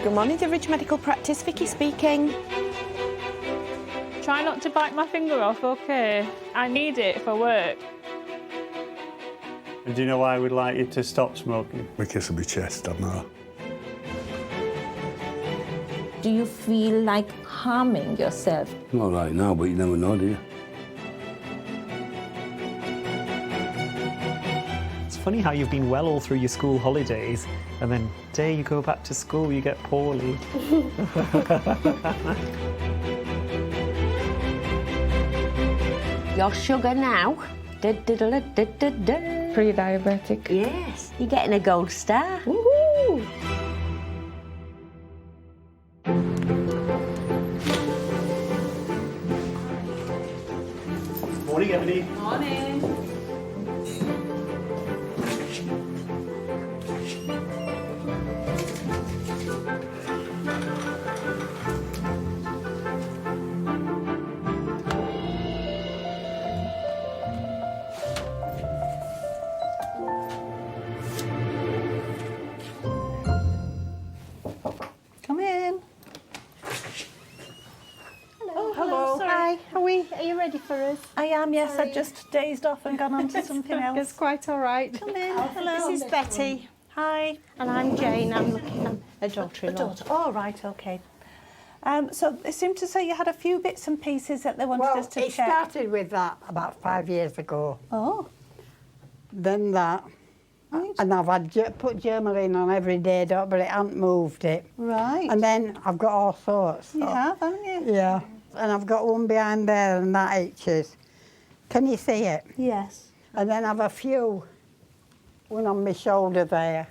Good morning, the Ridge Medical Practice. Vicky speaking. Try not to bite my finger off, okay? I need it for work. And do you know why we'd like you to stop smoking? Because of my chest, I know. Do you feel like harming yourself? Not right now, but you never know, do you? It's funny how you've been well all through your school holidays, and then the day you go back to school, you get poorly. Your sugar now. Pre-diabetic. Yes, you're getting a gold star. Woohoo! Morning, Emily. Morning. Come in. Hello. Hi. Are you ready for us? I am, yes. Sorry. I've just dazed off and gone on to something else. It's quite all right. Come in. Hello. This is Betty. Hi. And I'm Jane. I'm looking at a daughter-in-law. Oh, right, okay. So they seem to say you had a few bits and pieces that they wanted us to it check. started with that about 5 years ago. Oh, Then that. Right. And I've had put Germaline on every day, but it hasn't moved it. right. And then I've got all sorts. You have, haven't you? Yeah. And I've got one behind there and that itches. Can you see it? Yes. And then I've a few. One on my shoulder there.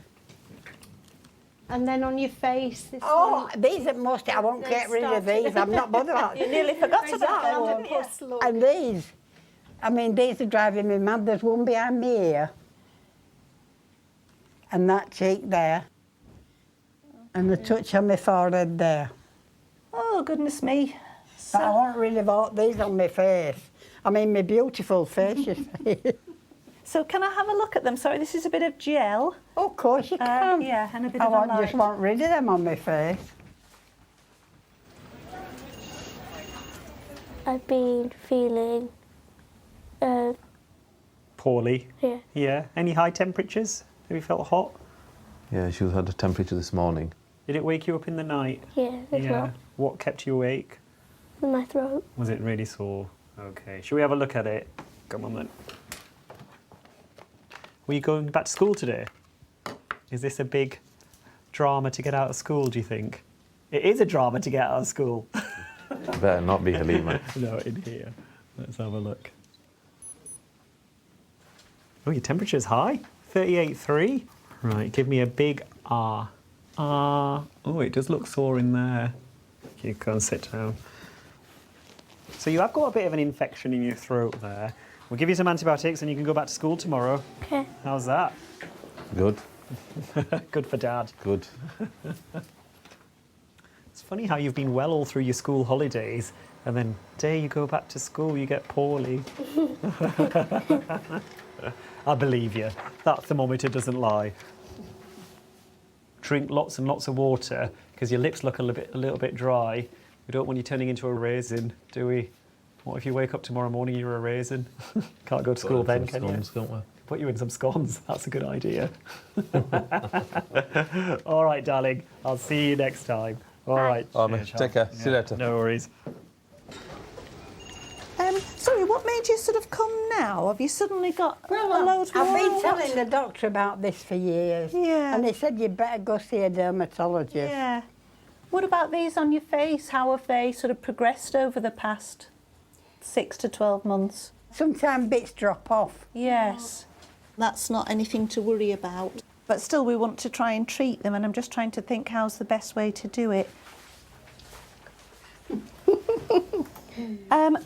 And then on your face, this Oh, one. these are musty. I won't They get rid of started- these. I'm not bothered about You nearly forgot about that one, didn't you? Octopus look. And these, I mean, these are driving me mad. There's one behind me here. And that cheek there. And the touch on my forehead there. Oh, goodness me. But I want really want these on my face. I mean, my beautiful face, you see. So can I have a look at them? Sorry, this is a bit of gel. Oh, of course you can. Yeah, and a bit I of a light. just want rid of them on my face. I've been feeling, Poorly. yeah, Yeah. Any high temperatures? Have you felt hot? Yeah, she had a temperature this morning. Did it wake you up in the night? yeah, as well, What kept you awake? with my throat. Was it really sore? Okay. Shall we have a look at it? Come on then. Were you going back to school today? Is this a big drama to get out of school, do you think? It is a drama to get out of school. Better not be Halima. No, in here. Let's have a look. Oh, your temperature's high. 38.3. Right, give me a big R. R. Oh, it does look sore in there. You can sit down. So you have got a bit of an infection in your throat there. We'll give you some antibiotics and you can go back to school tomorrow. Okay. How's that? Good, Good for Dad. good. It's funny how you've been well all through your school holidays, and then the day you go back to school, you get poorly. I believe you. That thermometer doesn't lie. Drink lots and lots of water, because your lips look a little bit dry. We don't want you turning into a raisin, do we? What if you wake up tomorrow morning, you're a raisin? Can't go to school then, can you? Scones, can't we? Put you in some scones. That's a good idea. All right, darling. I'll see you next time. All right. Oh, mate, take care. See you later. No worries. Sorry, what made you sort of come now? Have you suddenly got a load more? I've been telling the doctor about this for years. Yeah. And he said you'd better go see a dermatologist. Yeah. What about these on your face? How have they sort of progressed over the past 6 to 12 months? Sometimes bits drop off. Yes. That's not anything to worry about. But still, we want to try and treat them, and I'm just trying to think how's the best way to do it.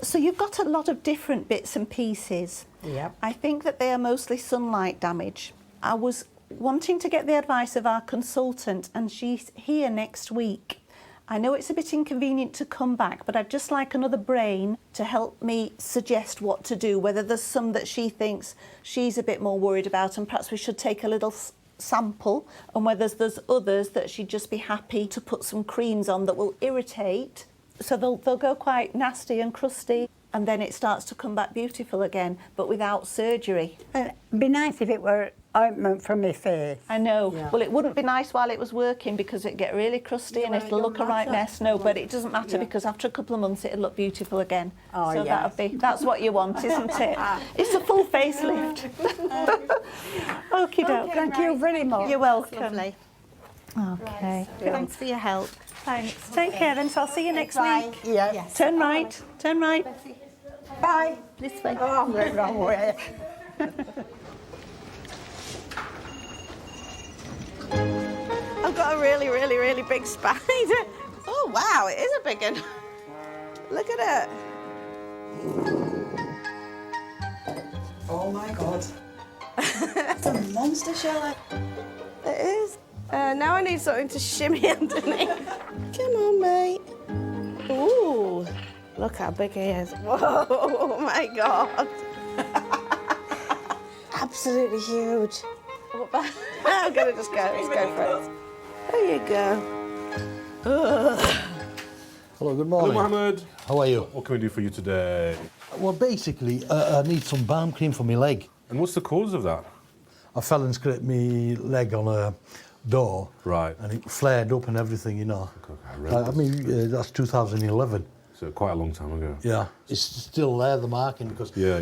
So you've got a lot of different bits and pieces. Yep. I think that they are mostly sunlight damage. I was wanting to get the advice of our consultant, and she's here next week. I know it's a bit inconvenient to come back, but I'd just like another brain to help me suggest what to do, whether there's some that she thinks she's a bit more worried about and perhaps we should take a little sample, and whether there's others that she'd just be happy to put some creams on that will irritate. So they'll go quite nasty and crusty, and then it starts to come back beautiful again, but without surgery. It'd be nice if it were ointment from my face. I know. Yeah. Well, it wouldn't be nice while it was working because it'd get really crusty and it'll look a right mess. No, but it doesn't matter because after a couple of months it'll look beautiful again. Oh, so yes. that's what you want, isn't it? It's a full facelift. Okie doke. Thank you very much. You're welcome. Lovely. Okay. Thanks for your help. Thanks. Take care then. So I'll see you next week. Yeah. Turn right. Turn right. Bye. This way. Oh, I'm going the wrong way. I've got a really, really, really big spider. Oh, wow, it is a big one. Look at it. Oh my God. It's a monster, Shelley. It is. Now I need something to shimmy underneath. Come on, mate. Ooh, look how big he is. Whoa, oh my God. Absolutely huge. I'm gonna just go. Let's go for it. There you go. Ugh. Hello, good morning. Hello, Mohammed. How are you? What can we do for you today? Well, basically, I need some balm cream for my leg. And what's the cause of that? I fell and scraped my leg on a door. Right. And it flared up and everything, you know. Okay, I mean, that's 2011. So quite a long time ago. Yeah. It's still there, the marking, because Yeah.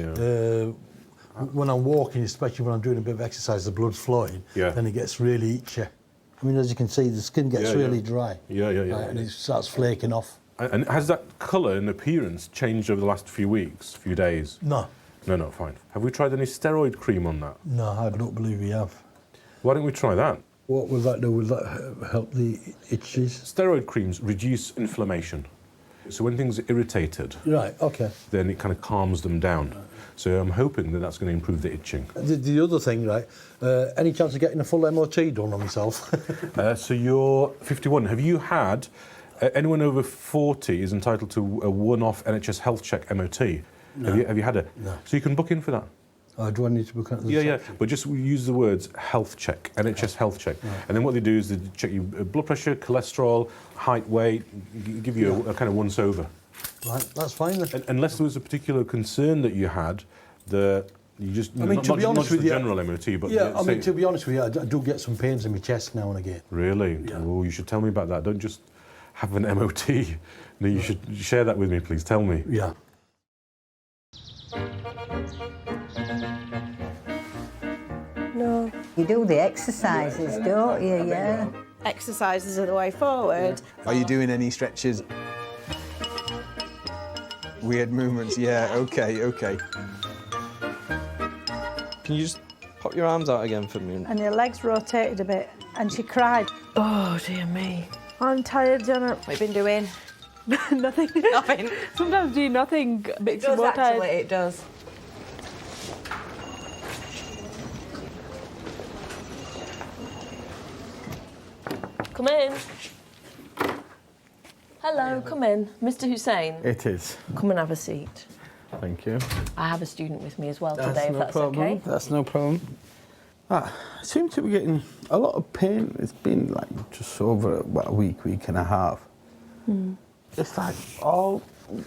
when I'm walking, especially when I'm doing a bit of exercise, the blood's flowing, then it gets really itchy. I mean, as you can see, the skin gets really dry. Yeah. Right, and it starts flaking off. And has that colour and appearance changed over the last few weeks, few days? No. No, fine. Have we tried any steroid cream on that? No, I don't believe we have. Why don't we try that? What will that do? Will that help the itches? Steroid creams reduce inflammation. So when things are irritated, Right, okay. then it kind of calms them down. So I'm hoping that that's going to improve the itching. The other thing, right, any chance of getting a full MOT done on myself? So you're 51. Have you had, anyone over 40 is entitled to a one-off NHS health check MOT. No. Have you had it? No. So you can book in for that. Do I need to book it? Yeah, but just use the words health check, NHS health check. Right. And then what they do is they check your blood pressure, cholesterol, height, weight, give you a kind of once-over. Right, that's fine then. Unless there was a particular concern that you had, you just, I mean, to be honest with the you, general MOT, but yeah, I mean, to be honest with you, I do get some pains in my chest now and again. Really? Yeah. Oh, you should tell me about that. Don't just have an MOT. No, you should share that with me, please. Tell me. Yeah. No. You do the exercises, don't you? Yeah. Exercises are the way forward. Are you doing any stretches? Weird movements, yeah, okay. Can you just pop your arms out again for me? And your legs rotated a bit, and she cried. Oh, dear me. I'm tired, Janet. What have you been doing? Nothing. Nothing. Sometimes doing nothing makes you more tired. It does. Come in. Hello, come in. Mr. Hussein, It is. come and have a seat. Thank you. I have a student with me as well today, if no that's problem. okay. That's no problem. I seem to be getting a lot of pain. It's been like just over about a week and a half. It's like all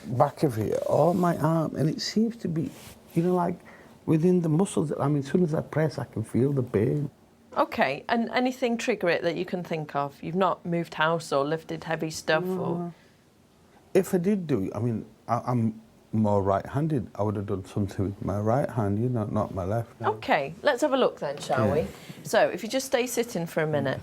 back of here, all my arm, and it seems to be, like within the muscles. I mean, as soon as I press, I can feel the pain. Okay, and anything trigger it that you can think of? You've not moved house or lifted heavy stuff or... If I did do, I mean, I'm more right-handed. I would have done something with my right hand, not my left. Okay, let's have a look then, shall we? So, if you just stay sitting for a minute.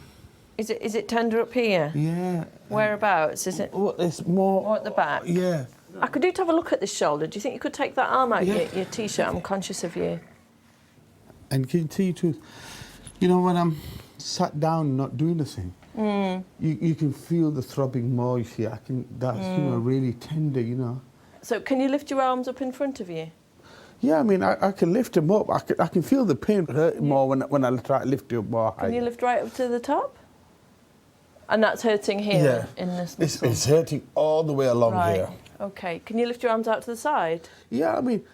Is it tender up here? Yeah. Whereabouts? Is it Well, it's more at the back? Yeah. I could do to have a look at this shoulder. Do you think you could take that arm out your T-shirt? I'm conscious of you. And can you tell you the truth? When I'm sat down not doing anything, you can feel the throbbing more, you see. That's, really tender, So can you lift your arms up in front of you? Yeah, I mean, I can lift them up. I can feel the pain hurting more when I try to lift it up more high. Can you lift right up to the top? And that's hurting here in this muscle? It's hurting all the way along here. Okay. Can you lift your arms out to the side? Yeah, I mean,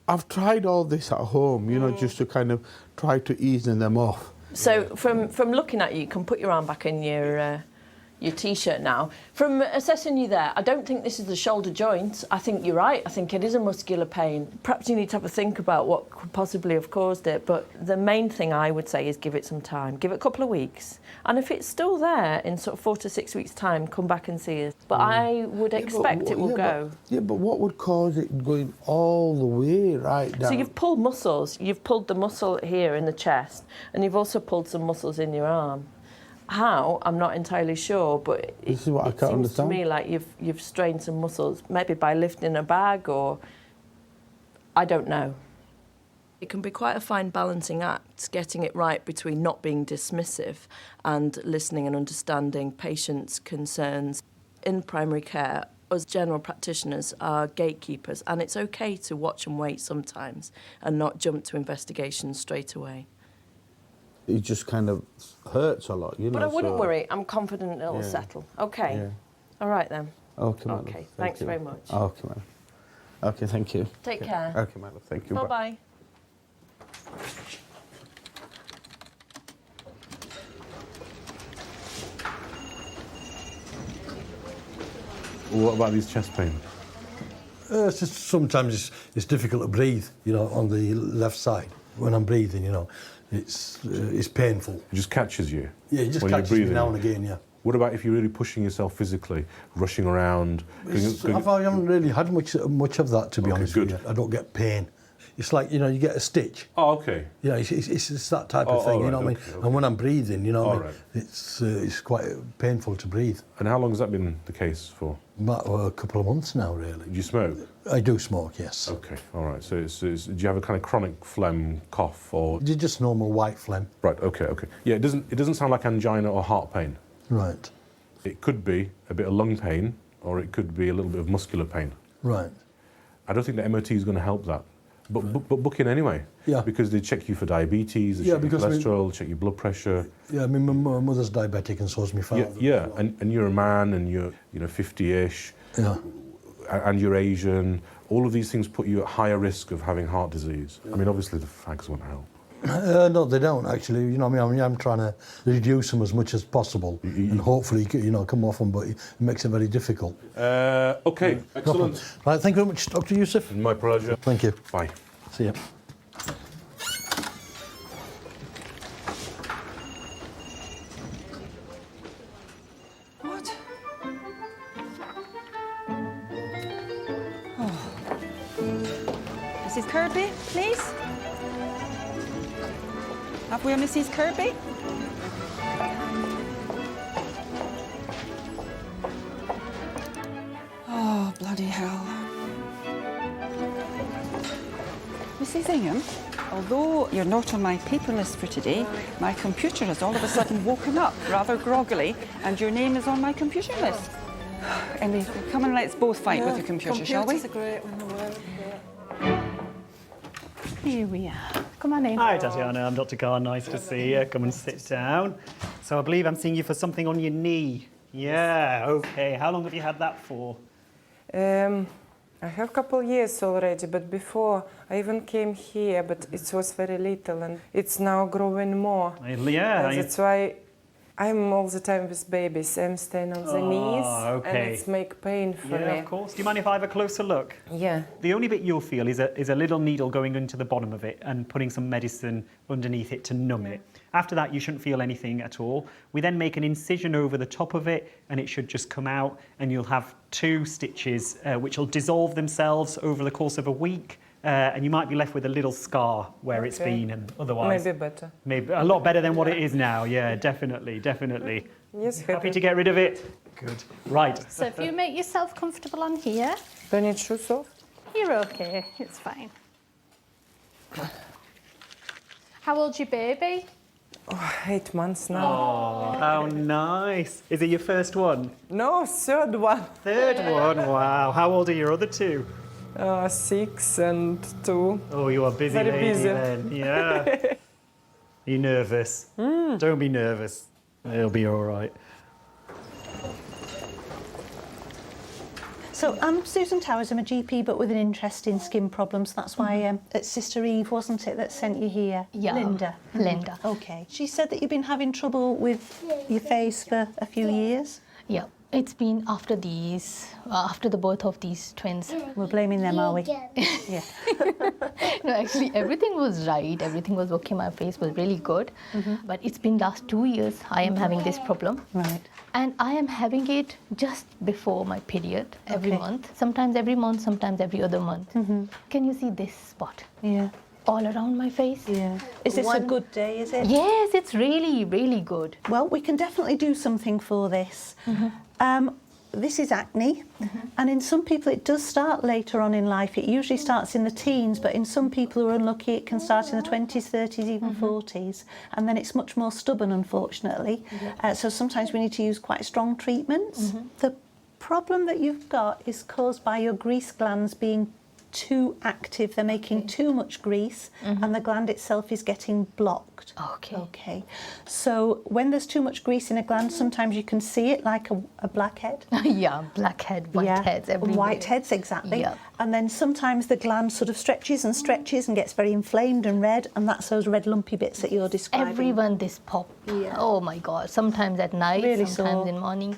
I've tried all this at home, just to kind of try to ease them off. So from looking at you, you can put your arm back in your T-shirt now. From assessing you there, I don't think this is the shoulder joint. I think you're right. I think it is a muscular pain. Perhaps you need to have a think about what could possibly have caused it. But the main thing I would say is give it some time. Give it a couple of weeks. And if it's still there in sort of 4 to 6 weeks' time, come back and see us. But I would expect it will go. But what would cause it going all the way right down? So you've pulled muscles. You've pulled the muscle here in the chest, and you've also pulled some muscles in your arm. How? I'm not entirely sure, but this is what I can't seems understand. to me like you've strained some muscles, maybe by lifting a bag, or I don't know. It can be quite a fine balancing act, getting it right between not being dismissive and listening and understanding patients' concerns. In primary care, us general practitioners are gatekeepers, and it's okay to watch and wait sometimes and not jump to investigations straight away. It just kind of hurts a lot, you know. But I wouldn't so- worry. I'm confident it'll settle. Okay. Yeah. All right then. Okay, my Okay. love. Thanks you. very much. Okay, man. Okay, thank you. Take care. Okay, my love. Thank you. Bye bye. What about these chest pain? It's just sometimes it's difficult to breathe, you know, on the left side. When I'm breathing, you know, it's painful. It just catches you? Yeah, it just when you're catches me breathing? now and again, yeah. What about if you're really pushing yourself physically, rushing around? I haven't really had much of that, to be honest with you. I don't get pain. It's like, you know, you get a stitch. Oh, okay. Yeah, it's that type of thing, you know what I mean? Okay. And when I'm breathing, you know what I mean? Right. It's quite painful to breathe. And how long has that been the case for? About a couple of months now, really. Do you smoke? I do smoke, yes. Okay, all right. So do you have a kind of chronic phlegm, cough, or? Just normal white phlegm. Right. Okay. Okay. Yeah. It doesn't sound like angina or heart pain. Right. It could be a bit of lung pain, or it could be a little bit of muscular pain. Right. I don't think the MOT is going to help that. But book in anyway. Yeah. Because they check you for diabetes, they check your cholesterol, check your blood pressure. Yeah, I mean, my mother's diabetic and so is my father. Yeah, and you're a man and you're 50-ish. Yeah. And you're Asian. All of these things put you at higher risk of having heart disease. I mean, obviously the fags won't help. No, they don't actually. You know, I mean, I'm trying to reduce them as much as possible, and hopefully, you know, come off them. But it makes it very difficult. Okay, excellent. Right, thank you very much, Dr. Youssef. My pleasure. Thank you. Bye. See you. What? Oh. Mrs. Kirby, please. Have we a Mrs. Kirby? Oh, bloody hell. Mrs. Ingham, although you're not on my paper list for today, my computer has all of a sudden woken up rather groggily, and your name is on my computer list. Anyway, come and let's both fight with the computer, shall we? Computers are great when they work. Here we are. Come on in. Hi, Tatiana. I'm Dr. Carr. Nice to see you. Come and sit down. So I believe I'm seeing you for something on your knee. Yeah, okay. How long have you had that for? I have a couple years already, but before I even came here, but it was very little, and it's now growing more. Yeah. And that's why I'm all the time with babies. I'm staying on the knees, okay. and it's make pain for me. Yeah, of course. Do you mind if I have a closer look? Yeah. The only bit you'll feel is a little needle going into the bottom of it and putting some medicine underneath it to numb it. After that, you shouldn't feel anything at all. We then make an incision over the top of it, and it should just come out, and you'll have 2 stitches which will dissolve themselves over the course of a week. And you might be left with a little scar where it's been, and otherwise... Maybe better. Maybe a lot better than what it is now. Yeah, definitely. Yes, happy to get rid of it. Good. Right. So if you make yourself comfortable on here... Do I need shoes off? You're okay. It's fine. How old's your baby? Oh, 8 months now. Oh, how nice. Is it your first one? No, third one. Third one? Wow. How old are your other 2? 6 and 2. Oh, you are busy Very lady busy. then. Yeah. Are you nervous? Don't be nervous. It'll be all right. So I'm Susan Towers, I'm a GP but with an interest in skin problems. That's why it's Sister Eve, wasn't it, that sent you here? Yeah, Linda. Linda. Okay. She said that you've been having trouble with your face for a few years? Yeah, it's been after the birth of these twins. We're blaming them, are we? Yeah. No, actually everything was right. Everything was okay. My face was really good. But it's been last 2 years I am having this problem. Right. And I am having it just before my period, every month. Sometimes every month, sometimes every other month. Can you see this spot? Yeah. All around my face. Yeah. Is this a good day, is it? Yes, it's really, really good. Well, we can definitely do something for this. This is acne, and in some people it does start later on in life. It usually starts in the teens, but in some people who are unlucky it can start in the 20s, 30s, even 40s, and then it's much more stubborn, unfortunately. So sometimes we need to use quite strong treatments. The problem that you've got is caused by your grease glands being too active. They're making too much grease, and the gland itself is getting blocked. Okay. So when there's too much grease in a gland, sometimes you can see it like a blackhead. Yeah, blackhead, whiteheads everywhere. Whiteheads, exactly. Yeah. And then sometimes the gland sort of stretches and stretches and gets very inflamed and red, and that's those red lumpy bits that you're describing. Everyone this pop. Yeah. Oh my God. Sometimes at night, Really sometimes sore. in morning.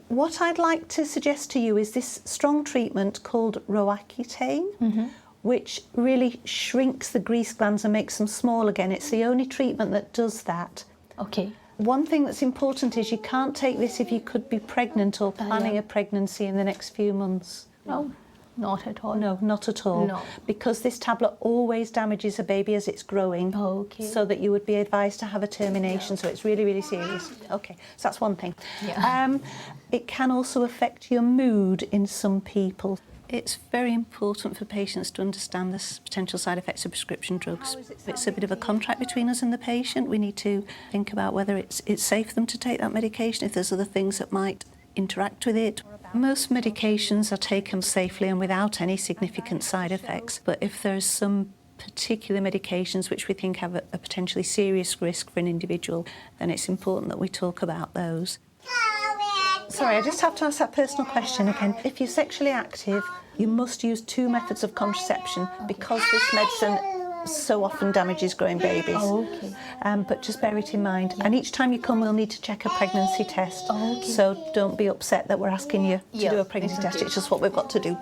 What I'd like to suggest to you is this strong treatment called Roaccutane, which really shrinks the grease glands and makes them small again. It's the only treatment that does that. Okay. One thing that's important is you can't take this if you could be pregnant or planning a pregnancy in the next few months. No, not at all. No, not at all. No. Because this tablet always damages a baby as it's growing. Okay. So that you would be advised to have a termination. So it's really, really serious. Okay, so that's one thing. Yeah. It can also affect your mood in some people. It's very important for patients to understand the potential side effects of prescription drugs. It's a bit of a contract between us and the patient. We need to think about whether it's safe for them to take that medication, if there's other things that might interact with it. Most medications are taken safely and without any significant side effects, but if there's some particular medications which we think have a potentially serious risk for an individual, then it's important that we talk about those. Sorry, I just have to ask that personal question again. If you're sexually active, you must use 2 methods of contraception because this medicine so often damages growing babies. Okay. But just bear it in mind. And each time you come, we'll need to check a pregnancy test. So don't be upset that we're asking you to do a pregnancy test. It's just what we've got to do.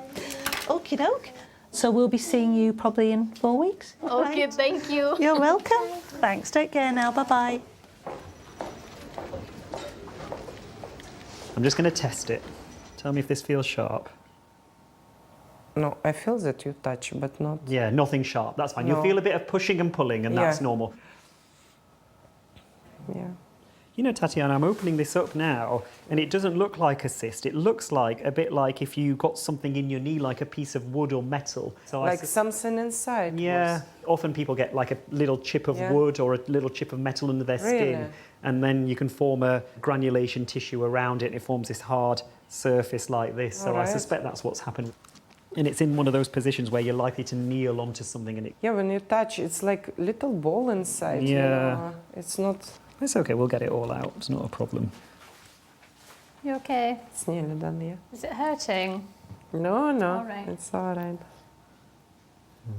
Okie doke. So we'll be seeing you probably in 4 weeks. Okay, thank you. You're welcome. Thanks. Take care now. Bye-bye. I'm just going to test it. Tell me if this feels sharp. No, I feel that you touch, but not... Yeah, nothing sharp. That's fine. No. You'll feel a bit of pushing and pulling, and that's normal. Yeah. You know, Tatiana, I'm opening this up now, and it doesn't look like a cyst. It looks like a bit like if you got something in your knee, like a piece of wood or metal. So Like something inside. Yeah. Often people get like a little chip of wood or a little chip of metal under their skin, and then you can form a granulation tissue around it, and it forms this hard surface like this. So I suspect that's what's happened. And it's in one of those positions where you're likely to kneel onto something, and it... Yeah, when you touch, it's like little ball inside. Yeah. You know? It's not... It's okay, we'll get it all out. It's not a problem. You okay? It's nearly done, yeah. Is it hurting? No, no. All right. It's all right.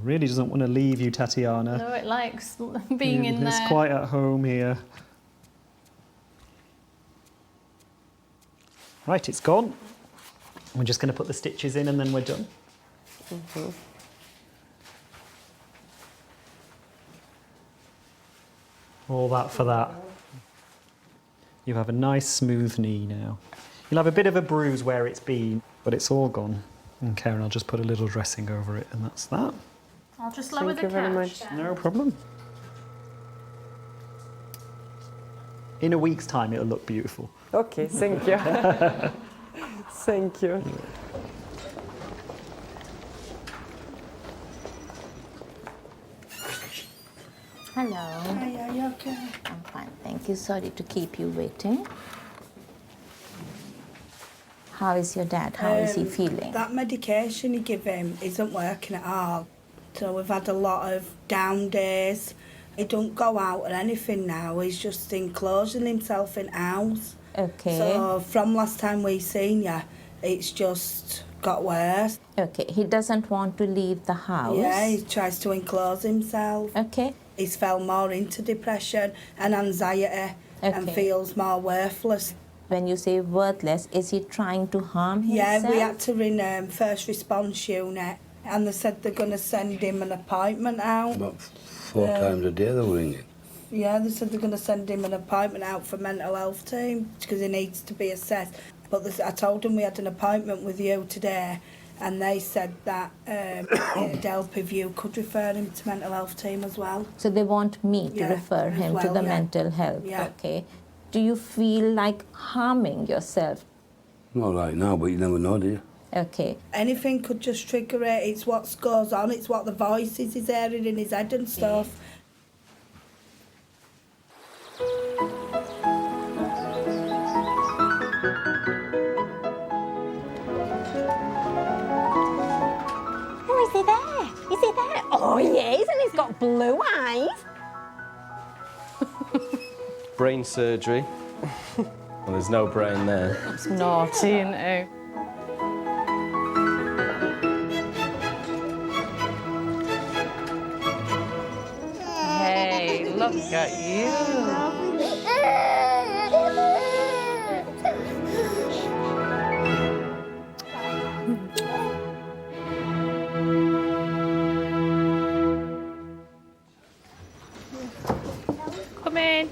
Really doesn't want to leave you, Tatiana. No, it likes being in there. It's quite at home here. Right, it's gone. We're just going to put the stitches in and then we're done. All that for that. You have a nice smooth knee now. You'll have a bit of a bruise where it's been, but it's all gone. And Karen, I'll just put a little dressing over it, and that's that. I'll just lower the couch down. No problem. In a week's time, it'll look beautiful. Okay, thank you. Thank you. Hello. Hi, are you okay? I'm fine, thank you. Sorry to keep you waiting. How is your dad? How is he feeling? That medication you give him isn't working at all. So we've had a lot of down days. He don't go out or anything now. He's just enclosing himself in house. Okay. So from last time we seen you, It's just got worse. Okay, he doesn't want to leave the house. Yeah, he tries to enclose himself. Okay. He's fell more into depression and anxiety and feels more worthless. When you say worthless, is he trying to harm himself? Yeah, we had to ring first response unit and they said they're going to send him an appointment out. About 4 times a day they were ringing. Yeah, they said they're going to send him an appointment out for mental health team because he needs to be assessed. But I told them we had an appointment with you today and they said that it'd help if you could refer him to mental health team as well. So they want me to refer him to the mental health. Yeah. Okay. Do you feel like harming yourself? Not right now, but you never know, do you? Okay. Anything could just trigger it. It's what goes on. It's what the voices he's hearing in his head and stuff. Oh, is he there? Is he there? Oh, he is, and he's got blue eyes. Brain surgery. Well, there's no brain there. It's naughty, isn't it? Hey, look at you. Come in.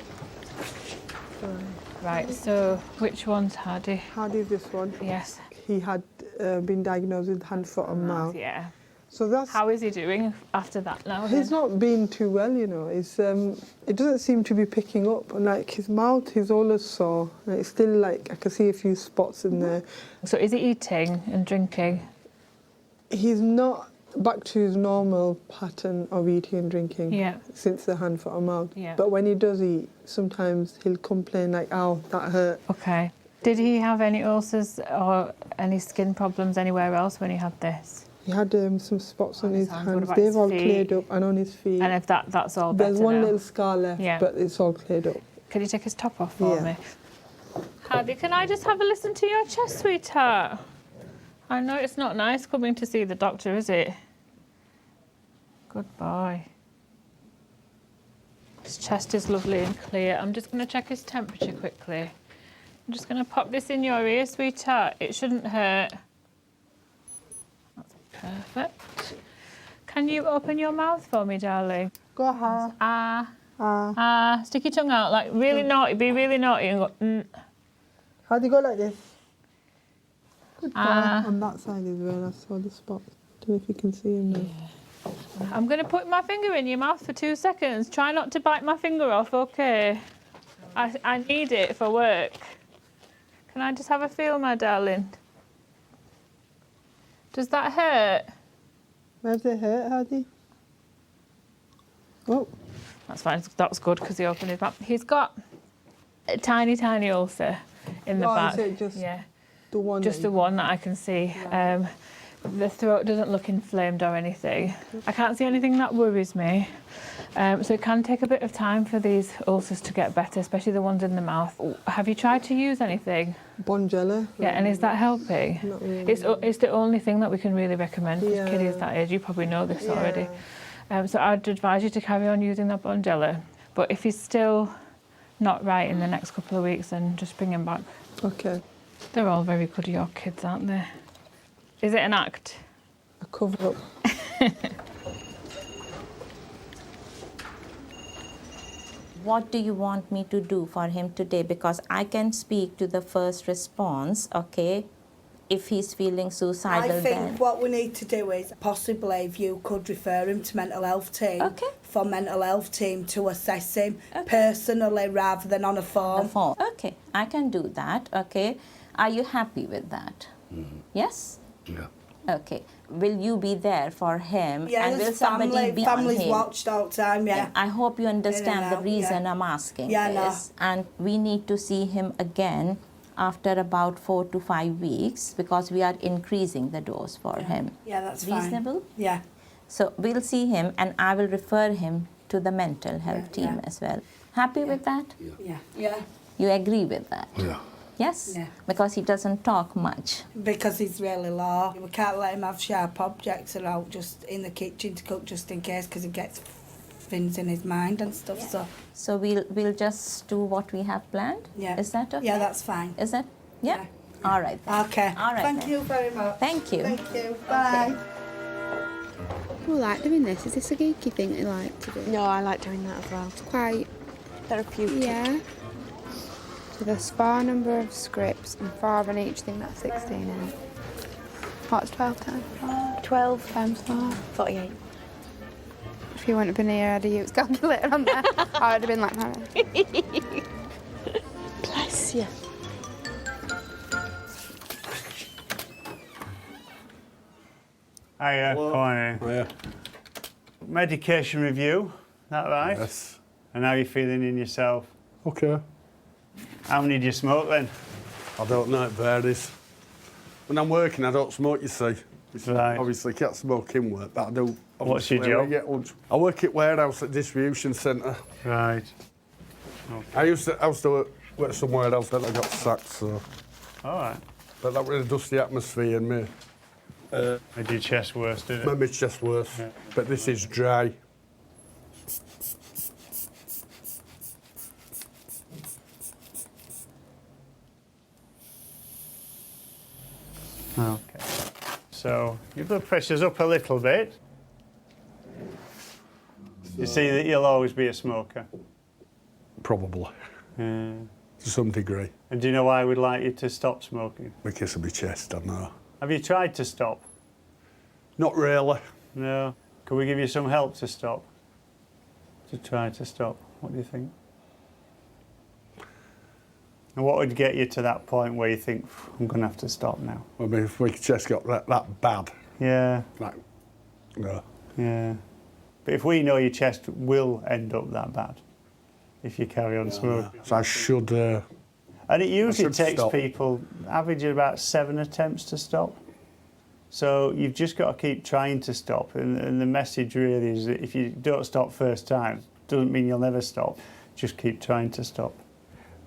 Right, so which one's Hardy? Hardy's this one. Yes. He had been diagnosed with hand, foot and mouth. Yeah. So that's... How is he doing after that now? He's not been too well, you know. It's, it doesn't seem to be picking up. And, like, his mouth is always sore. And it's still, like, I can see a few spots in there. So is he eating and drinking? He's not back to his normal pattern of eating and drinking since the hand, foot and mouth. Yeah. But when he does eat, sometimes he'll complain like, ow, that hurt. Okay. Did he have any ulcers or any skin problems anywhere else when he had this? He had some spots on his What hands. about They've his all feet? cleared up, and on his feet. And if that's all better There's one now? little scar left, but it's all cleared up. Can you take his top off for me? Hardy, can I just have a listen to your chest, sweetheart? I know it's not nice coming to see the doctor, is it? Good boy. His chest is lovely and clear. I'm just going to check his temperature quickly. I'm just going to pop this in your ear, sweetheart. It shouldn't hurt. That's perfect. Can you open your mouth for me, darling? Go ahead. Ah. Ah. Stick your tongue out, like really naughty. Be really naughty and go, How do you go like this? Good boy. Ah. On that side as well, I saw the spot. Don't know if you can see him now. I'm going to put my finger in your mouth for 2 seconds. Try not to bite my finger off, okay? I need it for work. Can I just have a feel, my darling? Does that hurt? Where does it hurt, Hardy? Oh. That's fine. That's good because he opened his mouth. He's got a tiny, tiny ulcer in the back. Is it just the one? Just the one that I can see. The throat doesn't look inflamed or anything. I can't see anything that worries me. So it can take a bit of time for these ulcers to get better, especially the ones in the mouth. Have you tried to use anything? Bonjela. Yeah, and is that helping? Not really. It's the only thing that we can really recommend for kiddies that age. You probably know this already. So I'd advise you to carry on using that Bonjela. But if he's still not right in the next couple of weeks, then just bring him back. Okay. They're all very good, your kids, aren't they? Is it an act? A cover-up. What do you want me to do for him today? Because I can speak to the first response, okay? If he's feeling suicidal, I think what we need to do is possibly if you could refer him to mental health team for mental health team to assess him personally rather than on a form. Okay, I can do that, okay? Are you happy with that? Yes? Yeah. Okay. Will you be there for him? Yeah, and will there's somebody be on family's him? watched all the time, yeah. I hope you understand the out, reason I'm asking Yeah, this. And we need to see him again after about 4 to 5 weeks because we are increasing the dose for him. Yeah, that's fine. Reasonable? Yeah. So we'll see him and I will refer him to the mental health team as well. Happy with that? Yeah. Yeah. You agree with that? Yeah. Yes, Yeah. because he doesn't talk much. Because he's really low. We can't let him have sharp objects around just in the kitchen to cook just in case, because he gets things in his mind and stuff. So we'll just do what we have planned? Yeah. Is that okay? Yeah, that's fine. Is it? Yeah? All right then. Okay. All right Thank then. you very much. Thank you. Thank you. Bye. I like doing this. Is this a geeky thing that you like to do? No, I like doing that as well. It's quite therapeutic. Yeah. So there's 4 number of scripts and 4 on each thing, that's 16 in it. What's 12 times 4? 12 times 4? 48. If you wouldn't have been here, I'd have used calculator on there. I would have been like that. Bless you. Hiya, Corny. Hiya. Medication review, that right? Yes. And how are you feeling in yourself? Okay. How many do you smoke then? I don't know, it varies. When I'm working, I don't smoke, you see. Right. Obviously, can't smoke in work, but I do. What's your job? I work at warehouse at distribution centre. Right. Okay. I used to work somewhere else, then I got sacked, so... All right. But that really does the atmosphere in me. Made your chest worse, did it? Made my chest worse. Yeah. But this is dry. Okay. So your blood pressure's up a little bit. You see that you'll always be a smoker? Probably. Yeah. To some degree. And do you know why we'd like you to stop smoking? Because of my chest, I know. Have you tried to stop? Not really. No. Can we give you some help to stop? To try to stop? What do you think? And what would get you to that point where you think, I'm going to have to stop now? I mean, if my chest got that bad. Yeah. Like, no. Yeah. But if we know your chest will end up that bad, if you carry on smoking. So I should... and it usually takes stop. people, averaging about 7 attempts to stop. So you've just got to keep trying to stop. And the message really is that if you don't stop first time, doesn't mean you'll never stop. Just keep trying to stop.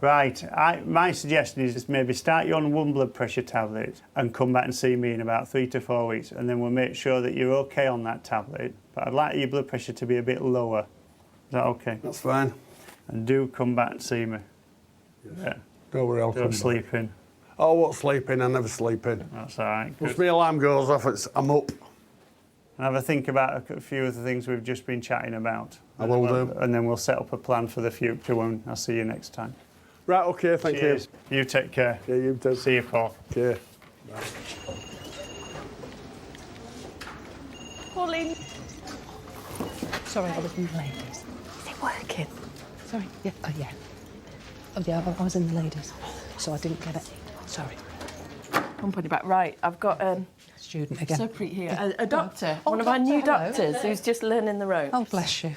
Right, my suggestion is just maybe start you on 1 blood pressure tablet and come back and see me in about 3 to 4 weeks, and then we'll make sure that you're okay on that tablet. But I'd like your blood pressure to be a bit lower. Is that okay? That's fine. And do come back and see me. Yes. Yeah. Don't worry, I'll come Don't back. sleep in. Oh, what sleeping? I never sleep in. That's all right. Once my alarm goes off, I'm up. And have a think about a few of the things we've just been chatting about. I will do. And then we'll set up a plan for the future when I see you next time. Right, okay, thank Cheers. You take care. Yeah, you too. See you, Paul. Okay. Pauline. Sorry, I was in the ladies. Is it working? Sorry, yeah, oh yeah. Oh yeah, I was in the ladies, so I didn't get it. Sorry. I'm putting it back. Right, I've got Student again. so pretty here. A doctor, Oh, one of our new hello. doctors who's just learning the ropes. Oh, bless you.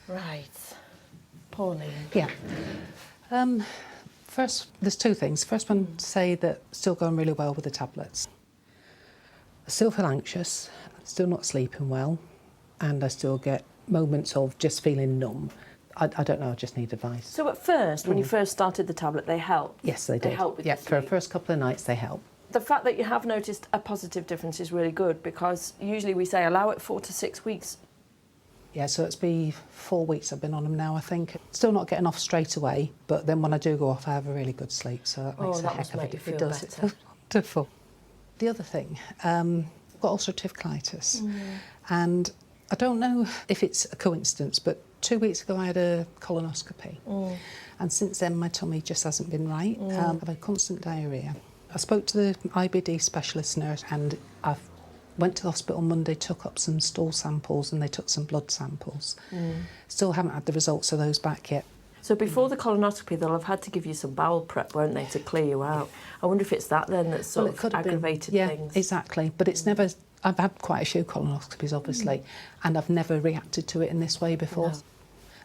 Right. Pauline. Yeah. First, there's 2 things. First one, say that still going really well with the tablets. I still feel anxious, still not sleeping well, and I still get moments of just feeling numb. I don't know, I just need advice. So at first, when you first started the tablet, they helped? Yes, they did. They help with yeah, the for the sleep. first couple of nights they help. The fact that you have noticed a positive difference is really good, because usually we say allow it 4 to 6 weeks. Yeah, so it's been 4 weeks I've been on them now, I think. Still not getting off straight away, but then when I do go off, I have a really good sleep, so that makes a that heck must of a make you difference. feel It does. better. It's wonderful. The other thing, I've got ulcerative colitis, and I don't know if it's a coincidence, but 2 weeks ago I had a colonoscopy, and since then my tummy just hasn't been right. I've had constant diarrhoea. I spoke to the IBD specialist nurse, and I went to the hospital Monday, took up some stool samples, and they took some blood samples. Still haven't had the results of those back yet. So before the colonoscopy, they'll have had to give you some bowel prep, won't they, to clear you out? I wonder if it's that then that's sort of aggravated yeah, things. exactly. But it's never... I've had quite a few colonoscopies, obviously, and I've never reacted to it in this way before. No.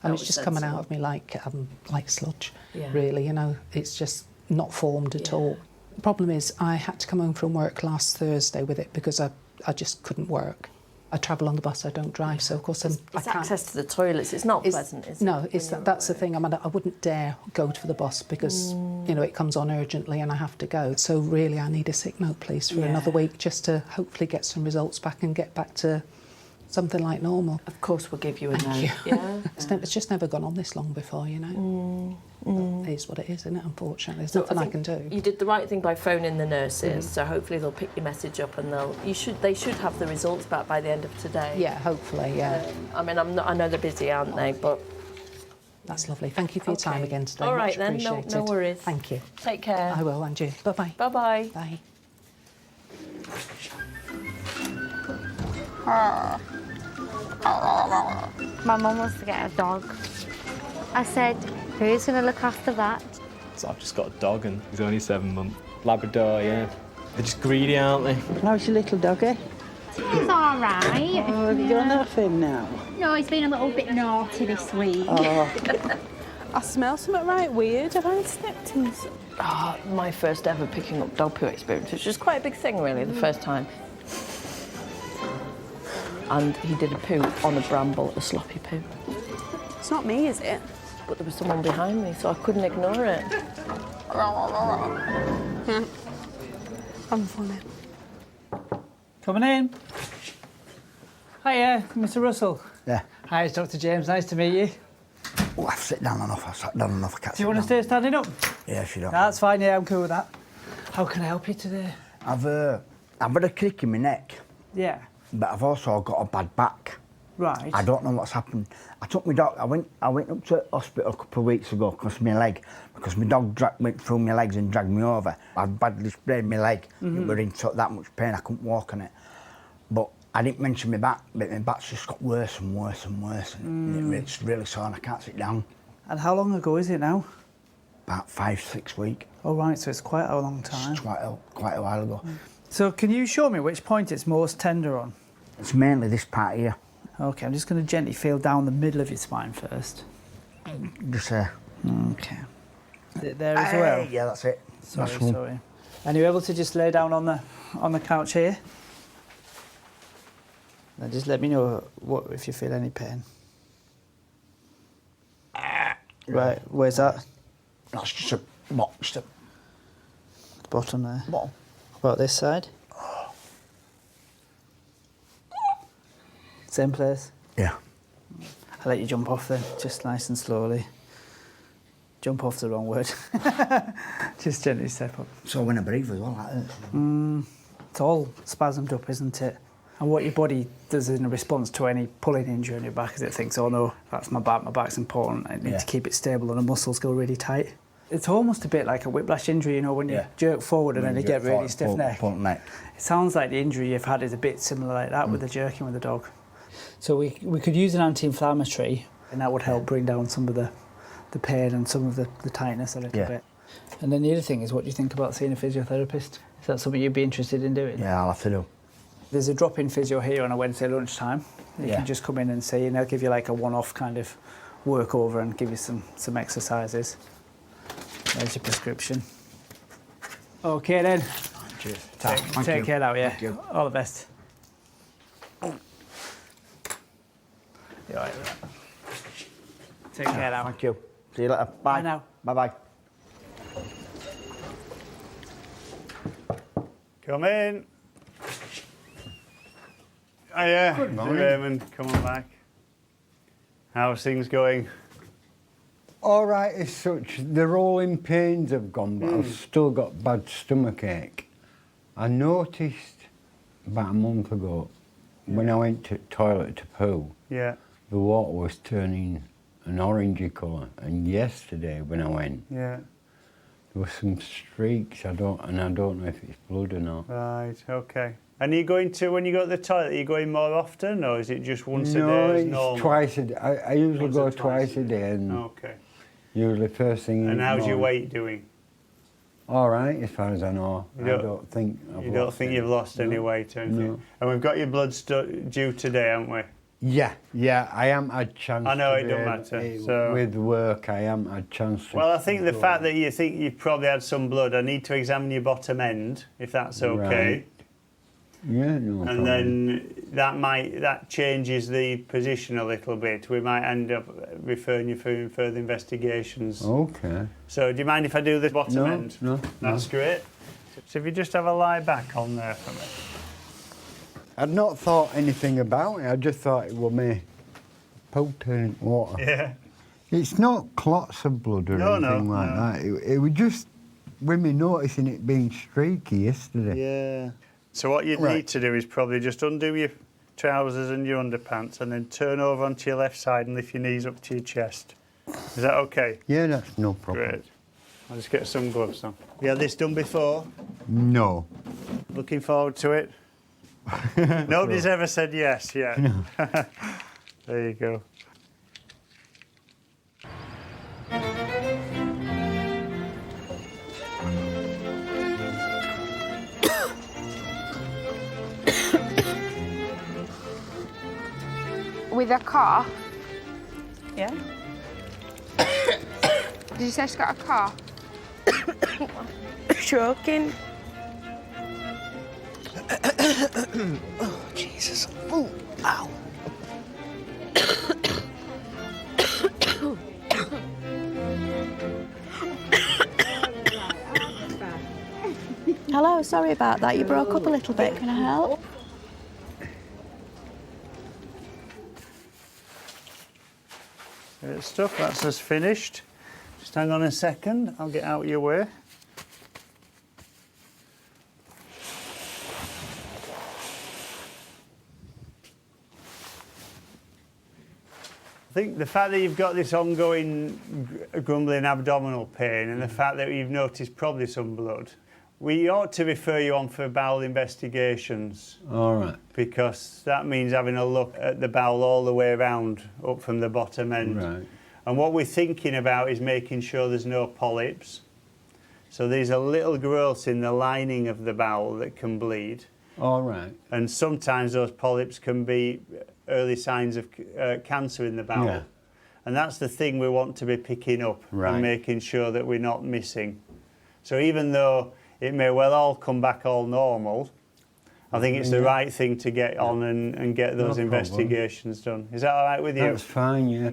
And That it's was just coming out sensible. of me like sludge, Yeah. really, you know. It's just not formed at all. The problem is I had to come home from work last Thursday with it because I just couldn't work. I travel on the bus, I don't drive, so of course I It's can't. access to the toilets. It's not pleasant, is it? No, that's the thing. I mean, I wouldn't dare go for the bus because, you know, it comes on urgently and I have to go. So really I need a sick note, please, for another week just to hopefully get some results back and get back to something like normal. Of course we'll give you a Thank note. you. Yeah. It's just never gone on this long before, you know. It is what it is, isn't it, unfortunately? There's nothing I can do. You did the right thing by phoning the nurses, so hopefully they'll pick your message up and they should have the results back by the end of today. Yeah, hopefully, yeah. I mean, I know they're busy, aren't they? But that's lovely. Thank you for your time again today. All right Much then, appreciated. no worries. Thank you. Take care. I will, and you. Bye-bye. Bye-bye. Bye. My mum wants to get a dog. I said, who's going to look after that? So I've just got a dog and he's only 7 months. Labrador, yeah. They're just greedy, aren't they? How's your little doggy? He's all right. Oh, have you got enough in now? No, he's been a little bit naughty this week. Oh. I smell something right weird. Have I stepped in something? Oh, my first ever picking up dog poo experience, which was quite a big thing, really, the first time. And he did a poo on a bramble, a sloppy poo. It's not me, is it? But there was someone behind me, so I couldn't ignore it. Yeah. I'm funny. Coming in. Hiya, Mr. Russell. Yeah. Hi, it's Dr. James. Nice to meet you. Oh, I've sat down enough. I've sat down enough. I can't Do you want to stay standing up? Yeah, if you don't. That's fine, yeah, I'm cool with that. How can I help you today? I've had a crick in my neck, Yeah. but I've also got a bad back. Right. I don't know what's happened. I took my dog. I went up to hospital a couple of weeks ago because my dog went through my legs and dragged me over. I badly sprained my leg. It were in that much pain I couldn't walk on it. But I didn't mention my back, but my back's just got worse and worse and worse, and it's really sore and I can't sit down. And how long ago is it now? About 5-6 weeks. Oh, right, so it's quite a long time. It's quite a while ago. So can you show me which point it's most tender on? It's mainly this part here. Okay, I'm just going to gently feel down the middle of your spine first. Just Okay. Is it there as well? Yeah, that's it. Sorry, That's one. sorry. And you're able to just lay down on the couch here? Now just let me know if you feel any pain. Right, where's that? That's just a box. The bottom there. Bottom. About this side? Same place? Yeah. I'll let you jump off then, just nice and slowly. Jump off's the wrong word. Just gently step up. So when I breathe as well, that hurts. It's all spasmed up, isn't it? And what your body does in response to any pulling injury on your back is it thinks, oh no, that's my back's important, I need to keep it stable and the muscles go really tight. It's almost a bit like a whiplash injury, you know, when you jerk forward and then you get really stiff neck. It sounds like the injury you've had is a bit similar like that with the jerking with the dog. So we could use an anti-inflammatory and that would help bring down some of the pain and some of the tightness a little bit. And then the other thing is, what do you think about seeing a physiotherapist? Is that something you'd be interested in doing? Yeah, I'll have to do. There's a drop-in physio here on a Wednesday lunchtime. You can just come in and see, and they'll give you like a one-off kind of work over and give you some exercises. There's your prescription. Okay then. Cheers. Take care now, yeah. All the best. You're all right with that. Take care now. Thank you. See you later. Bye. Bye now. Bye-bye. Come in. Hiya. Good morning. Raymond, come on back. How's things going? All right as such. The rolling pains have gone, but I've still got bad stomach ache. I noticed about a month ago when I went to toilet to poo, Yeah. the water was turning an orangey colour. And yesterday when I went, Yeah. there were some streaks. I don't know if it's blood or not. Right, okay. And are you going to, when you go to the toilet, are you going more often, or is it just once a No, day as it's normal? twice a day. I usually Once go or twice? twice a day, and Okay. usually first thing. in And the how's your morning. weight doing? All right, as far as I know. You I don't- don't think I've You don't lost think any. you've lost any No. weight or anything? No. And we've got your blood due today, haven't we? Yeah, I am had chance. I know to it be don't able- matter, so- With work, I am had chance to. Well, I think the go. fact that you think you've probably had some blood, I need to examine your bottom end, if that's okay. Right. Yeah, no problem. And then that changes the position a little bit. We might end up referring you for further investigations. Okay. So do you mind if I do the bottom end? No. That's great. So if you just have a lie back on there for me. I'd not thought anything about it. I just thought it was me poo turning water. Yeah. It's not clots of blood or anything like that. It was just with me noticing it being streaky yesterday. Yeah. So what you'd need to do is probably just undo your trousers and your underpants and then turn over onto your left side and lift your knees up to your chest. Is that okay? Yeah, that's no problem. Great. I'll just get some gloves on. You had this done before? No. Looking forward to it? Nobody's ever said yes yet. No. There you go. With a cough. Yeah. Did you say she's got a cough? Choking. Oh, Jesus. Oh, ow. Hello, sorry about that. You broke up a little bit. Can I help? Great stuff, that's us finished. Just hang on a second, I'll get out of your way. I think the fact that you've got this ongoing grumbling abdominal pain and the fact that you've noticed probably some blood, we ought to refer you on for bowel investigations. All right. Because that means having a look at the bowel all the way around, up from the bottom end. Right. And what we're thinking about is making sure there's no polyps. So these are little growths in the lining of the bowel that can bleed. All right. And sometimes those polyps can be early signs of cancer in the bowel. Yeah. And that's the thing we want to be picking up Right. and making sure that we're not missing. So even though it may well all come back all normal, I think it's the right thing to get on and get those No problem. investigations done. Is that all right with you? That's fine, yeah.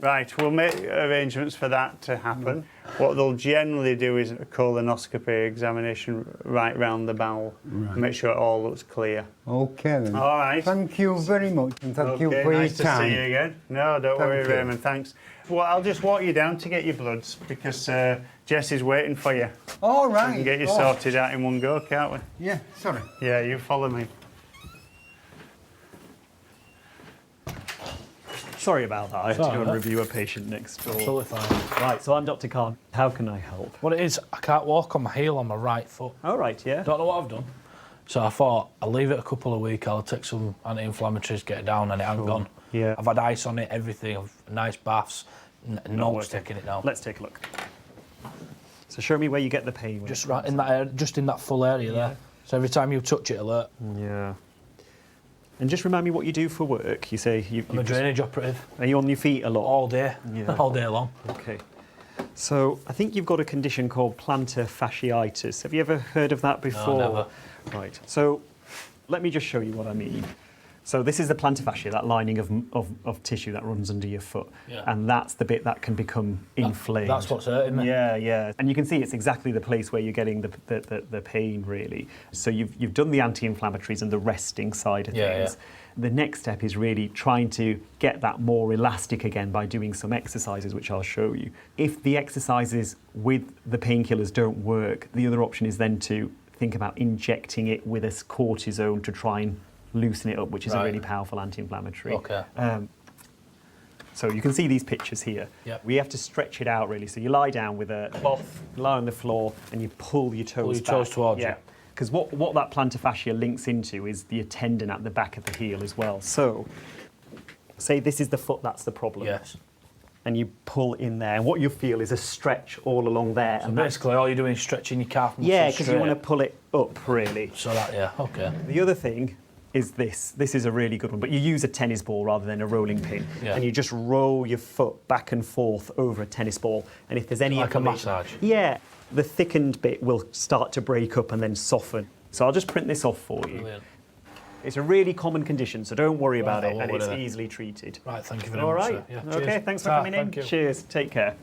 Right, we'll make arrangements for that to happen. What they'll generally do is a colonoscopy examination right round the bowel, Right. make sure it all looks clear. Okay then. All right. Thank you very much, and thank you for nice your time. to see you again. No, don't Thank worry, you. Raymond, thanks. Well, I'll just walk you down to get your bloods because Jess is waiting for you. All We right. can get you Oh. sorted out in one go, can't we? Yeah, sorry. Yeah, you follow me. Sorry about that. I have to Sorry, go and mate. review a patient next door. Absolutely fine. Right, so I'm Dr. Khan. How can I help? What it is, I can't walk on my heel on my right foot. All right, yeah. Don't know what I've done. So I thought, I'll leave it a couple of weeks, I'll take some anti-inflammatories, get it down, and it hasn't gone. Yeah. I've had ice on it, everything, nice baths, no one's working. taking it down. Let's take a look. So show me where you get the pain. when Just it right comes. in that area, just in that full area there. So every time you touch it, alert. Yeah. And just remind me what you do for work. You say I'm a drainage operative. Are you on your feet a lot? All day. Yeah. All day long. Okay. So I think you've got a condition called plantar fasciitis. Have you ever heard of that before? never. Right. So let me just show you what I mean. So this is the plantar fascia, that lining of tissue that runs under your foot. Yeah. And that's the bit that can become inflamed. That's what's hurting me. Yeah, yeah. And you can see it's exactly the place where you're getting the pain, really. So you've done the anti-inflammatories and the resting side of Yeah, things. The next step is really trying to get that more elastic again by doing some exercises, which I'll show you. If the exercises with the painkillers don't work, the other option is then to think about injecting it with a cortisone to try and loosen it up, which is a Right. really powerful anti-inflammatory. Okay. So you can see these pictures here. Yep. We have to stretch it out really. So you lie down with a cloth, lie on the floor, and you pull your toes back. toes towards you. Yeah. Because what that plantar fascia links into is the tendon at the back of the heel as well. So, say this is the foot that's the problem. Yes. And you pull in there, and what you feel is a stretch all along there. So and that's- basically, all you're doing is stretching your calf muscles. yeah, because you want to straight. pull it up really. So that, yeah, okay. The other thing is this. This is a really good one, but you use a tennis ball rather than a rolling pin. Yeah. And you just roll your foot back and forth over a tennis ball. And if there's any Like a inflammation- massage? Yeah. The thickened bit will start to break up and then soften. So I'll just print this off for you. Brilliant. It's a really common condition, so don't worry about I it, won't and it's worry then. easily treated. Right, thank you very All much. right. Sir. Yeah, Okay, cheers. thanks for Ta, coming in. thank you. Cheers. Take care.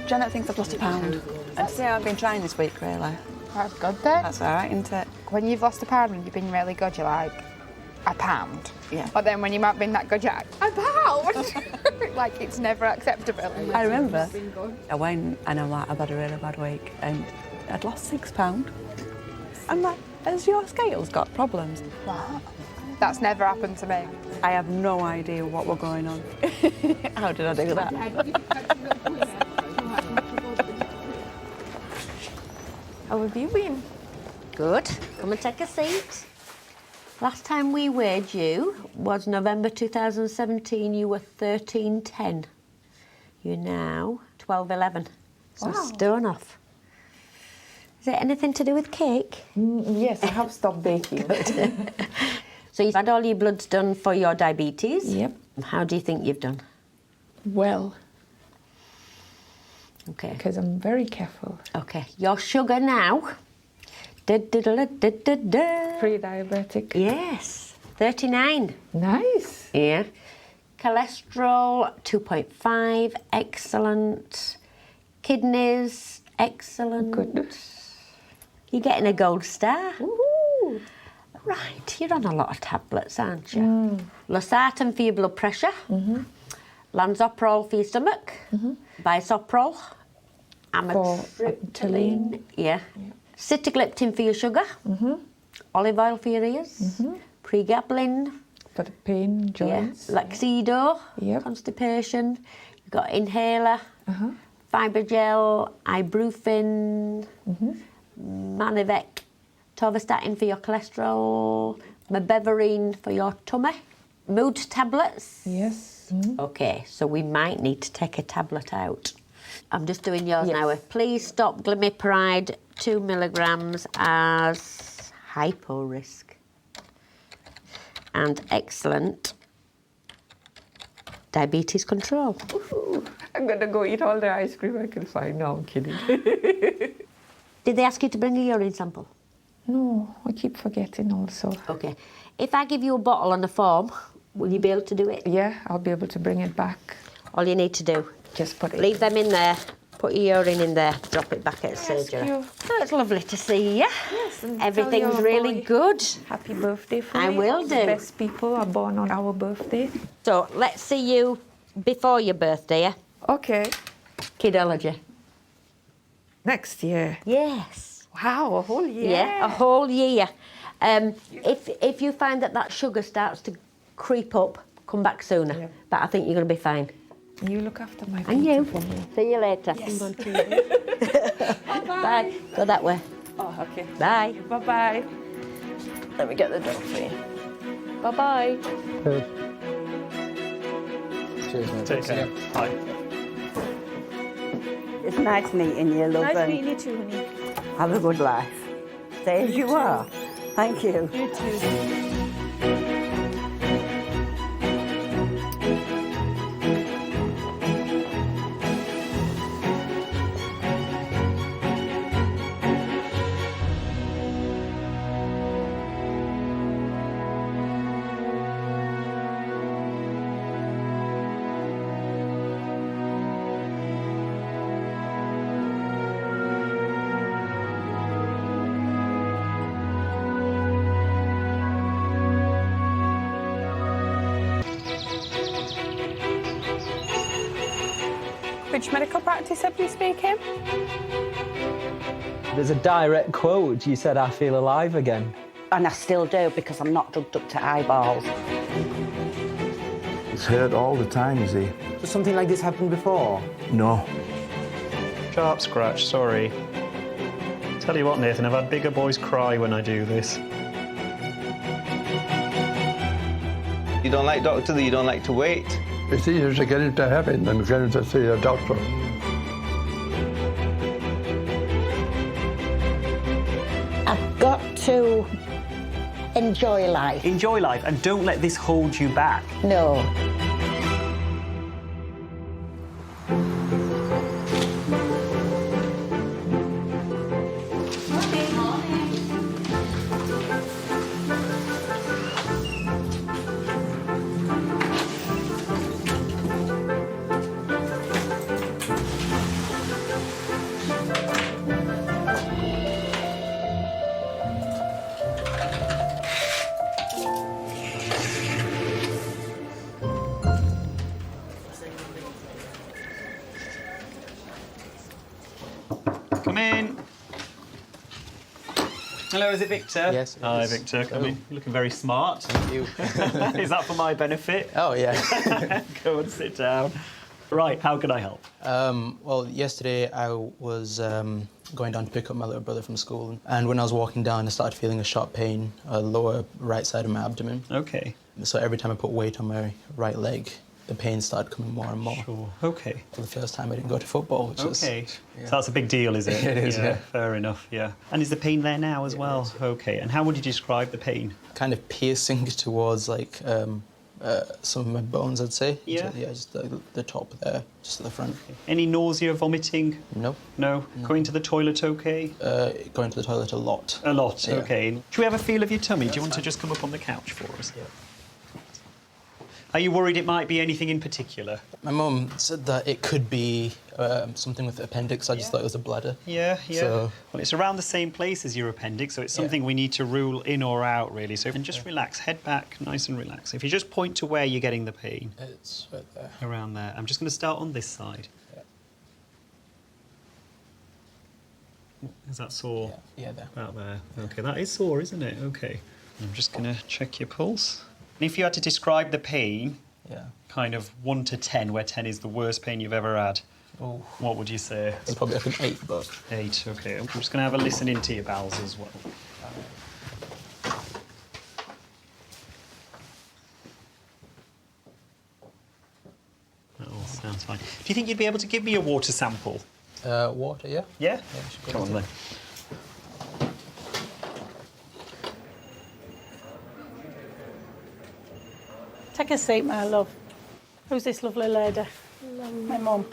Janet thinks I've lost a pound. And today I've been trying this week, really. That's good then. That's all right, isn't it? When you've lost a pound and you've been really good, you're like, a pound. Yeah. But then when you might been that good, you're like, a pound. Like it's never acceptable. I remember I went and I'm like, I've had a really bad week and I'd lost £6. I'm like, has your scales got problems? What? That's never happened to me. I have no idea what were going on. How did I do that? How have you been? Good. Come and take a seat. Last time we weighed you was November 2017. You were 13.10. You're now 12.11. So Wow. stone off. Is it anything to do with cake? Yes, I have stopped baking. So you've had all your bloods done for your diabetes? Yep. How do you think you've done? Well. Okay. Because I'm very careful. Okay. Your sugar now. Pre-diabetic. Yes. 39. Nice. Yeah. Cholesterol 2.5. Excellent. Kidneys excellent. Good. You're getting a gold star. Woohoo. Right. You're on a lot of tablets, aren't you? Losartan for your blood pressure. Lansoprazole for your stomach. Bisoprol. Amitriptyline. Yeah. Sitagliptin for your sugar. Olive oil for your ears. Pregabalin. For the pain, joints. Yeah. Laxido. Yep. Constipation. You've got inhaler. Fibrogel. Ibuprofen. Manivec. Torvastatin for your cholesterol. Mebeverine for your tummy. Mood tablets. Yes. Okay, so we might need to take a tablet out. I'm just doing yours now. Please stop glimepiride 2 milligrams as hypo risk. And excellent diabetes control. Ooh, I'm going to go eat all the ice cream I can find. No, I'm kidding. Did they ask you to bring a urine sample? No, I keep forgetting also. Okay. If I give you a bottle on the form, will you be able to do it? Yeah, I'll be able to bring it back. All you need to do, just put it. Leave them in there, put your urine in there, drop it back at surgery. you. Oh, it's lovely to see you. Yes, and Everything's tell your really boy good. Happy birthday for I me. will The do. best people are born on our birthday. So let's see you before your birthday, yeah? Okay. Kidology. Next year. Yes. Wow, a whole year. Yeah, a whole year. If you find that sugar starts to creep up, come back sooner. Yeah. But I think you're going to be fine. You look after my And you. for me. See you later. Yes. I'm on TV. Bye. Go that way. Oh, okay. Bye. Bye-bye. Let me get the door for you. Bye-bye. Cheers, mate. Take care. Bye. It's nice meeting you, love. Nice and meeting you too, honey. Have a good life. Stay as you are. Thank you. You too. Which medical practice have you speaking? There's a direct quote. You said, I feel alive again. And I still do because I'm not drugged up to eyeballs. It's hurt all the time, you see. Has something like this happened before? No. Sharp scratch, sorry. Tell you what, Nathan, I've had bigger boys cry when I do this. You don't like doctors, you don't like to wait. It's easier to get into heaven than getting to see a doctor. I've got to enjoy life. Enjoy life and don't let this hold you back. No. Come in. Hello, is it Victor? Yes. Hi, Victor. Come in. You're looking very smart. Thank you. Is that for my benefit? Oh, yeah. Go and sit down. Right, how can I help? Well, yesterday I was going down to pick up my little brother from school, and when I was walking down, I started feeling a sharp pain, lower right side of my abdomen. Okay. So every time I put weight on my right leg, the pain started coming more and more. Sure. Okay. For the first time, I didn't go to football, which is... Okay. So that's a big deal, is it? It is, yeah. Fair enough, yeah. And is the pain there now as well? Okay. And how would you describe the pain? Kind of piercing towards, like, some of my bones, I'd say. Yeah? Yeah, just the top there, just at the front. Any nausea, vomiting? No. No? Going to the toilet okay? Going to the toilet a lot. A lot, Yeah. okay. Do we have a feel of your tummy? Do you want to just come up on the couch for us? Yeah. Are you worried it might be anything in particular? My mum said that it could be something with the appendix. I just thought it was a bladder. Yeah, yeah. So, well, it's around the same place as your appendix, so it's something we need to rule in or out, really. So just relax, head back, nice and relaxed. If you just point to where you're getting the pain. It's right there. Around there. I'm just going to start on this side. Yeah. Is that sore? Yeah, there. About there. Okay, that is sore, isn't it? Okay. I'm just going to check your pulse. And if you had to describe the pain, kind of 1 to 10, where 10 is the worst pain you've ever had, what would you say? It's probably like an 8, but... 8, okay. I'm just going to have a listen into your bowels as well. That all sounds fine. Do you think you'd be able to give me a water sample? Water, yeah. Yeah? Yeah, Come on then. Take a seat, my love. Who's this lovely lady? My mum.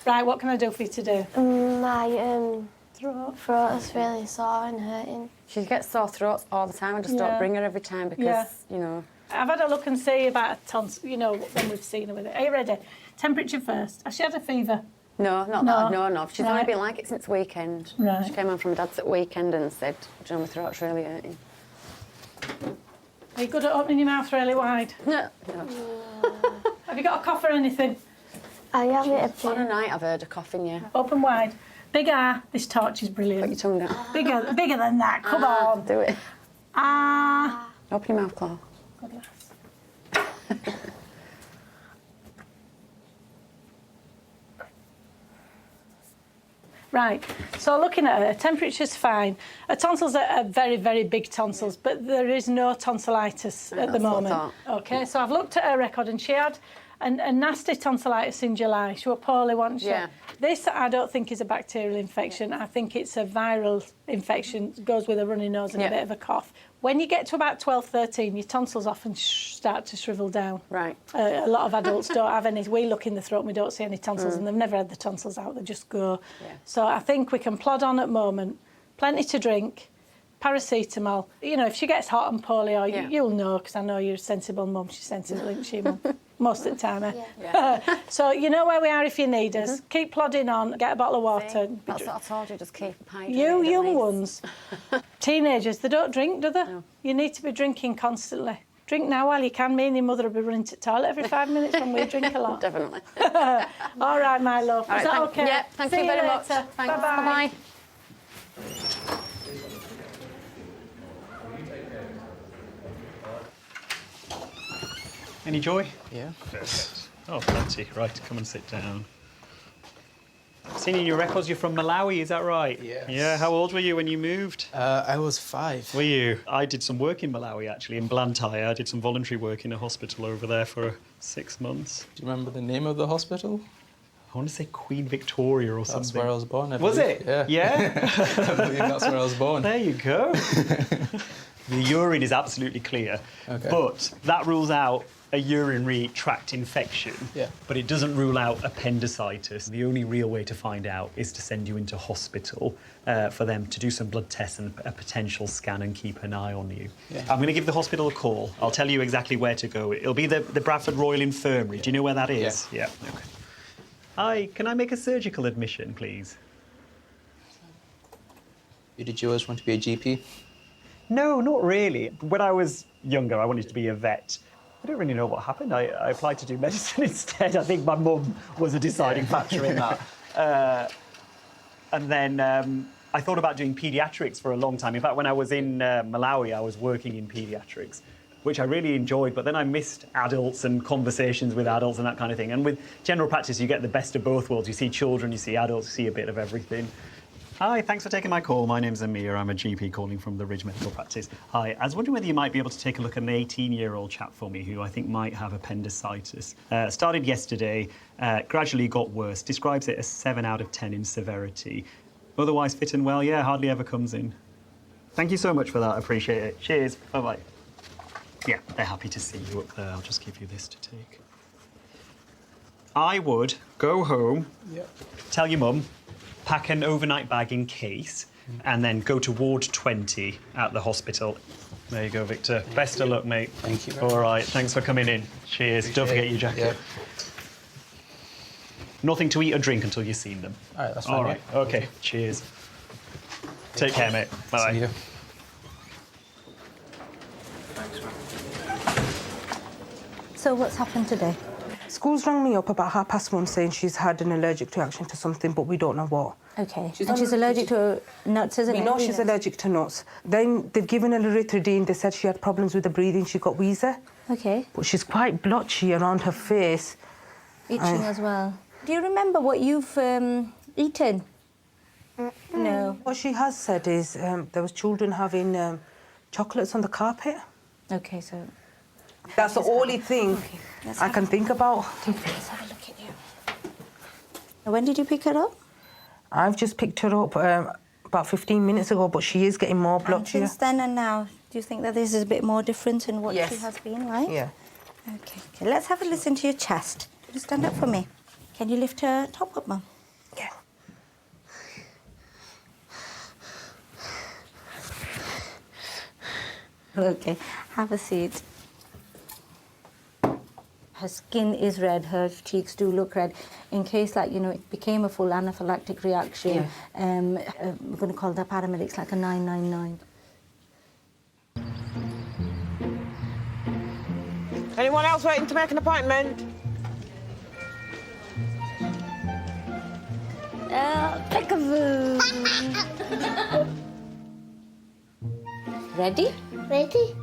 Right, what can I do for you today? My throat is really sore and hurting. She gets sore throats all the time. I just don't bring her every time because, you know... I've had a look and see about a tonsil, you know, when we've seen her with it. Are you ready? Temperature first. Has she had a fever? No, not that. No. She's only Right. been like it since weekend. Right. She came home from Dad's at weekend and said, "Do you know, my throat's really hurting." Are you good at opening your mouth really wide? No. Have you got a cough or anything? I have it On a night, I've heard a coughing, yeah. Open wide. Big R. This torch is brilliant. Put your tongue down. Bigger than that. Come on. Do it. Ah. Open your mouth, Claw. Good lass. Right, so looking at her temperature's fine. Her tonsils are very, very big tonsils, but there is no tonsillitis at the moment. Okay, so I've looked at her record and she had a nasty tonsillitis in July. She was poorly once. Yeah. This, I don't think, is a bacterial infection. I think it's a viral infection. It goes with a runny nose and a bit of a cough. When you get to about 12, 13, your tonsils often start to shrivel down. Right. A lot of adults don't have any. We look in the throat and we don't see any tonsils, and they've never had the tonsils out. They just go. Yeah. So I think we can plod on at the moment. Plenty to drink. Paracetamol. You know, if she gets hot and poorly, or you'll know, because I know you're a sensible mum. She's sensible, isn't she, mum? Most of the time, eh? Yeah. So you know where we are if you need us. Keep plodding on. Get a bottle of water. That's what I told you, just keep hydrated. You at young least. ones, teenagers, they don't drink, do they? No. You need to be drinking constantly. Drink now while you can. Me and your mother will be running to the toilet every 5 minutes when we drink a lot. Definitely. All right, my love. All Is right, that okay? Yeah, thank See you very much. later. Thanks. Bye-bye. Bye-bye. Any joy? Yeah. Perfect. Oh, plenty. Right, come and sit down. I've seen in your records you're from Malawi, is that right? Yes. Yeah, how old were you when you moved? I was 5. Were you? I did some work in Malawi, actually, in Blantyre. I did some voluntary work in a hospital over there for 6 months. Do you remember the name of the hospital? I want to say Queen Victoria or something. That's where I was born, I Was believe. it? Yeah. I believe that's where I was born. There you go. The urine is absolutely clear, but that rules out a urinary tract infection, but it doesn't rule out appendicitis. The only real way to find out is to send you into hospital for them to do some blood tests and a potential scan and keep an eye on you. Yeah. I'm going to give the hospital a call. I'll tell you exactly where to go. It'll be the Bradford Royal Infirmary. Do you know where that is? Yeah. Okay. Hi, can I make a surgical admission, please? Did you always want to be a GP? No, not really. When I was younger, I wanted to be a vet. I don't really know what happened. I applied to do medicine instead. I think my mum was a deciding factor in that. And then I thought about doing paediatrics for a long time. In fact, when I was in Malawi, I was working in paediatrics, which I really enjoyed, but then I missed adults and conversations with adults and that kind of thing. And with general practice, you get the best of both worlds. You see children, you see adults, you see a bit of everything. Hi, thanks for taking my call. My name's Amir. I'm a GP calling from the Ridge Medical Practice. Hi, I was wondering whether you might be able to take a look at an 18-year-old chap for me who I think might have appendicitis. Started yesterday, gradually got worse, describes it as 7 out of 10 in severity. Otherwise fit and well, yeah, hardly ever comes in. Thank you so much for that, I appreciate it. Cheers, bye-bye. Yeah, they're happy to see you up there. I'll just give you this to take. I would go home, tell your mum, pack an overnight bag in case, and then go to Ward 20 at the hospital. There you go, Victor. Best of luck, mate. Thank you. All right, thanks for coming in. Cheers. Don't forget your jacket. Nothing to eat or drink until you've seen them. All right, that's fine. All right, OK. Cheers. Take care, mate. Bye. See you. So what's happened today? School's rang me up about 1:30 saying she's had an allergic reaction to something, but we don't know what. Okay. And she's allergic to nuts, isn't it? We know she's allergic to nuts. Then they've given her erythridine. They said she had problems with the breathing. She got wheezy. Okay. But she's quite blotchy around her face. Itching as well. Do you remember what you've eaten? No. What she has said is there was children having chocolates on the carpet. Okay, so... That's the only thing I can think about. Let's have a look at you. When did you pick her up? I've just picked her up about 15 minutes ago, but she is getting more blotchy. Since then and now, do you think that this is a bit more different in what she has been like? Yeah. Okay, let's have a listen to your chest. Can you stand up for me? Can you lift her top up, Mum? Yeah. Okay, have a seat. Her skin is red, her cheeks do look red. In case, like, you know, it became a full anaphylactic reaction, we're going to call the paramedics like a 999. Anyone else waiting to make an appointment? Peekaboo. Ready? Ready?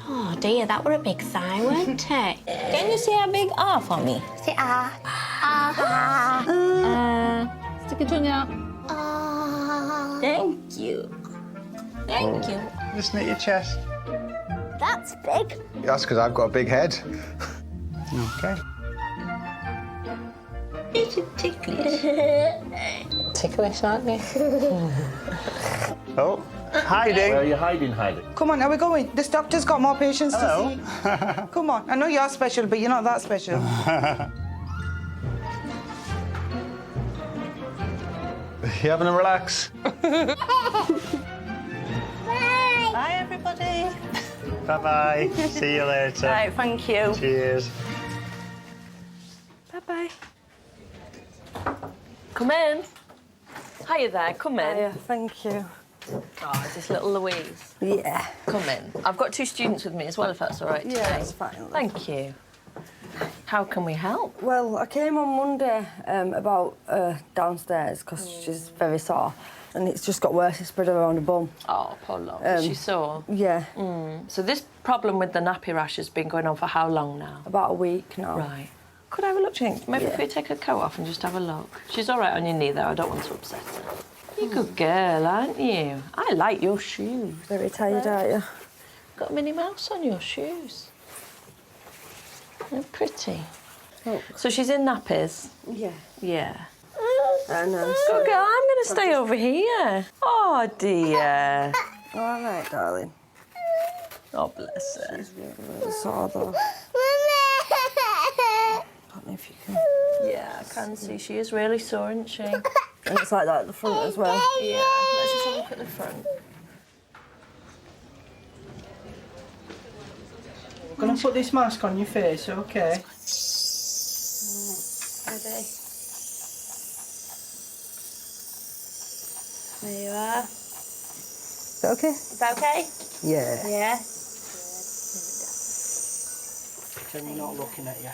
Oh dear, that were a big sigh, weren't it? Can you say a big R for me? Say ah. Stick your tongue out. Thank you. Thank you. Listen at your chest. That's big. That's because I've got a big head. OK. Is it ticklish? Ticklish, aren't you? Oh, hiding. Where are you hiding, Heidi? Come on, are we going? This doctor's got more patients Hello. to see. Come on, I know you're special, but you're not that special. You having a relax? Bye, everybody. Bye-bye. See you later. Right, thank you. Cheers. Bye-bye. Come in. Hiya there, come in. Hiya, thank you. Oh, is this little Louise? Yeah. Come in. I've got 2 students with me as well, if that's all right today. Yeah, that's fine. Thank you. How can we help? Well, I came on Monday about downstairs because she's very sore and it's just got worse. It's spread around her bum. Oh, poor love. Is she sore? Yeah. So this problem with the nappy rash has been going on for how long now? About a week now. Right. Could I have a look, do you think? Maybe if we take her coat off and just have a look. She's all right on your knee, though. I don't want to upset her. You're a good girl, aren't you? I like your shoes. Very tired, aren't you? Got a Minnie Mouse on your shoes. They're pretty. Oh. So she's in nappies? Yeah. Yeah. I know. Good girl, I'm going to stay over here. Oh, dear. All right, darling. Oh, bless her. She's really sore, though. I don't know if you can... Yeah, I can see. She is really sore, isn't she? And it's like that at the front as well. Yeah, let's just have a look at the front. I'm going to put this mask on your face, OK? Ready? There you are. Is that OK? Is that OK? Yeah. Yeah. Pretend we're not looking at you.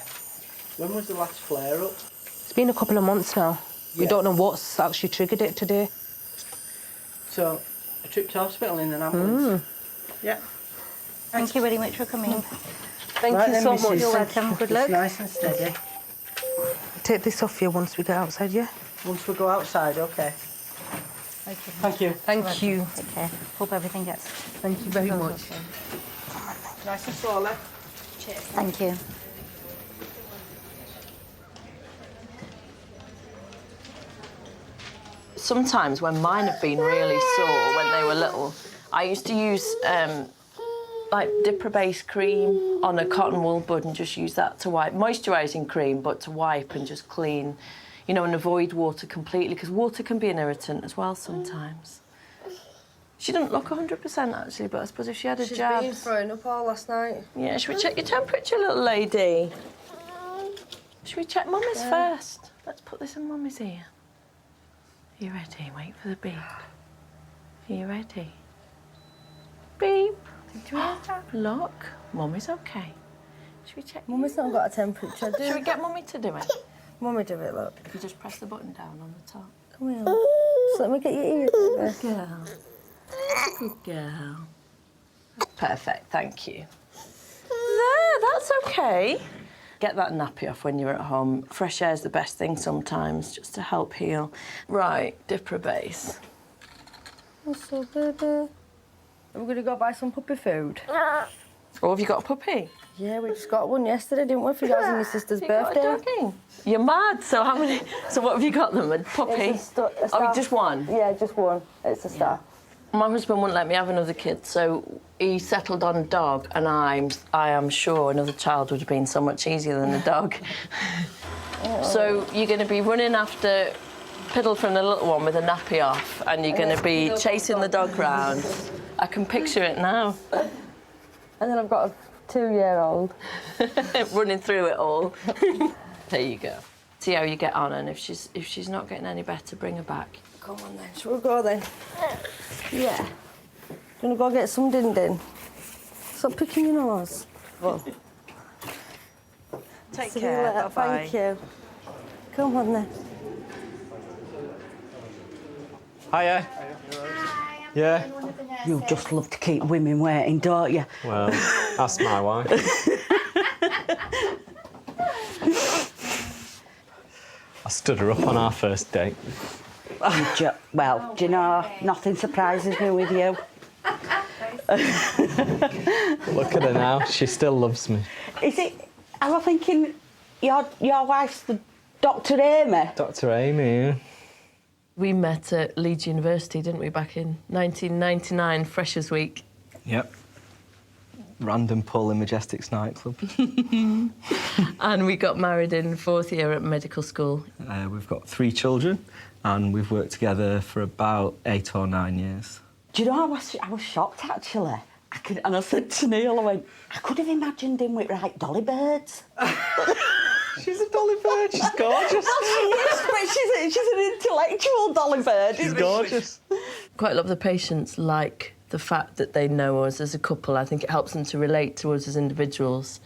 When was the last flare-up? It's been a couple of months now. We don't know what's actually triggered it today. So, a trip to hospital in an ambulance. Yeah. Thank you very much for coming. Thank you so much. You're welcome. Good luck. It's nice and steady. Take this off you once we get outside, yeah? Once we go outside, okay. Okay. Thank you. Thank you. Take care. Hope everything gets... Thank you very much. Nice and slowly. Cheers. Thank you. Sometimes when mine have been really sore when they were little, I used to use like Dipper-based cream on a cotton wool bud and just use that to wipe, moisturising cream, but to wipe and just clean, you know, and avoid water completely, because water can be an irritant as well sometimes. She didn't look 100% actually, but I suppose if she had a jab... She's been throwing up all last night. Yeah, should we check your temperature, little lady? Should we check Mummy's first? Let's put this in Mummy's ear. Are you ready? Wait for the beep. Are you ready? Beep. Did you hear that? Look, Mummy's okay. Should we check? Mummy's not got a temperature, do Should we get Mummy to do it? Mummy do it, look. You just press the button down on the top. Come here. Just let me get your ears. Good girl. Good girl. Perfect, thank you. There, that's okay. Get that nappy off when you're at home. Fresh air's the best thing sometimes, just to help heal. Right, Dipper base. What's up, baby? Are we going to go buy some puppy food? Oh, have you got a puppy? Yeah, we just got one yesterday, didn't we, for yours and your sister's You got a birthday? doggy? You're mad. So how many? So what have you got them? A puppy? It's a Oh, just one? Yeah, just one. It's a star. My husband wouldn't let me have another kid, so he settled on a dog, and I am sure another child would have been so much easier than a dog. So you're going to be running after Piddle from the little one with a nappy off, and you're going to be chasing the dog round. I can picture it now. And then I've got a 2-year-old. Running through it all. There you go. See how you get on, and if she's not getting any better, bring her back. Come on then, shall we go then? Yeah. Do you want to go get some din-din? Stop picking your nose. Well. Take See care. you later. Bye-bye. Thank you. Come on then. Hiya. Yeah. You just love to keep women waiting, don't you? Well, ask my wife. I stood her up on our first date. Well, do you know, nothing surprises me with you. Look at her now. She still loves me. Is it... Am I thinking your wife's the Dr. Amy? Dr. Amy, yeah. We met at Leeds University, didn't we, back in 1999, Freshers' Week. Yep. Random pull in Majestic's nightclub. And we got married in 4th year at medical school. We've got 3 children, and we've worked together for about 8 or 9 years. Do you know, I was shocked, actually. And I said to Neil, I went, I could have imagined him with, like, dolly birds. She's a dolly bird, she's gorgeous. Yes, but she's an intellectual dolly bird. She's gorgeous. Quite a lot of the patients like the fact that they know us as a couple. I think it helps them to relate to us as individuals.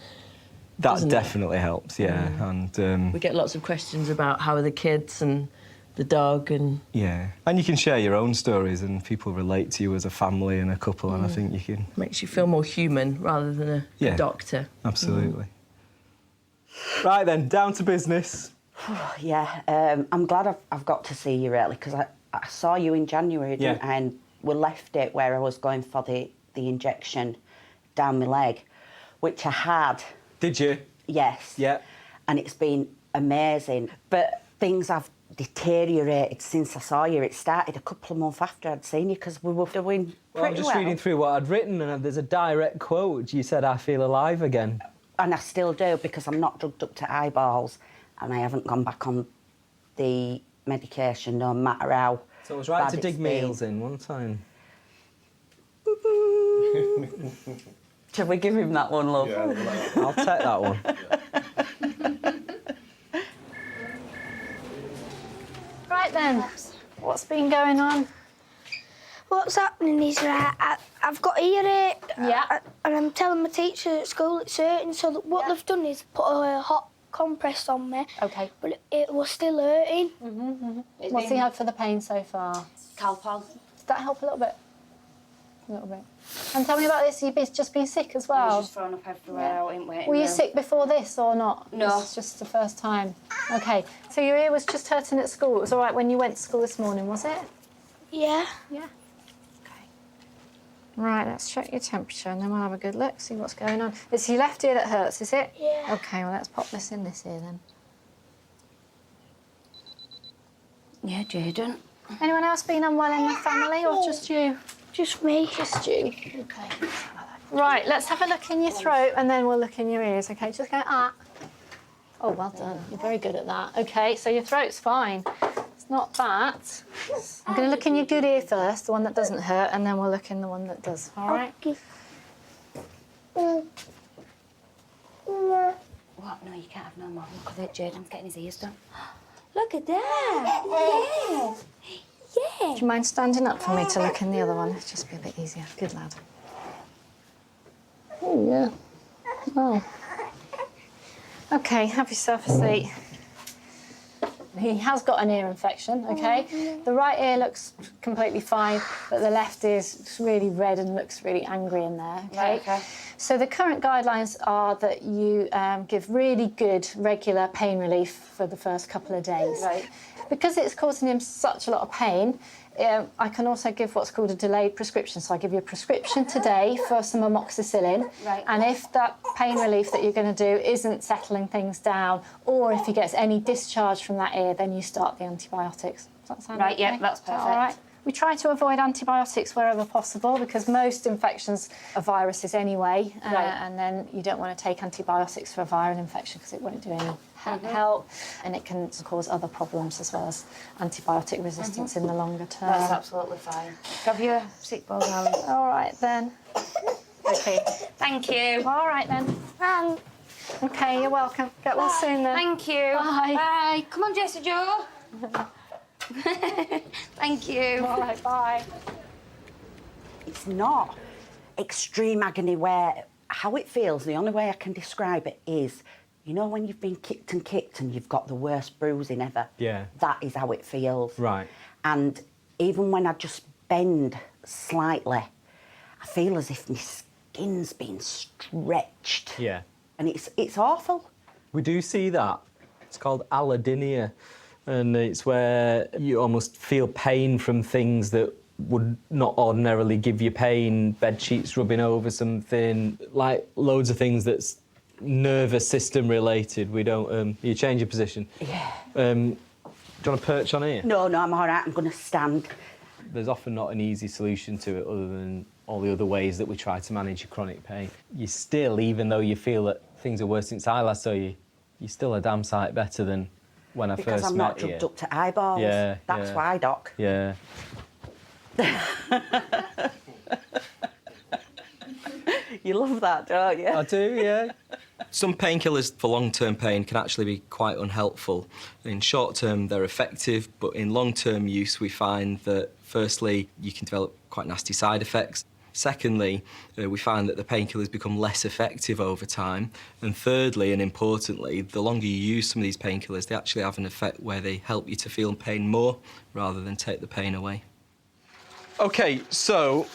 That definitely helps, yeah. And we get lots of questions about how are the kids and the dog and... Yeah. And you can share your own stories and people relate to you as a family and a couple, and I think you can... Makes you feel more human rather than a doctor. Absolutely. Right then, down to business. Yeah, I'm glad I've got to see you, really, because I saw you in January, didn't I? And we left it where I was going for the injection down my leg, which I had. Did you? Yes. Yeah. And it's been amazing. But things have deteriorated since I saw you. It started a couple of months after I'd seen you because we were doing Well, I'm just reading through what I'd written, and there's a direct quote. You said, I feel alive again. And I still do, because I'm not drugged up to eyeballs and I haven't gone back on the medication, no matter how. So it was right bad to dig it's meals been. in one time. Shall we give him that one, love? Yeah, I'll take that one. Right then, what's been going on? What's happening is I've got earache. Yeah. And I'm telling my teacher at school it's hurting, so what they've done is put a hot compress on me. Okay. But it was still hurting. What's he had for the pain so far? Calpol. Did that help a little bit? A little bit. And tell me about this, you've just been sick as well? I was just thrown up everywhere out in waiting Were you room. sick before this or not? No. It's just the first time. Okay, so your ear was just hurting at school. It was all right when you went to school this morning, was it? Yeah. Yeah. Okay. Right, let's check your temperature and then we'll have a good look, see what's going on. It's your left ear that hurts, is it? Yeah. Okay, well, let's pop this in this ear then. Yeah, Jaden. Anyone else been unwell in the family or just you? Just me. Just you. Okay. Right, let's have a look in your throat and then we'll look in your ears, okay? Just go, ah. Oh, well done. You're very good at that. Okay, so your throat's fine. It's not that. I'm going to look in your good ear first, the one that doesn't hurt, and then we'll look in the one that does, all right? What? No, you can't have no more. Look at it, Jaden's getting his ears done. Look at that! Yeah! Yeah! Do you mind standing up for me to look in the other one? It'll just be a bit easier. Good lad. Oh, yeah. Oh. Okay, have yourself a seat. He has got an ear infection, okay? The right ear looks completely fine, but the left ear's really red and looks really angry in there, okay? Right, okay. So the current guidelines are that you give really good, regular pain relief for the first couple of days. Right. Because it's causing him such a lot of pain, I can also give what's called a delayed prescription. So I give you a prescription today for some amoxicillin. Right. And if that pain relief that you're going to do isn't settling things down, or if he gets any discharge from that ear, then you start the antibiotics. Does that sound Right, okay? yeah, that's perfect. All right. We try to avoid antibiotics wherever possible because most infections are viruses anyway. Right. And then you don't want to take antibiotics for a viral infection because it won't do any help, and it can cause other problems as well as antibiotic resistance in the longer term. That's absolutely fine. Have your sick ball, darling. All right then. Okay. Thank you. All right then. Okay, you're welcome. Get well soon then. Thank you. Bye. Bye. Come on, Jessie Jo. Thank you. All right, bye. It's not extreme agony where how it feels, the only way I can describe it is, you know when you've been kicked and you've got the worst bruising ever? Yeah. That is how it feels. Right. And even when I just bend slightly, I feel as if my skin's been stretched. Yeah. And it's awful. We do see that. It's called allodynia, and it's where you almost feel pain from things that would not ordinarily give you pain, bed sheets rubbing over something, like loads of things that's nervous system related. We don't, you change your position. Yeah. Do you want to perch on here? No, I'm all right, I'm going to stand. There's often not an easy solution to it other than all the other ways that we try to manage your chronic pain. You still, even though you feel that things are worse since I last saw you, you're still a damn sight better than when I because first I'm met not drugged up to eyeballs. Yeah, That's yeah. why, Doc. Yeah. You love that, don't you? I do, yeah. Some painkillers for long-term pain can actually be quite unhelpful. In short-term, they're effective, but in long-term use, we find that, firstly, you can develop quite nasty side effects. Secondly, we find that the painkillers become less effective over time. And thirdly, and importantly, the longer you use some of these painkillers, they actually have an effect where they help you to feel pain more rather than take the pain away. OK, so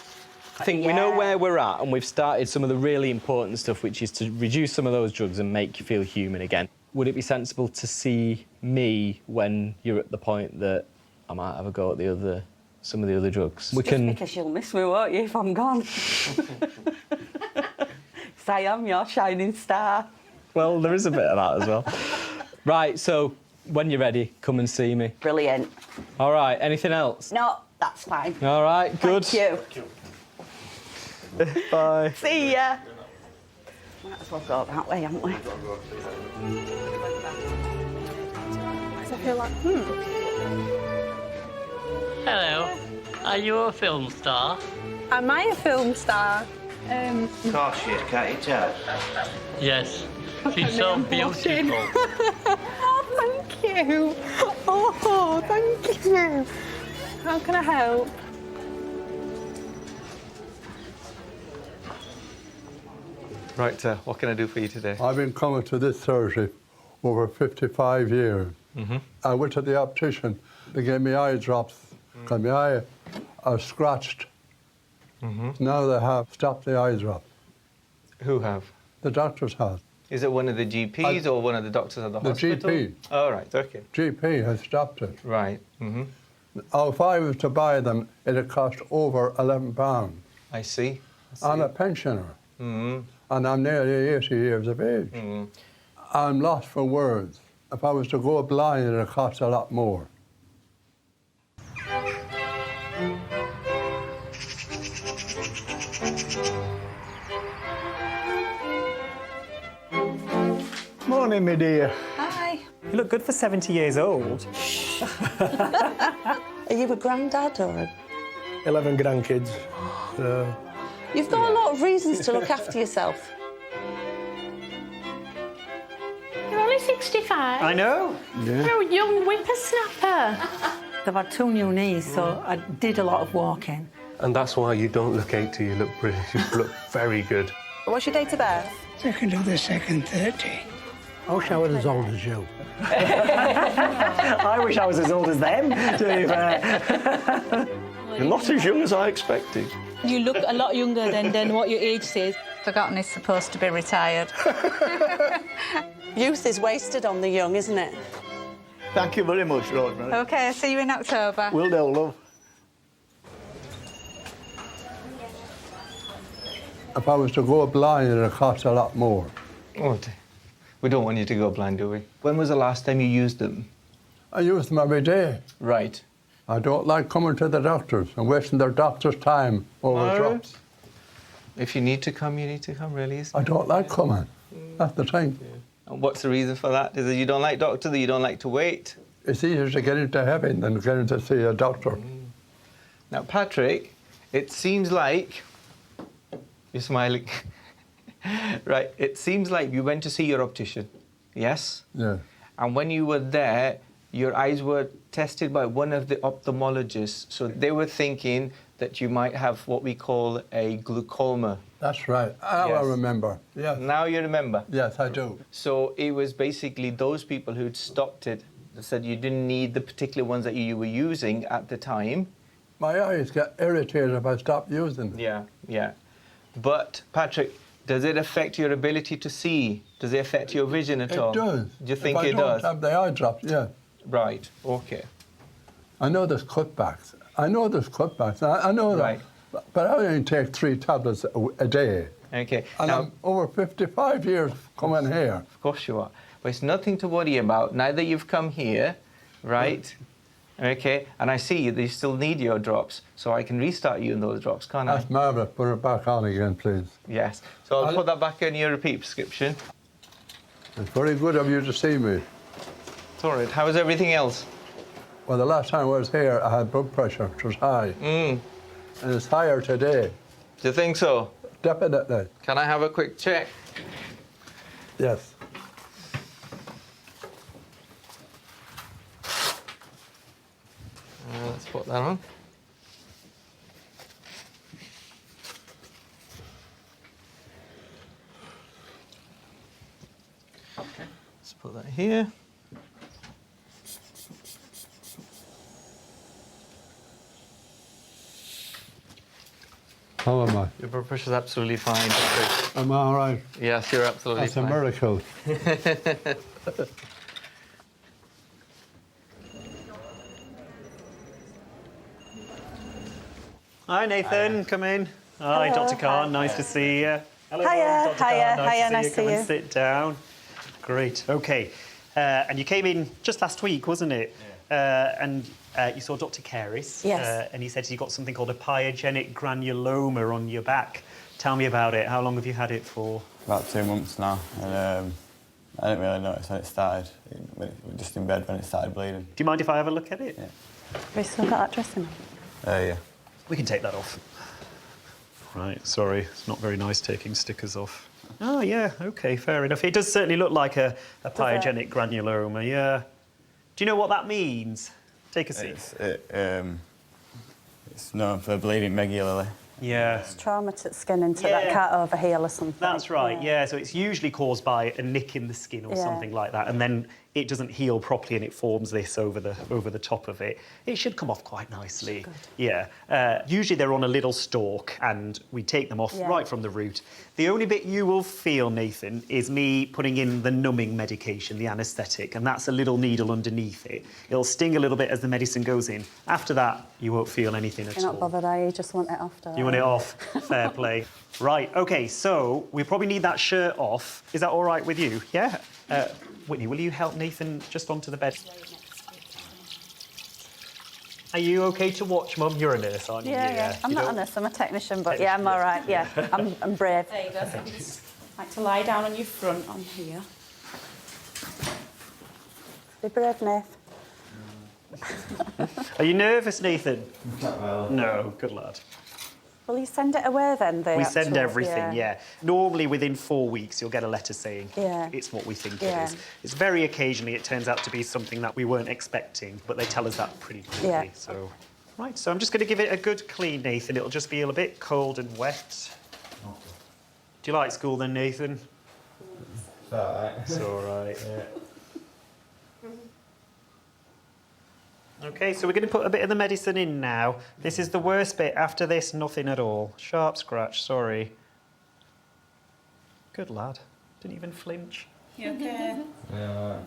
I think we know where we're at, and we've started some of the really important stuff, which is to reduce some of those drugs and make you feel human again. Would it be sensible to see me when you're at the point that I might have a go at some of the other drugs? We can. Because you'll miss me, won't you, if I'm gone? So I am your shining star. Well, there is a bit of that as well. Right, so when you're ready, come and see me. Brilliant. All right, anything else? No, that's fine. All right, good. Thank you. Bye. See ya. Might as well go that way, haven't we? I feel like, Hello. Are you a film star? Am I a film star? Of course she is, can't you tell? Yes. She's so beautiful. Oh, thank you. Oh, thank you. How can I help? Right, what can I do for you today? I've been coming to this Thursday over 55 years. I went to the optician. They gave me eye drops because my eye are scratched. Now they have stopped the eye drop. Who have? The doctors have. Is it one of the GPs or one of the doctors at the hospital? The GP. Oh, right, okay. GP has stopped it. Right. If I was to buy them, it'd cost over £11. I see. I'm a pensioner, and I'm nearly 80 years of age. I'm lost for words. If I was to go blind, it'd cost a lot more. Morning, my dear. Hi. You look good for 70 years old. Are you a granddad or 11 grandkids. You've got a lot of reasons to look after yourself. You're only 65. I know. You're a young whippersnapper. I've had 2 new knees, so I did a lot of walking. And that's why you don't look 80, you look brilliant, you look very good. What's your date of birth? 2nd of the 2nd, 30. I wish I was as old as you. I wish I was as old as them, to be fair. You're not as young as I expected. You look a lot younger than what your age says. Forgotten is supposed to be retired. Youth is wasted on the young, isn't it? Thank you very much, Rosemary. OK, I'll see you in October. Will do, love. If I was to go blind, it'd cost a lot more. Oh, we don't want you to go blind, do we? When was the last time you used them? I use them every day. Right. I don't like coming to the doctors and wasting their doctor's time over drops. If you need to come, you need to come, really. Isn't I don't like coming. That's the thing. And what's the reason for that? Is it you don't like doctors, or you don't like to wait? It's easier to get into heaven than getting to see a doctor. Now, Patrick, it seems like... You're smiling. Right, it seems like you went to see your optician, yes? Yeah. And when you were there, your eyes were tested by one of the ophthalmologists. So they were thinking that you might have what we call a glaucoma. That's right. I remember. Yes. Now you remember? Yes, I do. So it was basically those people who'd stopped it, that said you didn't need the particular ones that you were using at the time. My eyes get irritated if I stop using them. Yeah, yeah. But, Patrick, does it affect your ability to see? Does it affect your vision at all? It does. Do you think if it does? I don't have the eye drops, yeah. Right, OK. I know there's cutbacks. I know that. But I only take 3 tablets a day. OK. And now, I'm over 55 years coming here. Of course you are. But it's nothing to worry about. Now that you've come here, right? OK, and I see that you still need your drops, so I can restart you in those drops, can't I? That's marvellous. Put it back on again, please. Yes. So I'll put that back in your repeat prescription. It's very good of you to see me. It's all right. How is everything else? Well, the last time I was here, I had blood pressure, which was high. And it's higher today. Do you think so? Definitely. Can I have a quick check? Yes. Let's put that on. Let's put that here. How am I? Your blood pressure's absolutely fine. Am I all right? Yes, you're absolutely That's fine. That's a miracle. Hi, Nathan. Come in. Hi, Hello. Dr. Khan. Nice to see you. Hello, Hiya, Dr. Khan. hiya, Nice to see Come you. Come and sit down. Great. OK. And you came in just last week, wasn't it? And you saw Dr. Caris. Yes. And he said you got something called a pyogenic granuloma on your back. Tell me about it. How long have you had it for? About 2 months now. And I didn't really notice when it started. We were just in bed when it started bleeding. Do you mind if I have a look at it? Yeah. Have you still got that dressing on? Yeah. We can take that off. Right, sorry. It's not very nice taking stickers off. Oh, yeah, OK, fair enough. It does certainly look like a pyogenic granuloma, yeah. Do you know what that means? Take a seat. It's known for bleeding regularly. Yeah. It's traumatic skin into that cat over here or something. That's right, yeah. So it's usually caused by a nick in the skin or something like that, and then it doesn't heal properly and it forms this over the top of it. It should come off quite nicely. Yeah. Usually they're on a little stalk and we take them off right from the root. The only bit you will feel, Nathan, is me putting in the numbing medication, the anaesthetic, and that's a little needle underneath it. It'll sting a little bit as the medicine goes in. After that, you won't feel anything at all. You're not bothered, are you? You just want it off, don't You want it off. Fair play. Right, OK, so we probably need that shirt off. Is that all right with you? Yeah? Whitney, will you help Nathan just onto the bed? Are you OK to watch, Mum? You're a nurse, aren't you? Yeah. I'm not a nurse, I'm a technician, but yeah, I'm all right, yeah. I'm brave. There you go. So you just like to lie down on your front on here. Be brave, Nath. Are you nervous, Nathan? Well. No, good lad. Will you send it away then? We send everything, yeah. Normally within 4 weeks you'll get a letter saying it's what we think it is. It's very occasionally it turns out to be something that we weren't expecting, but they tell us that pretty quickly. So, right, so I'm just going to give it a good clean, Nathan. It'll just be a bit cold and wet. Do you like school then, Nathan? It's all right. It's all right, yeah. OK, so we're going to put a bit of the medicine in now. This is the worst bit. After this, nothing at all. Sharp scratch, sorry. Good lad. Didn't even flinch. You okay? Yeah.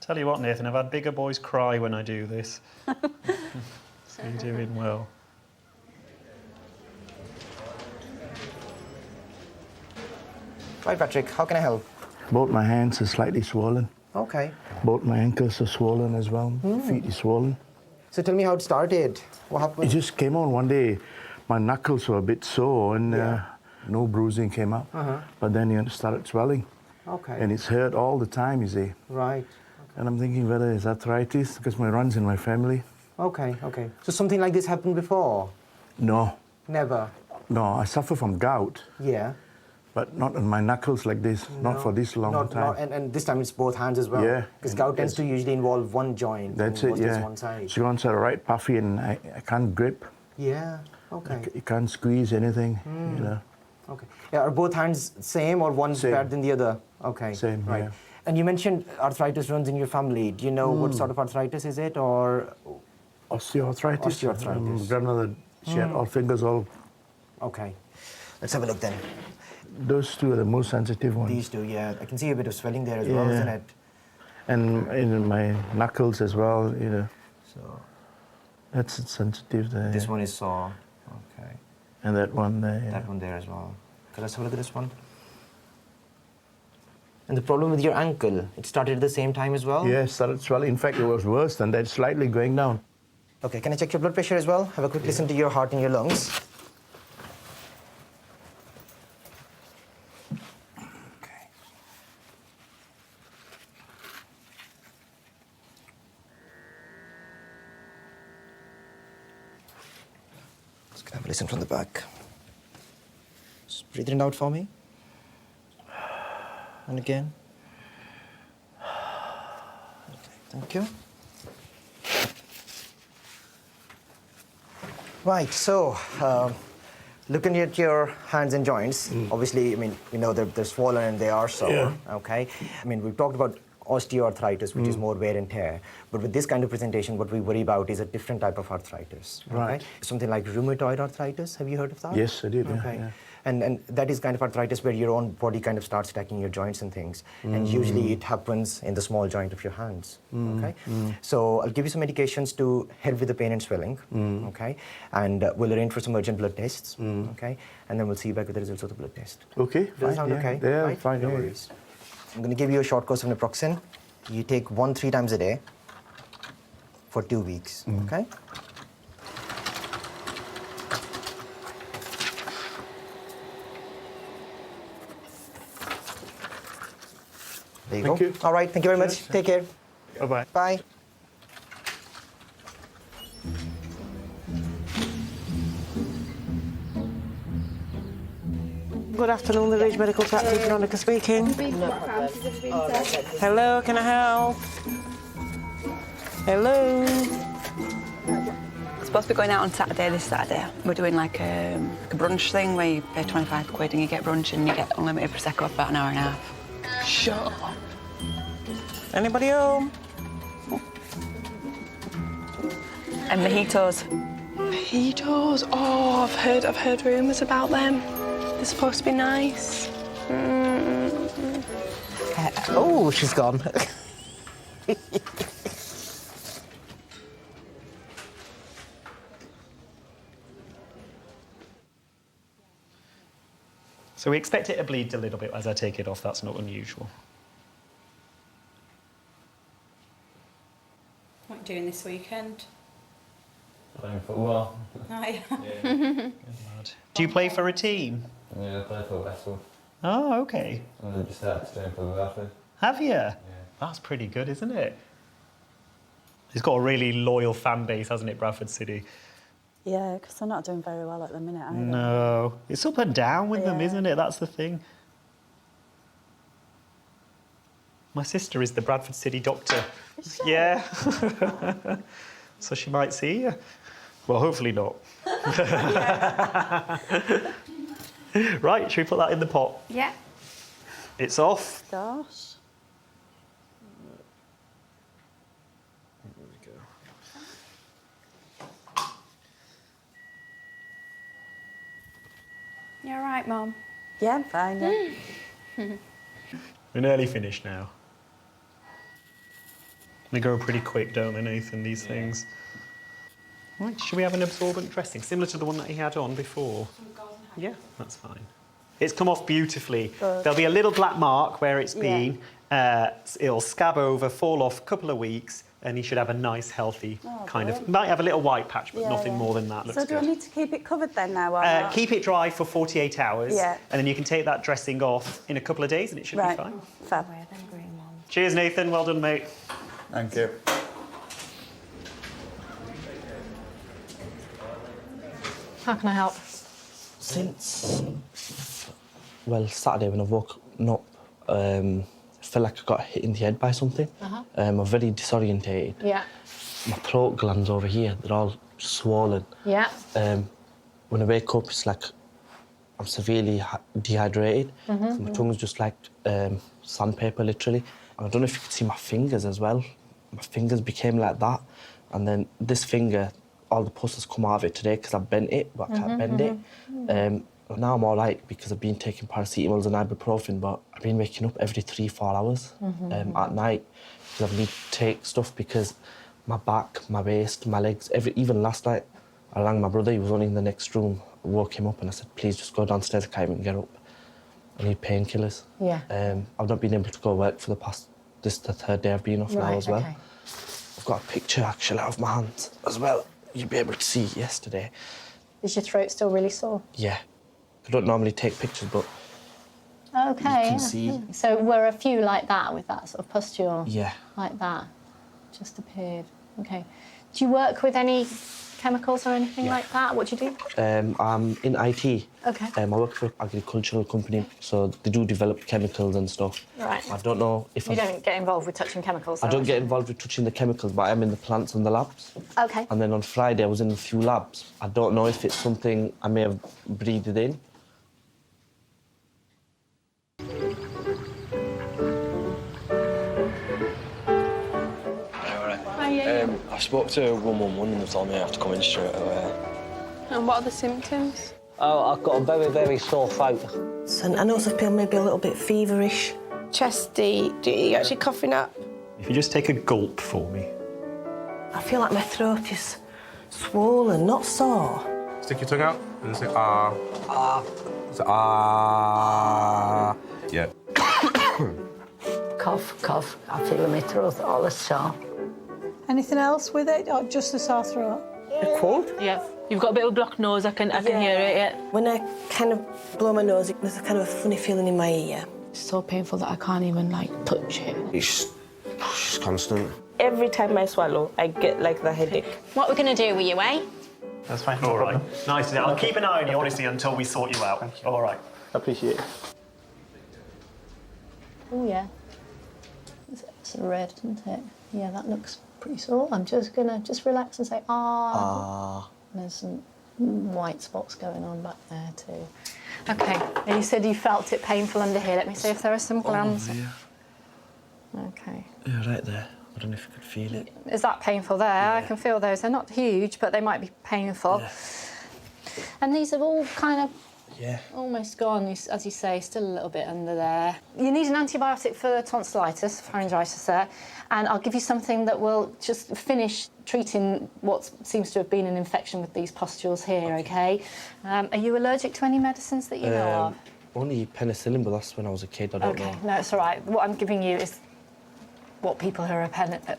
Tell you what, Nathan, I've had bigger boys cry when I do this. So you're doing well. Right, Patrick, how can I help? Both my hands are slightly swollen. Okay. Both my ankles are swollen as well. Feet is swollen. So tell me how it started. What happened? It just came on one day. My knuckles were a bit sore and no bruising came up. But then it started swelling. Okay. And it's hurt all the time, you see. Right. And I'm thinking whether it's arthritis because my runs in my family. Okay. So something like this happened before? No. Never? No, I suffer from gout. Yeah. But not on my knuckles like this, not for this long time. And this time it's both hands as well? Yeah. Because gout tends to usually involve one joint. That's it, yeah. One side. So once I'm right puffy and I can't grip. Yeah, okay. You can't squeeze anything, you know. Okay. Yeah, are both hands same or one better than the other? Okay. Same, right. yeah. And you mentioned arthritis runs in your family. Do you know what sort of arthritis is it, or...? Osteoarthritis. Osteoarthritis. Grandmother, she had all fingers all... Okay. Let's have a look then. Those two are the most sensitive ones. These two, yeah. I can see a bit of swelling there as well, isn't it? And in my knuckles as well, you know. So... That's sensitive there. This one is sore. Okay. And that one there, yeah. That one there as well. Okay, let's have a look at this one. And the problem with your ankle, it started at the same time as well? Yeah, it started swelling. In fact, it was worse than that, slightly going down. Okay, can I check your blood pressure as well? Have a quick listen to your heart and your lungs. Just have a listen from the back. Just breathe in and out for me. And again. Okay, thank you. Right, so looking at your hands and joints, obviously, I mean, you know, they're swollen and they are sore, okay? I mean, we've talked about osteoarthritis, which is more wear and tear. But with this kind of presentation, what we worry about is a different type of arthritis. Right. Okay? Something like rheumatoid arthritis. Have you heard of that? Yes, I did. Okay. Yeah. And that is kind of arthritis where your own body kind of starts attacking your joints and things. And usually it happens in the small joint of your hands. Okay. So I'll give you some medications to help with the pain and swelling. Okay. And we'll arrange for some urgent blood tests. Okay. And then we'll see you back with the results of the blood test. Okay. Does that sound okay? Yeah, right? fine. No worries. I'm going to give you a short course of naproxen. You take 1 3 times a day for 2 weeks. Okay. There you go. You. All right, thank you very much. Take care. Bye-bye. Bye. Good afternoon, the Ridge Medical Practice, Veronica speaking. Hello, can I help? Hello? Supposed to be going out on Saturday, this Saturday. We're doing like a brunch thing where you pay 25 quid and you get brunch and you get unlimited Prosecco for about an hour and a half. Shut up. Anybody home? And mojitos. Mojitos? Oh, I've heard rumours about them. They're supposed to be nice. Oh, she's gone. So we expect it to bleed a little bit as I take it off. That's not unusual. What are you doing this weekend? Playing football. Hi. Yeah. Do you play for a team? Yeah, I play for Westwood. Oh, okay. And I just started staying for Bradford. Have you? Yeah. That's pretty good, isn't it? It's got a really loyal fan base, hasn't it, Bradford City? Yeah, because they're not doing very well at the minute either. No. It's up and down with them, isn't it? That's the thing. My sister is the Bradford City doctor. Yeah. So she might see you. Well, hopefully not. Right, should we put that in the pot? Yeah. It's off. Gosh. There we go. You all right, Mum? Yeah, I'm fine, yeah. We're nearly finished now. They go pretty quick, don't they, Nathan, these things? Right, should we have an absorbent dressing, similar to the one that he had on before? Yeah, that's fine. It's come off beautifully. Good. There'll be a little black mark where it's been. It'll scab over, fall off a couple of weeks, and he should have a nice, healthy kind of... Might have a little white patch, but nothing more than that. Looks So do I good. need to keep it covered then now? Or not? Keep it dry for 48 hours, Yeah. and then you can take that dressing off in a couple of days, and it should be fine. Fab. Cheers, Nathan. Well done, mate. Thank you. How can I help? Since, well, Saturday when I woke up, I felt like I got hit in the head by something. I'm very disorientated. Yeah. My throat glands over here, they're all swollen. Yeah. When I wake up, it's like I'm severely dehydrated. My tongue's just like sandpaper, literally. And I don't know if you can see my fingers as well. My fingers became like that. And then this finger, all the pus has come out of it today because I bent it, but I can't bend it. Now I'm all right because I've been taking paracetamols and ibuprofen, but I've been waking up every 3-4 hours at night because I need to take stuff because my back, my waist, my legs, even last night, I rang my brother, he was only in the next room. I woke him up and I said, please just go downstairs, I can't even get up. I need painkillers. Yeah. I've not been able to go work for the past, this is the third day I've been off now as well. Okay. I've got a picture actually of my hands as well. You'll be able to see yesterday. Is your throat still really sore? Yeah. I don't normally take pictures, but Okay. you can see. So were a few like that with that sort of pustule? Yeah. Like that, just appeared. Okay. Do you work with any chemicals or anything like that? What do you do? I'm in IT. Okay. I work for an agricultural company, so they do develop chemicals and stuff. Right. I don't know if You don't get involved with touching chemicals? I don't though? get involved with touching the chemicals, but I am in the plants and the labs. Okay. And then on Friday, I was in a few labs. I don't know if it's something I may have breathed in. I spoke to 111 and they told me I have to come in straight away. And what are the symptoms? Oh, I've got a very, very sore throat. And I also feel maybe a little bit feverish. Chesty. Are you actually coughing up? If you just take a gulp for me. I feel like my throat is swollen, not sore. Stick your tongue out and say ah. Ah. Say ah. Yeah. Cough, cough. I feel my throat all the sore. Anything else with it, or just the sore throat? A cold? Yeah. You've got a bit of a blocked nose, I can hear it, yeah. When I kind of blow my nose, there's a kind of a funny feeling in my ear. It's so painful that I can't even, like, touch it. It's constant. Every time I swallow, I get, like, the headache. What we're going to do with you, eh? That's fine. All right. Nice. I'll keep an eye on you, honestly, until we sort you out. Thank you. All right. Appreciate it. Oh, yeah. It's red, isn't it? Yeah, that looks Pretty sore. I'm just gonna relax and say ah. Ah. There's some white spots going on back there too. Okay, and you said you felt it painful under here. Let me see if there are some glands. Oh, yeah. Okay. Yeah, right there. I don't know if you could feel it. Is that painful there? Yeah. I can feel those. They're not huge, but they might be painful. Yeah. And these have all kind of almost gone, as you say, still a little bit under there. You need an antibiotic for tonsillitis, pharyngitis there, and I'll give you something that will just finish treating what seems to have been an infection with these pustules here, okay? Are you allergic to any medicines that you know of? Only penicillin, but that's when I was a kid, I don't know. No, it's all right. What I'm giving you is what people who are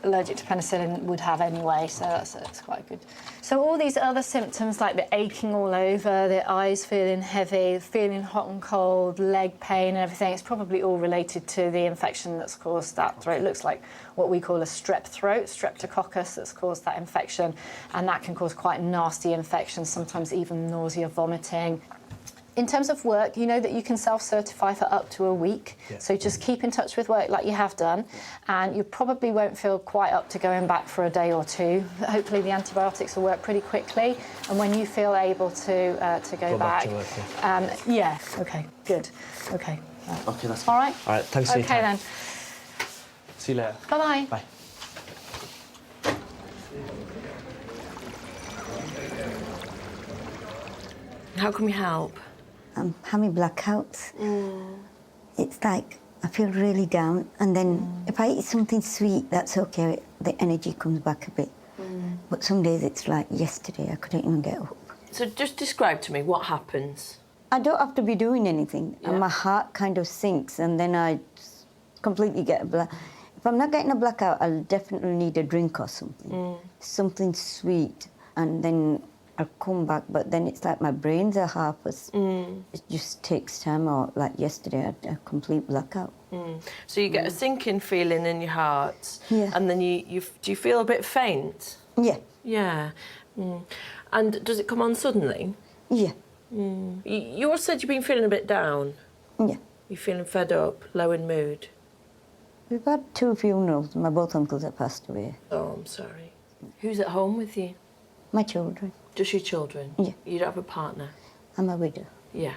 allergic to penicillin would have anyway, so that's quite good. So all these other symptoms, like the aching all over, the eyes feeling heavy, feeling hot and cold, leg pain and everything, it's probably all related to the infection that's caused that throat. It looks like what we call a strep throat, streptococcus, that's caused that infection, and that can cause quite nasty infections, sometimes even nausea, vomiting. In terms of work, you know that you can self-certify for up to a week, so just keep in touch with work like you have done, and you probably won't feel quite up to going back for a day or two. Hopefully the antibiotics will work pretty quickly, and when you feel able to go back to work, okay, good, okay. Okay, that's all right. All right, thanks for your time. Okay then. See you later. Bye-bye. Bye. How can we help? I'm having blackouts. It's like I feel really down, and then if I eat something sweet, that's okay, the energy comes back a bit. But some days it's like yesterday, I couldn't even get up. So just describe to me what happens. I don't have to be doing anything, and my heart kind of sinks, and then I just completely get a If I'm not getting a blackout, I'll definitely need a drink or something. Something sweet, and then I'll come back, but then it's like my brains are half as... It just takes time, or like yesterday, I had a complete blackout. So you get a sinking feeling in your heart, and then do you feel a bit faint? Yeah. Yeah. And does it come on suddenly? Yeah. You also said you've been feeling a bit down. Yeah. You're feeling fed up, low in mood. We've had 2 funerals. My both uncles have passed away. Oh, I'm sorry. Who's at home with you? My children. Just your children? Yeah. You don't have a partner? I'm a widow. Yeah,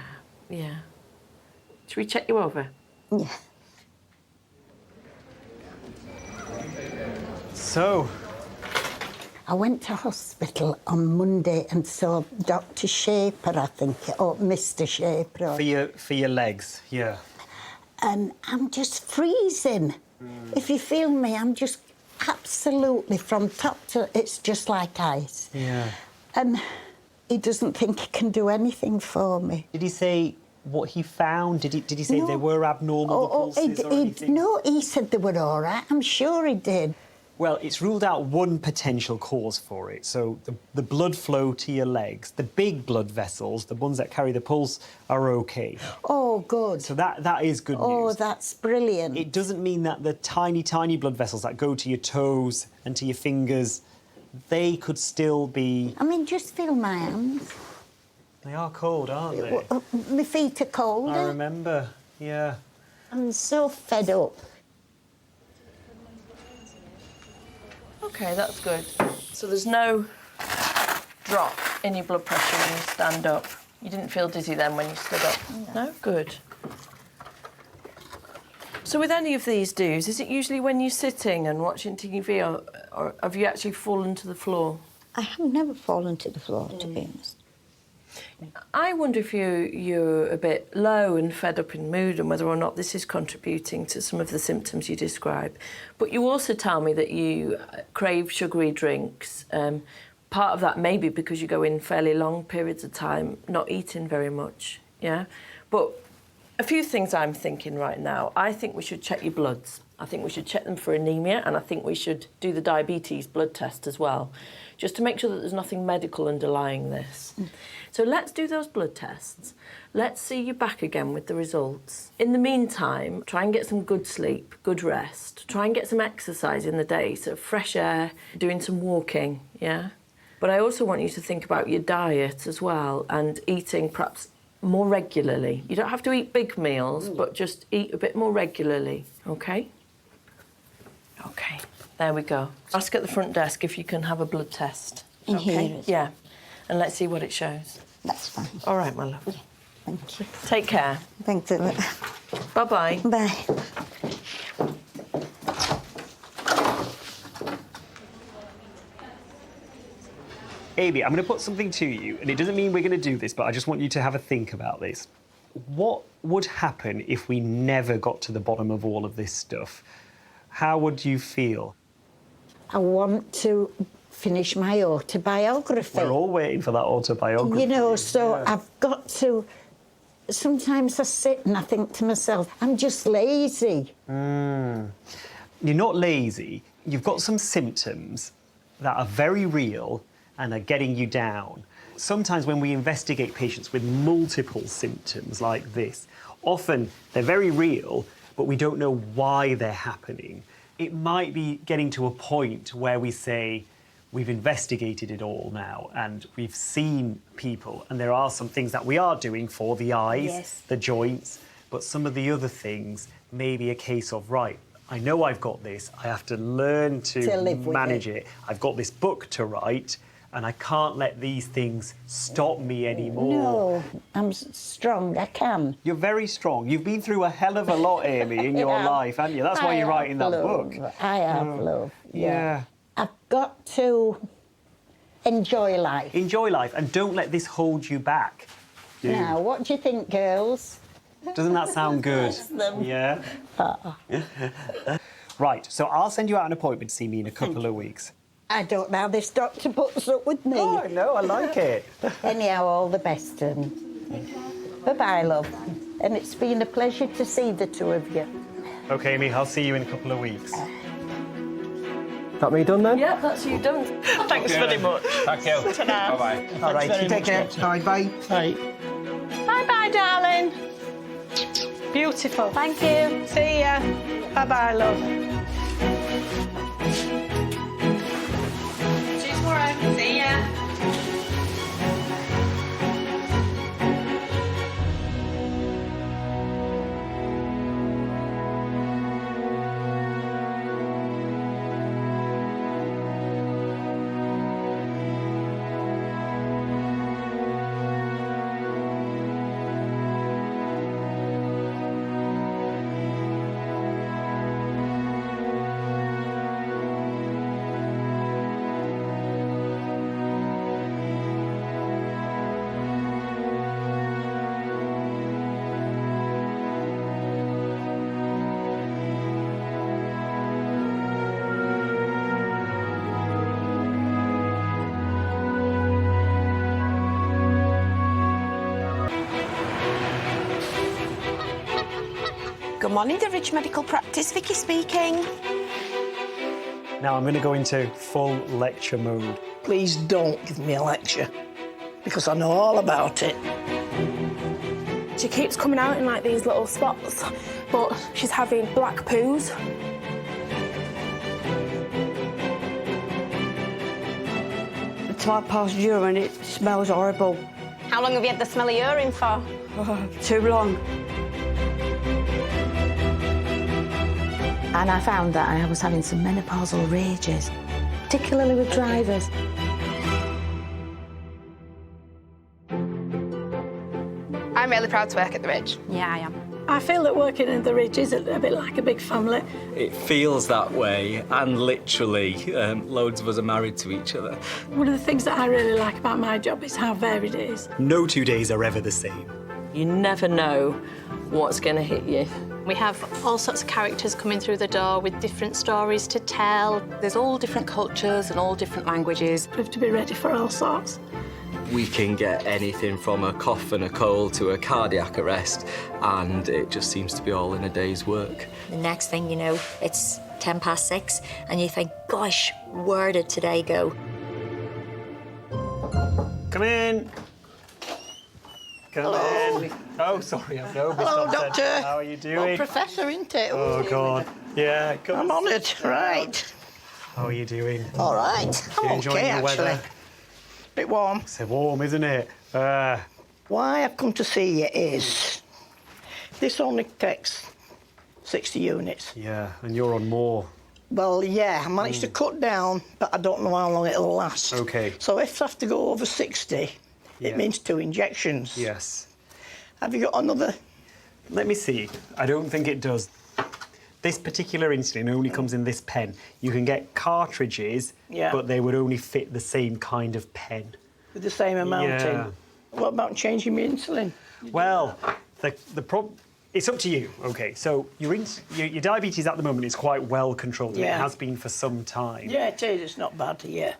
yeah. Should we check you over? Yeah. So, I went to hospital on Monday and saw Dr. Shaper, I think, or Mr. Shaper. For your legs, yeah. And I'm just freezing. If you feel me, I'm just absolutely from top to... It's just like ice. Yeah. And he doesn't think he can do anything for me. Did he say what he found? Did he say they were abnormal, the pulses or anything? No, he said they were all right. I'm sure he did. Well, it's ruled out one potential cause for it. So the blood flow to your legs, the big blood vessels, the ones that carry the pulse, are OK. Oh, good. So that is good news. Oh, that's brilliant. It doesn't mean that the tiny, tiny blood vessels that go to your toes and to your fingers, they could still be... I mean, just feel my hands. They are cold, aren't they? My feet are cold. I remember, yeah. I'm so fed up. OK, that's good. So there's no drop in your blood pressure when you stand up? You didn't feel dizzy then when you stood up? No? Good. So with any of these do's, is it usually when you're sitting and watching TV, or have you actually fallen to the floor? I have never fallen to the floor, to be honest. I wonder if you're a bit low and fed up in mood, and whether or not this is contributing to some of the symptoms you describe. But you also tell me that you crave sugary drinks. Part of that may be because you go in fairly long periods of time not eating very much, yeah? But a few things I'm thinking right now. I think we should check your bloods. I think we should check them for anemia, and I think we should do the diabetes blood test as well, just to make sure that there's nothing medical underlying this. So let's do those blood tests. Let's see you back again with the results. In the meantime, try and get some good sleep, good rest. Try and get some exercise in the day, so fresh air, doing some walking, yeah? But I also want you to think about your diet as well, and eating perhaps more regularly. You don't have to eat big meals, but just eat a bit more regularly, OK? OK, There we go. Ask at the front desk if you can have a blood test. In okay? here, is it? Yeah. And let's see what it shows. That's fine. All right, my love. Yeah, thank you. Take care. Thanks a lot. Bye-bye. Bye. Amy, I'm going to put something to you, and it doesn't mean we're going to do this, but I just want you to have a think about this. What would happen if we never got to the bottom of all of this stuff? How would you feel? I want to finish my autobiography. We're all waiting for that autobiography. You know, so I've got to... Sometimes I sit and I think to myself, I'm just lazy. You're not lazy. You've got some symptoms that are very real and are getting you down. Sometimes when we investigate patients with multiple symptoms like this, often they're very real, but we don't know why they're happening. It might be getting to a point where we say, we've investigated it all now and we've seen people, and there are some things that we are doing for the eyes, the joints, but some of the other things may be a case of, right, I know I've got this, I have to learn to live with manage it. I've got this book to write, and I can't let these things stop me anymore. No, I'm strong, I can. You're very strong. You've been through a hell of a lot, Amy, in your life, haven't you? That's why you're writing that book. I have, love. Yeah. I've got to enjoy life. Enjoy life, and don't let this hold you back. Now, what do you think, girls? Doesn't that sound good? Yeah? Right, so I'll send you out an appointment to see me in a couple of weeks. I don't know how this doctor puts up with me. Oh, no, I like it. Anyhow, all the best, and bye-bye, love. And it's been a pleasure to see the two of you. OK, Amy, I'll see you in a couple of weeks. That me done then? Yeah, that's you done. Thanks very much. Thank you. Ta-da. Bye-bye. All right, you take care. All right, bye. Bye. Bye-bye, darling. Beautiful. Thank you. See ya. Bye-bye, love. See you tomorrow. See ya. Good morning, the Ridge Medical Practice. Vicky speaking. Now I'm going to go into full lecture mode. Please don't give me a lecture, because I know all about it. She keeps coming out in like these little spots, but she's having black poos. The type passed urine, it smells horrible. How long have you had the smell of urine for? Too long. And I found that I was having some menopausal rages, particularly with drivers. I'm really proud to work at the Ridge. Yeah, I am. I feel that working at the Ridge is a bit like a big family. It feels that way, and literally, loads of us are married to each other. One of the things that I really like about my job is how varied it is. No 2 days are ever the same. You never know what's going to hit you. We have all sorts of characters coming through the door with different stories to tell. There's all different cultures and all different languages. We have to be ready for all sorts. We can get anything from a cough and a cold to a cardiac arrest, and it just seems to be all in a day's work. The next thing you know, it's 6:10, and you think, gosh, where did today go? Come in. Come Hello. in. Oh, sorry, I've no Hello, business. Doctor. How are you doing? Well, Professor, isn't it? Oh, God. Yeah, come I'm honoured. Right. How are you doing? All right. You I'm enjoying okay, the actually. weather? Bit warm. It's warm, isn't it? Why I've come to see you is this only takes 60 units. Yeah, and you're on more. Well, yeah, I managed to cut down, but I don't know how long it'll last. Okay. So if I have to go over 60, it means 2 injections. Yes. Have you got another? Let me see. I don't think it does. This particular insulin only comes in this pen. You can get cartridges, but they would only fit the same kind of pen. With the same amount Yeah. in? What about changing my insulin? Well, the problem... It's up to you. Okay, so your diabetes at the moment is quite well controlled. And it has been for some time. Yeah, it is. It's not bad, yeah.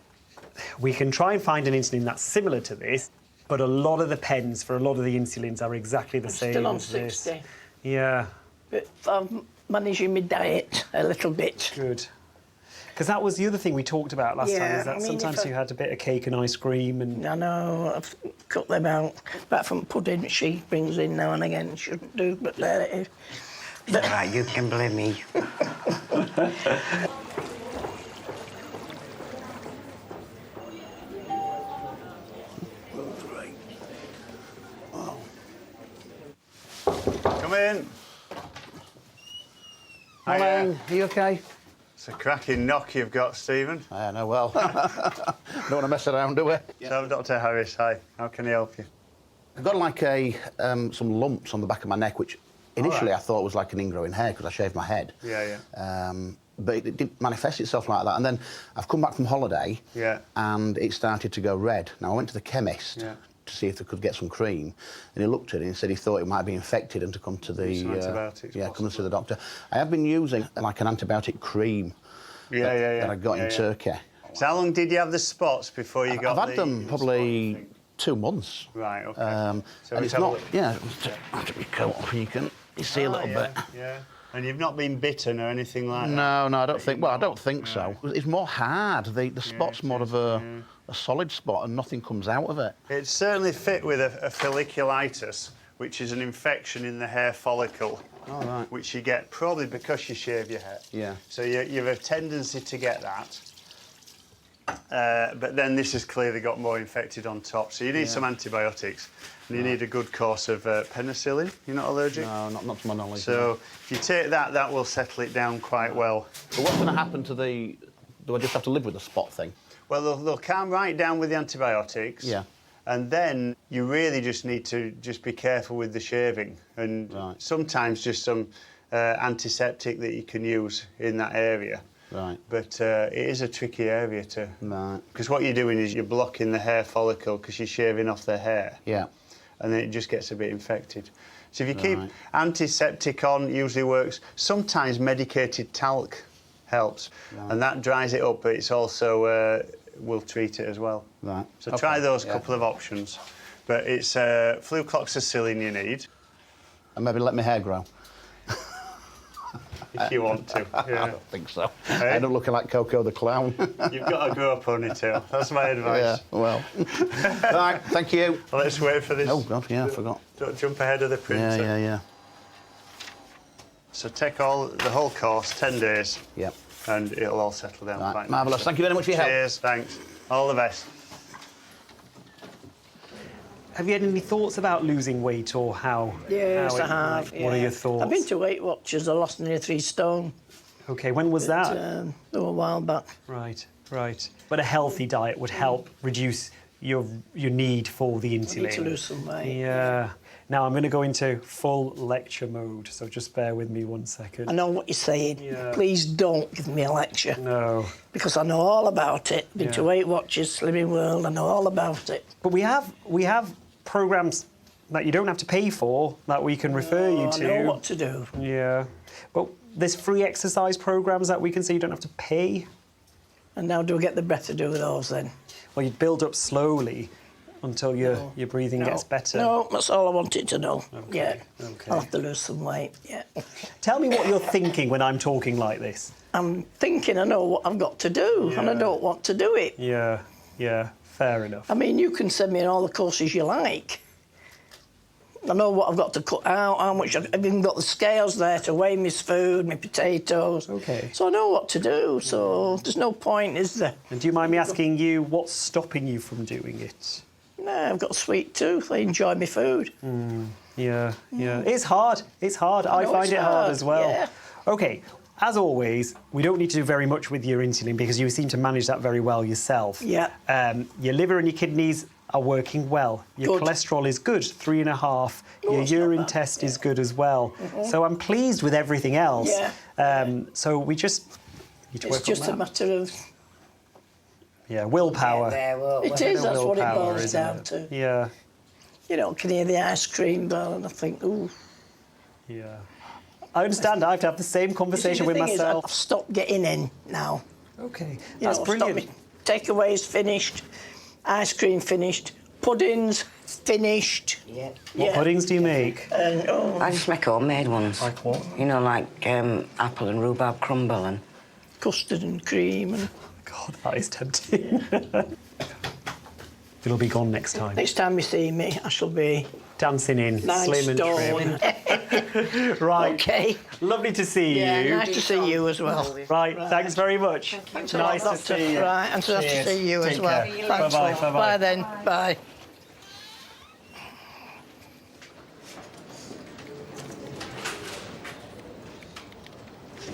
We can try and find an insulin that's similar to this, but a lot of the pens for a lot of the insulins are exactly the same Still on as this. 60. Yeah. But I'm managing my diet a little bit. Good. Because that was the other thing we talked about last time, is that sometimes you had a bit of cake and ice cream and... I know, I've cut them out. Apart from pudding, she brings in now and again. Shouldn't do, but there it is. It's all right, you can blame me. Come in. Morning, are you OK? It's a cracking knock you've got, Stephen. I know well. Don't want to mess around, do we? So, Dr. Harris, hi. How can I help you? I've got like some lumps on the back of my neck, which initially I thought was like an ingrowing hair because I shaved my head. Yeah, yeah. But it didn't manifest itself like that. And then I've come back from holiday and it started to go red. Now, I went to the chemist to see if they could get some cream, and he looked at it and said he thought it might be infected and to come to the... Some antibiotics, come to the doctor. I have been using like an antibiotic cream that I got in Turkey. So how long did you have the spots before you got I've had them probably 2 months. Right, OK. So and it's not... Yeah, have to be careful. You see a little bit. Yeah. And you've not been bitten or anything like that? No, I don't think... Well, I don't think so. It's more hard. The spot's more of a solid spot and nothing comes out of it. It's certainly fit with a folliculitis, which is an infection in the hair follicle, which you get probably because you shave your hair. Yeah. So you have a tendency to get that. But then this has clearly got more infected on top. So you need some antibiotics. And you need a good course of penicillin. You're not allergic? No, not to my knowledge. So if you take that, that will settle it down quite well. But what's going to happen to the... Do I just have to live with the spot thing? Well, they'll calm right down with the antibiotics. Yeah. And then you really just need to just be careful with the shaving. And sometimes just some antiseptic that you can use in that area. Right. But it is a tricky area to... Right. Because what you're doing is you're blocking the hair follicle because you're shaving off their hair. Yeah. And then it just gets a bit infected. So if you keep antiseptic on, usually works. Sometimes medicated talc helps, and that dries it up, but it's also will treat it as well. Right. So try those couple of options. But it's flucloxacillin you need. And maybe let my hair grow. If you want to, yeah. I don't think so. Hey? I end up looking like Coco the Clown. You've got to grow a ponytail. That's my advice. Yeah, well. Right, thank you. Let's wait for this. Oh, God, yeah, I forgot. Don't jump ahead of the printer. Yeah. So take the whole course, 10 days. Yep. And it'll all settle down quite marvellous. nicely. Thank you very much for your help. Cheers, thanks. All the best. Have you had any thoughts about losing weight or how? Yes, how I have. What are your thoughts? I've been to Weight Watchers. I lost nearly 3 stone. OK, when was that? A while back. Right. But a healthy diet would help reduce your need for the insulin. I need to lose some weight. Yeah. Now I'm going to go into full lecture mode, so just bear with me 1 second. I know what you're saying. Yeah. Please don't give me a lecture. No. Because I know all about it. Been to Weight Watchers, Slimming World, I know all about it. But we have programmes that you don't have to pay for that we can refer you to. I know what to do. Yeah. But there's free exercise programmes that we can say you don't have to pay. And now do I get the breath to do with those then? Well, you build up slowly until your breathing gets better. No, that's all I wanted to know. Okay. Yeah. Okay. I'll have to lose some weight, yeah. Tell me what you're thinking when I'm talking like this. I'm thinking I know what I've got to do, and I don't want to do it. Yeah, fair enough. I mean, you can send me in all the courses you like. I know what I've got to cut out, how much I've even got the scales there to weigh my food, my potatoes. Okay. So I know what to do, so there's no point, is there? And do you mind me asking you what's stopping you from doing it? No, I've got a sweet tooth. I enjoy my food. Yeah. It's hard. I find it hard as well. Yeah. OK, as always, we don't need to do very much with your insulin because you seem to manage that very well yourself. Yeah. Your liver and your kidneys are working well. Your Good. cholesterol is good, 3.5. Oh, Your it's not urine bad. test is good as well. So I'm pleased with everything else. So we just need to work It's just on a that. matter of... Willpower. It is, that's what it Willpower, boils isn't down it? to. Yeah. You know, can hear the ice cream go and I think, ooh. Yeah. I understand. I have to have the same conversation with The thing is, myself. I've stopped getting in now. Okay, You that's know, brilliant. Takeaways finished, ice cream finished, puddings finished. What puddings do you make? I just make homemade ones. Like what? You know, like apple and rhubarb crumble and... Custard and cream. And God, that is tempting. It'll be gone next time. next time you see me, I shall be... Dancing in, 9 slim and stone. trim. Right. Okay. Lovely to see Yeah, you. nice to see you as well. Right, thanks very much. Thanks a lot, Nice to Doctor. see you. Right, and nice to Cheers. see you as Take well. care. Thanks. Bye-bye, bye-bye. Bye then. Bye.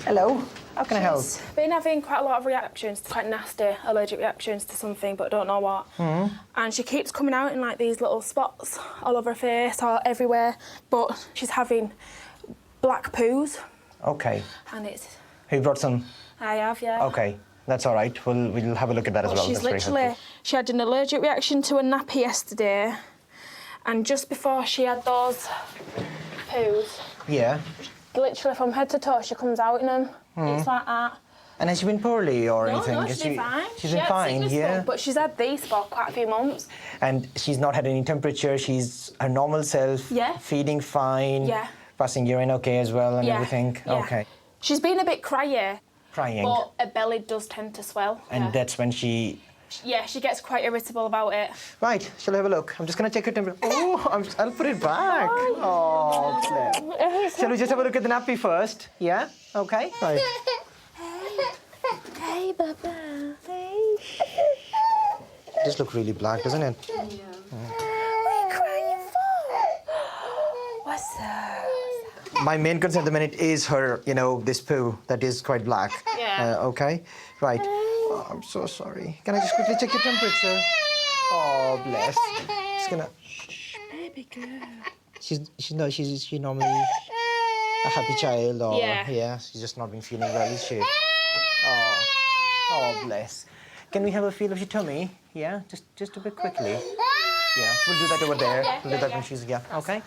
Hello. How can I help? She's been having quite a lot of reactions, quite nasty allergic reactions to something, but don't know what. And she keeps coming out in like these little spots all over her face or everywhere, but she's having black poos, Okay. and it's... Have you brought some? I have, yeah. Okay, that's all right. We'll have a look at that as well. She's That's very literally... helpful. She had an allergic reaction to a nappy yesterday, and just before she had those poos, Yeah. literally from head to toe, she comes out in them. It's like that. And has she been poorly or anything? No, Has she's been fine. She's She been had fine, sickness yeah. bug, but she's had these for quite a few months. And she's not had any temperature. She's her normal self. Yeah. Feeding fine. Yeah. Passing urine okay as well and Yeah, everything. yeah. Okay. She's been a bit cryy, Crying. but her belly does tend to swell. And yeah. that's when she. Yeah, she gets quite irritable about it. Right. Shall I have a look? I'm just gonna check her temperature. Oh, I'll put it back. Oh, Claire. Shall we just have a look at the nappy first? Yeah. Okay. Right. Hey, Baba. Hey. It does look really black, doesn't it? What are you crying for? What's up? My main concern at the minute is her, this poo that is quite black. Yeah. Okay. Right. Oh, I'm so sorry. Can I just quickly check your temperature? Oh, bless. Just gonna. Baby girl. She's normally a happy child, or Yeah. she's just not been feeling well, is she? Oh, bless. Can we have a feel of your tummy? Yeah, just a bit quickly. Yeah, we'll do that over there. We'll do that when she's okay.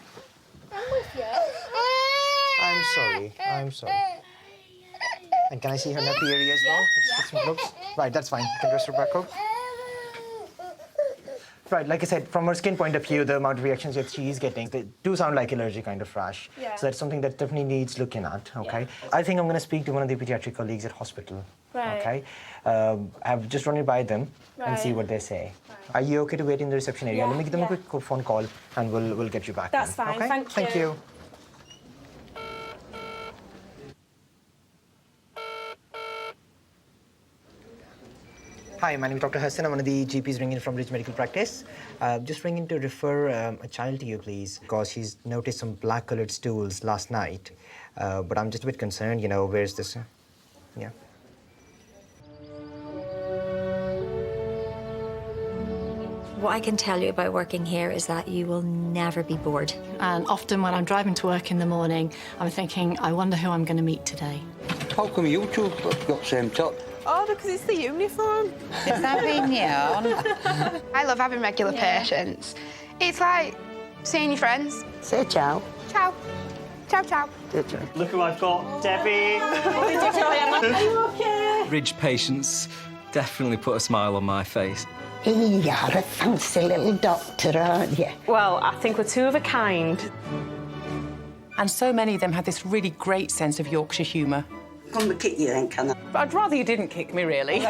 I'm with you. I'm sorry. And can I see her nappy area as well? Let's get some looks. Right, that's fine. You can dress her back up. Right, like I said, from her skin point of view, the amount of reactions that she is getting, they do sound like allergic kind of rash. Yeah. So that's something that definitely needs looking at, okay? I think I'm going to speak to one of the pediatric colleagues at hospital, Right. okay? I've just run it by them and see Right. what they say. Are you okay to wait in the reception area? Yeah, Let me give them yeah. a quick phone call and we'll get you back. That's then, fine, okay? thank Thank you. you. Hi, my name is Dr. Hassan. I'm one of the GPs ringing from Ridge Medical Practice. Just ringing to refer a child to you, please, because she's noticed some black-coloured stools last night. But I'm just a bit concerned, where's this? Yeah. What I can tell you about working here is that you will never be bored. And often when I'm driving to work in the morning, I'm thinking, I wonder who I'm going to meet today. How come you two have got the same top? Oh, because it's the uniform. Is that being yarn? I love having regular patients. It's like seeing your friends. Say ciao. Ciao. Ciao, ciao. Look who I've got, Debbie. Are you okay? Ridge patients definitely put a smile on my face. You are a fancy little doctor, aren't you? Well, I think we're two of a kind. And so many of them had this really great sense of Yorkshire humour. Come and kick you then, can I? But I'd rather you didn't kick me, really.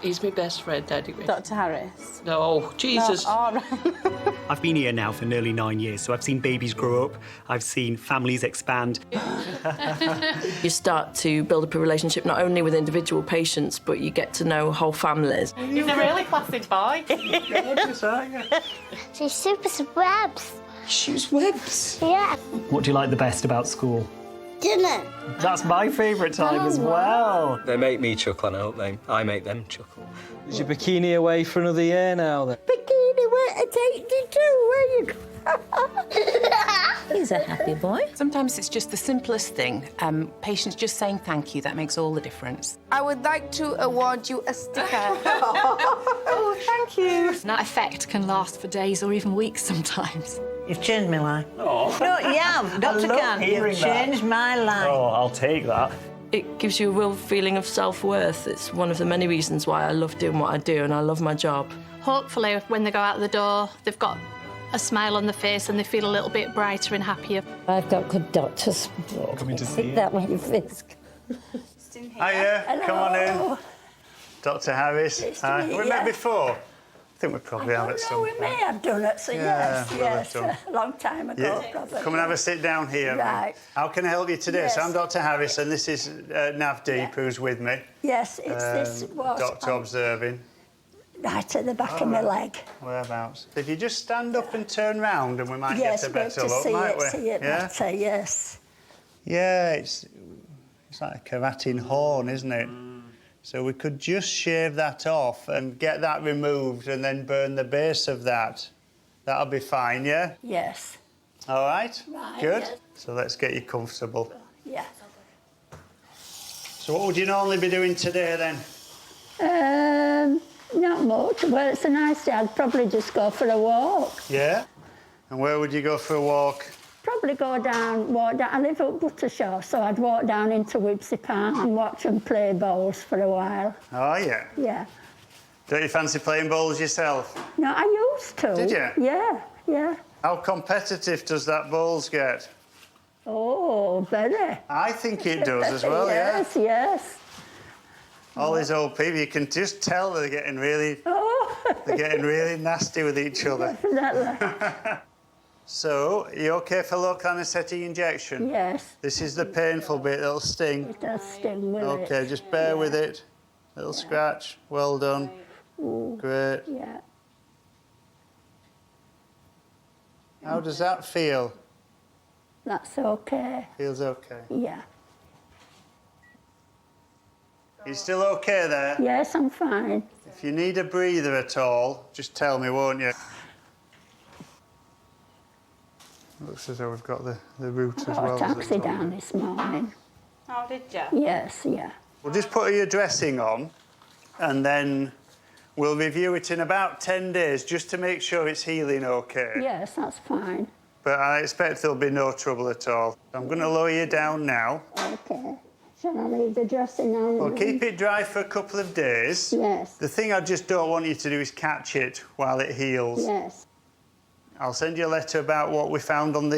He's my best friend, anyway. Dr. Harris? No, Jesus. No. Oh, right. I've been here now for nearly 9 years, so I've seen babies grow up, I've seen families expand. You start to build up a relationship not only with individual patients, but you get to know whole families. He's a really classy boy. She shoots webs. Shoots webs? Yeah. What do you like the best about school? dinner. That's my favourite time as well. They make me chuckle and I hope I make them chuckle. Is your bikini away for another year now then? Bikini weight at 82, where you go? He's a happy boy. Sometimes it's just the simplest thing. Patients just saying thank you, that makes all the difference. I would like to award you a sticker. Oh, thank you. That effect can last for days or even weeks sometimes. You've changed my life. Oh. No, you have, Dr. Khan. You've changed my life. Oh, I'll take that. It gives you a real feeling of self-worth. It's one of the many reasons why I love doing what I do and I love my job. Hopefully, when they go out the door, they've got a smile on their face and they feel a little bit brighter and happier. I've got good doctors. Coming to see you. That way, Fisk. Hiya, come on in. Dr. Harris. Hi. We met before. I think we probably have at some point. We may have done it, so Yeah, yes, we'll yes, have done. a long time ago, Yeah. probably. Come and have a sit down here. Right. How can I help you today? Yes. So I'm Dr. Harris and this is Navdeep who's with me. Yes, it's this was Doctor observing. right at the back of my leg. Whereabouts? If you just stand up and turn round and we might Yes, get a good better to look, see might it, we? see it Yeah? better, yes. Yeah, it's like a keratin horn, isn't it? So we could just shave that off and get that removed and then burn the base of that. That'll be fine, yeah? Yes. All right? Right, Good. yes. So let's get you comfortable. Yeah. So what would you normally be doing today then? Not much. Well, it's a nice day. I'd probably just go for a walk. Yeah? And where would you go for a walk? Probably walk down. I live up Buttershaw, so I'd walk down into Wibsey Park and watch them play bowls for a while. Oh, yeah. Yeah. Don't you fancy playing bowls yourself? No, I used to. Did you? Yeah, yeah. How competitive does that bowls get? Oh, very. I think it does as well, yes, yeah? yes. All these old people, you can just tell they're getting really nasty with each other. Definitely. So, you okay for local anaesthetic injection? Yes. This is the painful bit, it'll sting. It does sting, will it? Okay, just bear with it. Little scratch, well done. Ooh. Great. Yeah. How does that feel? That's okay. Feels okay. Yeah. You still okay there? Yes, I'm fine. If you need a breather at all, just tell me, won't you? Looks as though we've got the route as well. I got a taxi down this morning. Oh, did you? Yes, yeah. We'll just put your dressing on and then we'll review it in about 10 days just to make sure it's healing okay. Yes, that's fine. But I expect there'll be no trouble at all. I'm going to lower you down now. Okay. Shall I leave the dressing on? Well, keep it dry for a couple of days. Yes. The thing I just don't want you to do is catch it while it heals. Yes. I'll send you a letter about what we found on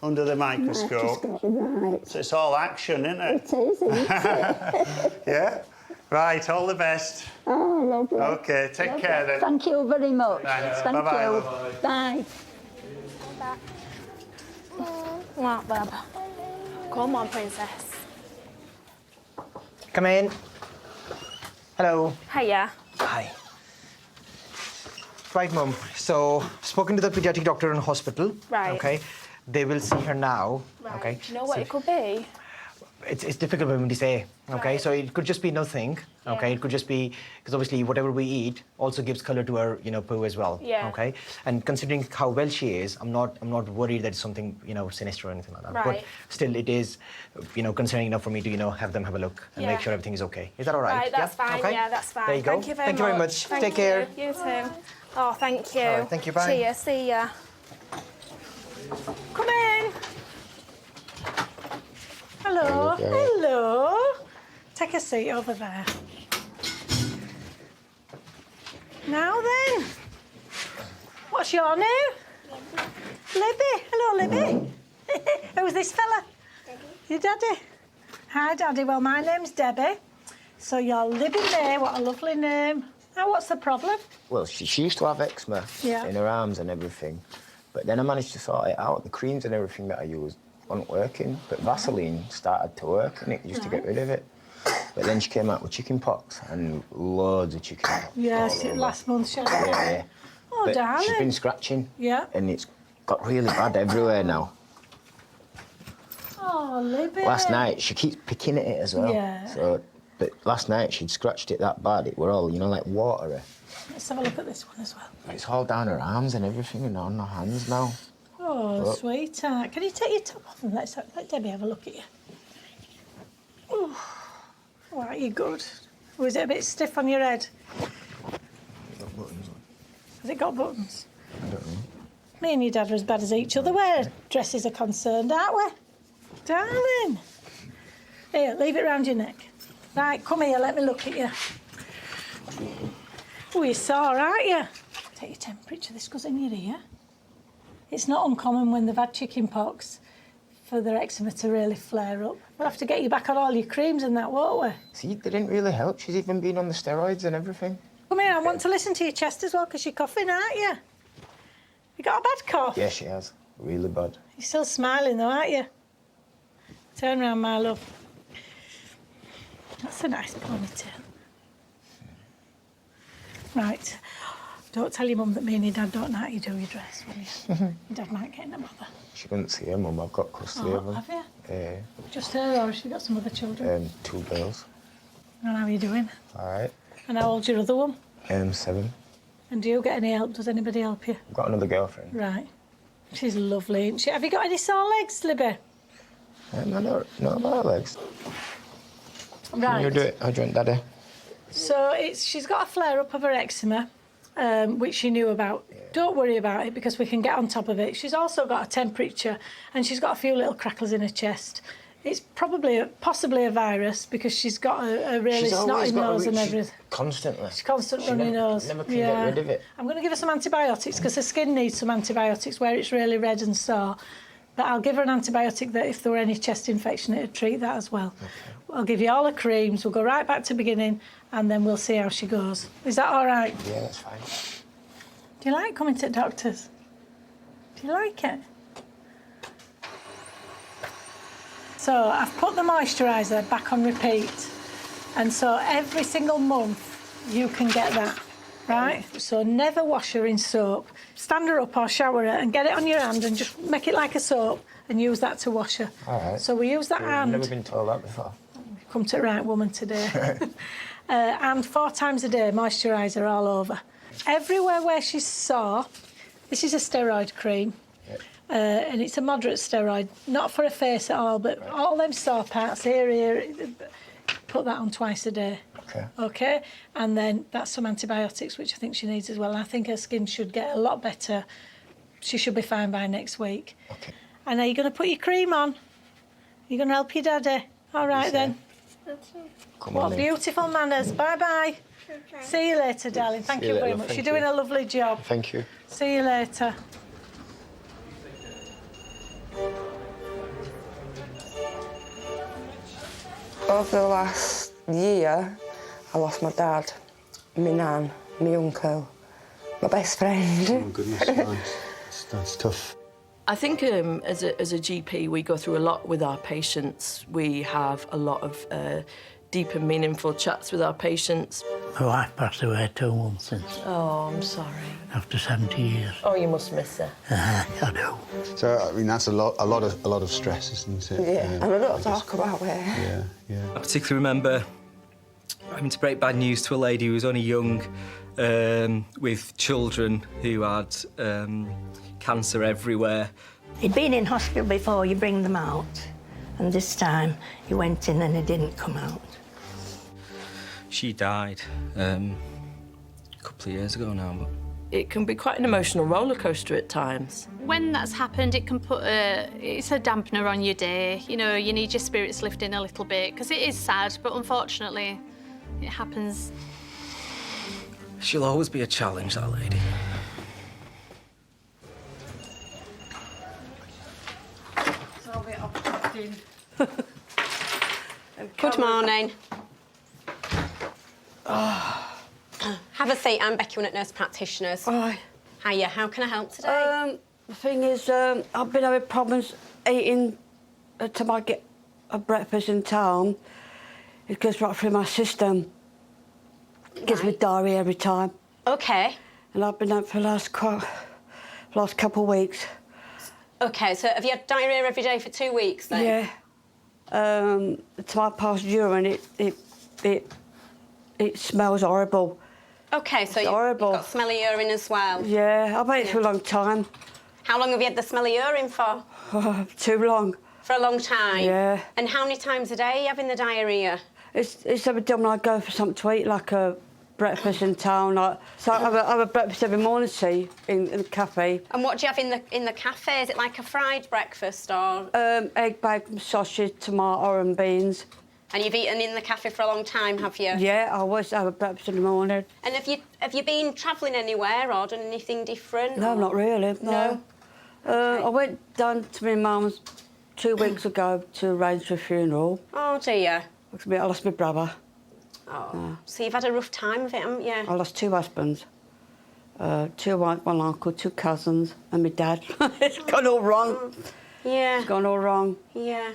under the microscope. Right. So it's all action, isn't it? It is, isn't it? Yeah? Right, all the best. Oh, lovely. OK, take Lovely. care then. Thank you very much. Thanks. Thank Bye-bye, you. love. Bye. Right, Bab. Come on, princess. Come in. Hello. Hiya. Hi. Right, Mum. So, spoken to the pediatric doctor in hospital. Right. Okay. They will see her now. Right. Okay. Do you know what So it could be? it's difficult for me to say. Okay. Right. So it could just be nothing. Okay. Yeah. It could just be because obviously whatever we eat also gives color to her, poo as well. Yeah. Okay. And considering how well she is, I'm not worried that it's something sinister or anything like that. Right. But still, it is concerning enough for me to have them have a look and Yeah. make sure everything is okay. Is that all right? Right, that's yeah? fine. Okay? Yeah, that's fine. There you go. Thank you very much. Thank you very much. Thank Take care. You too. Oh, thank you. All right, thank you, bye. Cheers. See ya. Come in. Hello. There you go. Hello. Take a seat over there. Now then, what's your name? Libby. Hello, Libby. Who's this fella? Daddy. Your daddy? Hi, Daddy. Well, my name's Debbie. So you're Libby May. What a lovely name. Now, what's the problem? Well, she used to have eczema in her arms and everything, but then I managed to sort it out. The creams and everything that I used weren't working, but Vaseline started to work and it used to get rid of it. But then she came out with chicken pox and loads of chicken pox. Yes, last month, she had it. Yeah. Oh, But darling. she's been scratching. Yeah. And it's got really bad everywhere now. Oh, Oh, Libby. Last night, she keeps picking at it as well. Yeah. So, but last night, she'd scratched it that bad, it were all, you know, like watery. Let's have a look at this one as well. It's all down her arms and everything and on her hands now. Oh, Look. sweetheart. Can you take your top off and let Debbie have a look at you? Ooh. Oh, are you good? Or is it a bit stiff on your head? Has it got buttons? I don't know. Me and your dad are as bad as each other where dresses are concerned, aren't we? Darling. Here, leave it round your neck. Right, come here, let me look at you. Oh, you're sore, aren't you? Take your temperature, this goes in your ear. It's not uncommon when they've had chicken pox for their eczema to really flare up. We'll have to get you back on all your creams and that, won't we? See, they didn't really help. She's even been on the steroids and everything. Come here, I want to listen to your chest as well, because you're coughing, aren't you? You got a bad cough? Yeah, she has. Really bad. You're still smiling though, aren't you? Turn round, my love. That's a nice ponytail. Right. Don't tell your mum that me and your dad don't know how you do your dress, will you? Your dad might get in a bother. She couldn't see her mum. I've got custody of them. Have you? Yeah. Just her, or has she got some other children? 2 girls. And how are you doing? All right. And how old's your other one? 7. And do you get any help? Does anybody help you? I've got another girlfriend. Right. She's lovely, isn't she? Have you got any sore legs, Libby? No, not about legs. Right. You do it. I drink, Daddy. So she's got a flare-up of her eczema, which she knew about. Yeah. Don't worry about it because we can get on top of it. She's also got a temperature and she's got a few little crackles in her chest. It's possibly a virus because she's got a really snotty nose and everything. Constantly. She's constant runny nose. Never can get rid of it. I'm going to give her some antibiotics because her skin needs some antibiotics where it's really red and sore. But I'll give her an antibiotic that if there were any chest infection, it'd treat that as well. Okay. I'll give you all the creams. We'll go right back to the beginning and then we'll see how she goes. Is that all right? Yeah, that's fine. Do you like coming to the doctors? Do you like it? So I've put the moisturiser back on repeat. And so every single month you can get that, right? So never wash her in soap. Stand her up or shower her and get it on your hand and just make it like a soap and use that to wash her. All right. So we use that hand. I've never been told that before. Come to the right woman today. And 4 times a day, moisturiser all over. Everywhere where she's sore, this is a steroid cream. And it's a moderate steroid, not for her face at all, but all them sore parts here, put that on twice a day. Okay. Okay? And then that's some antibiotics, which I think she needs as well. And I think her skin should get a lot better. She should be fine by next week. Okay. And are you going to put your cream on? You're going to help your daddy? All right, then. Come What on beautiful manners. Bye-bye. Okay. See you later, darling. Thank you very much. You're doing a lovely job. Thank you. See you later. Over the last year, I lost my dad, my nan, my uncle, my best friend. Oh, goodness, that's tough. I think as a GP, we go through a lot with our patients. We have a lot of deep and meaningful chats with our patients. My wife passed away 2 months since, Oh, I'm sorry. after 70 years. Oh, you must miss her. I do. So, I mean, that's a lot of stress, isn't it? Yeah, and I don't talk about it. Yeah, yeah. I particularly remember having to break bad news to a lady who was only young, with children who had cancer everywhere. He'd been in hospital before, you bring them out. And this time, he went in and he didn't come out. She died a couple of years ago now. But It can be quite an emotional roller coaster at times. When that's happened, it can put it's a dampener on your day. You know, you need your spirits lifting a little bit because it is sad, but unfortunately, it happens. she'll always be a challenge, that lady. Good morning. Have a seat. I'm Becky, one at Nurse Practitioners. Hi. Hiya, how can I help today? The thing is, I've been having problems eating till I get a breakfast in town. It goes right through my system. It gives me diarrhoea every time. OK. And I've been out for the last couple of weeks. OK, so have you had diarrhoea every day for 2 weeks then? Yeah. to my past urine, it smells horrible. OK, so you've got smelly urine as well? Yeah, I've had it for a long time. How long have you had the smelly urine for? Too long. For a long time? Yeah. And how many times a day are you having the diarrhea? It's every time I go for something to eat, like a breakfast in town. So I have a breakfast every morning, see, in the cafe. And what do you have in the cafe? Is it like a fried breakfast or...? Egg, bacon, sausage, tomato and beans. And you've eaten in the cafe for a long time, have you? Yeah, I always have a breakfast in the morning. And have you been travelling anywhere or done anything different? No, not really, no. I went down to my mum's 2 weeks ago to arrange for a funeral. Oh, dear. I lost my brother. Oh, so you've had a rough time of it, haven't you? I lost 2 husbands. 2 one uncle, 2 cousins, and my dad. It's gone all wrong. Yeah. It's gone all wrong. Yeah.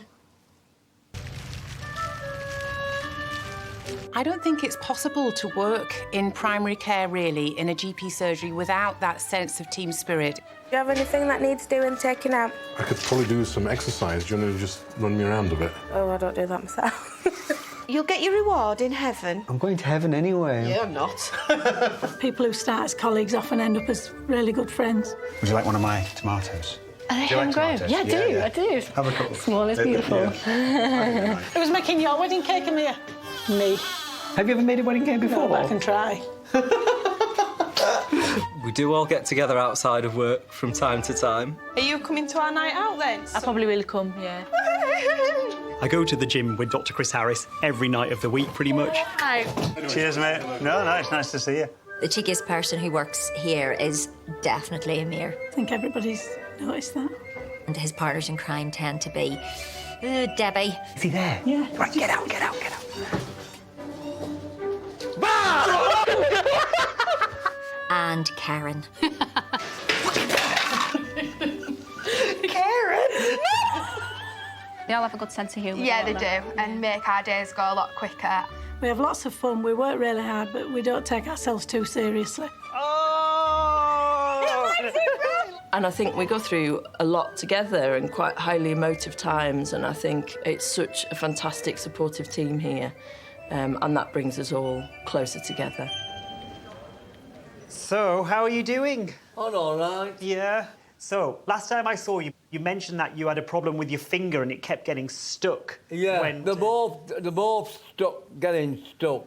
I don't think it's possible to work in primary care, really, in a GP surgery without that sense of team spirit. Do you have anything that needs doing, taking out? I could probably do some exercise. Do you want to just run me around a bit? Oh, I don't do that myself. You'll get your reward in heaven. I'm going to heaven anyway. Yeah, I'm not. People who start as colleagues often end up as really good friends. Would you like one of my tomatoes? Are they Do you like homegrown? tomatoes? Yeah, I do. Have a couple. Small is beautiful. Who's making your wedding cake, Amir? Me. Have you ever made a wedding cake before? No, but I can try. We do all get together outside of work from time to time. Are you coming to our night out then? I probably will come, yeah. I go to the gym with Dr. Chris Harris every night of the week, pretty much. Hi. Cheers, mate. No, it's nice to see you. The cheekiest person who works here is definitely Amir. I think everybody's noticed that. And his partners in crime tend to be Debbie. Is he there? Yeah. Right, get out. And Karen. Karen? They all have a good sense of humour. Yeah, they do, and make our days go a lot quicker. We have lots of fun, we work really hard, but we don't take ourselves too seriously. And I think we go through a lot together and quite highly emotive times, and I think it's such a fantastic supportive team here, and that brings us all closer together. So, how are you doing? I'm all right. Yeah. So, last time I saw you, you mentioned that you had a problem with your finger and it kept getting stuck. Yeah, they're both getting stuck.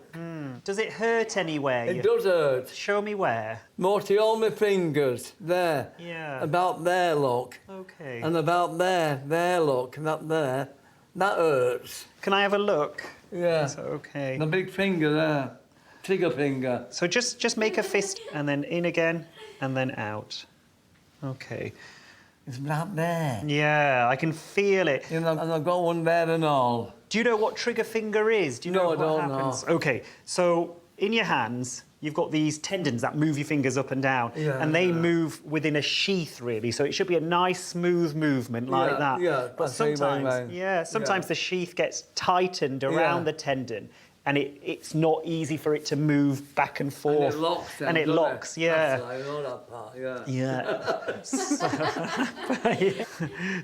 Does it hurt anywhere? It does hurt. Show me where. Mostly all my fingers, there. Yeah. About there, look. Okay. And about there, look, that there. That hurts. Can I have a look? Yeah. Is that okay? The big finger there. Trigger finger. So just make a fist and then in again and then out. Okay. It's about there. Yeah, I can feel it. You know, and I've got one there and all. Do you know what trigger finger is? Do you know No, I what don't happens? know. Okay, so in your hands, you've got these tendons that move your fingers up and down, and they move within a sheath, really. So it should be a nice, smooth movement like that. Yeah, But sometimes, sometimes the sheath gets tightened around the tendon, and it's not easy for it to move back and forth. And it locks then, And it doesn't locks, it? yeah. That's right, I know that part, Yeah.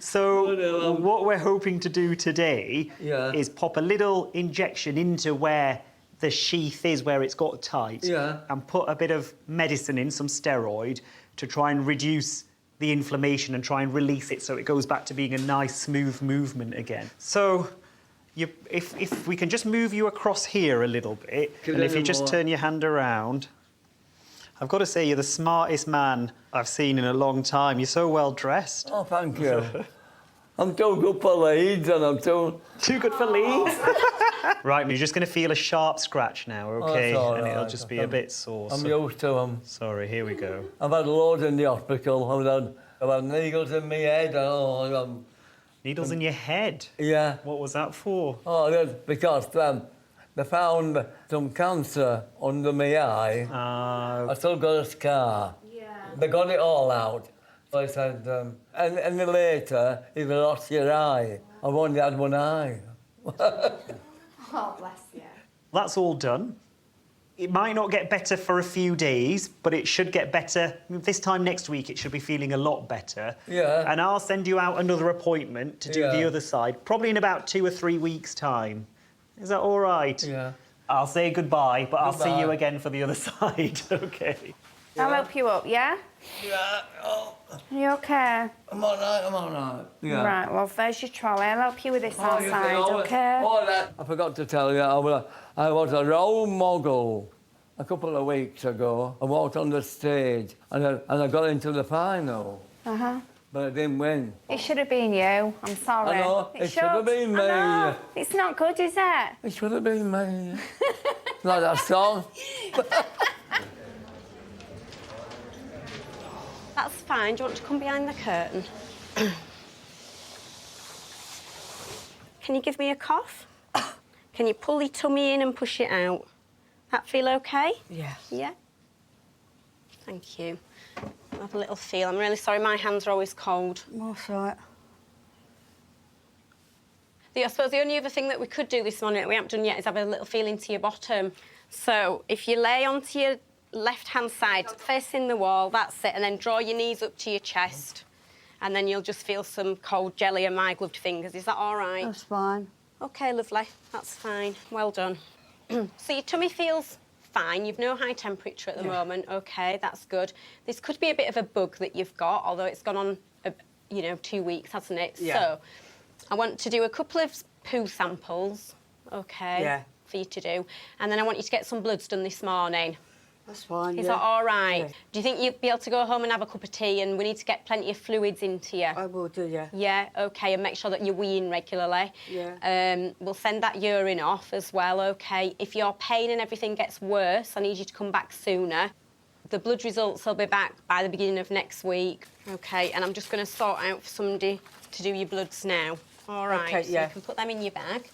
So what we're hoping to do today is pop a little injection into where the sheath is, where it's got tight, and put a bit of medicine in, some steroid, to try and reduce the inflammation and try and release it so it goes back to being a nice, smooth movement again. So if we can just move you across here a little bit, and if you just turn your hand around. I've got to say, you're the smartest man I've seen in a long time. You're so well dressed. Oh, thank you. I'm too good for Leeds, and I'm too good for Leeds? Right, you're just going to feel a sharp scratch now, OK? all and it'll right. just be a bit sore. I'm used to them. Sorry, here we go. I've had loads in the hospital. I've had needles in my head. Needles in your head? Yeah. What was that for? Oh, that's because they found some cancer under my eye. I still got a scar. Yeah. They got it all out. So I said, and then later, if you lost your eye, I've only had one eye. Oh, bless you. That's all done. It might not get better for a few days, but it should get better. This time next week, it should be feeling a lot better. Yeah. And I'll send you out another appointment to do Yeah. the other side, probably in about 2 or 3 weeks' time. Is that all right? Yeah. I'll say goodbye, but I'll see you Goodbye. again for the other side, OK? I'll help you up, yeah? Yeah. Oh, Are you okay? I'm all right. Yeah. Right, well, there's your trolley. I'll help you with this Oh, you outside, see, okay? I forgot to tell you, I was a role model a couple of weeks ago. I walked on the stage and I got into the final, Uh-huh. but I didn't win. It should have been you. I'm sorry. I know, it should have been me. I know. It's not good, is it? It should have been me. Like that song. That's fine. Do you want to come behind the curtain? Can you give me a cough? Can you pull your tummy in and push it out? That feel okay? Yeah. Yeah? Thank you. Have a little feel. I'm really sorry, my hands are always cold. That's right. I suppose the only other thing that we could do this morning that we haven't done yet is have a little feel into your bottom. So if you lay onto your left-hand side, facing the wall, that's it, and then draw your knees up to your chest, and then you'll just feel some cold jelly on my gloved fingers. Is that all right? That's fine. OK, lovely. That's fine. Well done. So your tummy feels fine. You've no high temperature at the moment. OK, that's good. This could be a bit of a bug that you've got, although it's gone on, 2 weeks, hasn't it? Yeah. So I want to do a couple of poo samples, OK, Yeah. for you to do. And then I want you to get some bloods done this morning. That's fine, Is yeah. that all right? Yeah. Do you think you'd be able to go home and have a cup of tea? And we need to get plenty of fluids into you. I will do, yeah. Yeah, OK, and make sure that you're weeing regularly. Yeah. We'll send that urine off as well, OK? If your pain and everything gets worse, I need you to come back sooner. The blood results will be back by the beginning of next week, OK? And I'm just going to sort out for somebody to do your bloods now. All right, OK, so yeah. you can put them in your bag.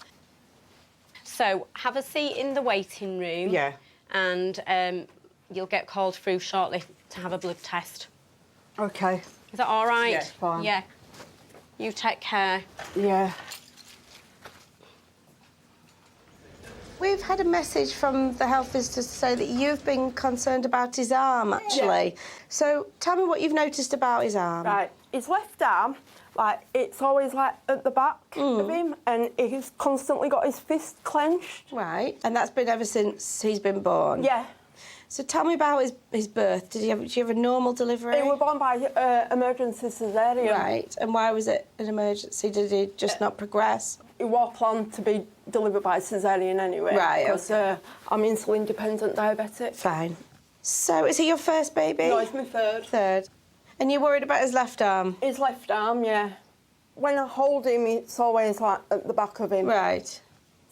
So have a seat in the waiting room. Yeah. And you'll get called through shortly to have a blood test. OK. Is that all right? Yeah, fine. Yeah. You take care. Yeah. We've had a message from the health visitor to say that you've been concerned about his arm, actually. So tell me what you've noticed about his arm. Right, his left arm, it's always, at the back of him, and he's constantly got his fist clenched. Right, and that's been ever since he's been born? Yeah. So tell me about his birth. Did you have a normal delivery? He was born by emergency caesarean. Right, and why was it an emergency? Did he just not progress? It was planned to be delivered by caesarean anyway. Right, because I'm insulin-dependent diabetic. Fine. So is he your first baby? No, it's my third. Third. And you're worried about his left arm? His left arm, yeah. When I hold him, it's always, at the back of him. Right.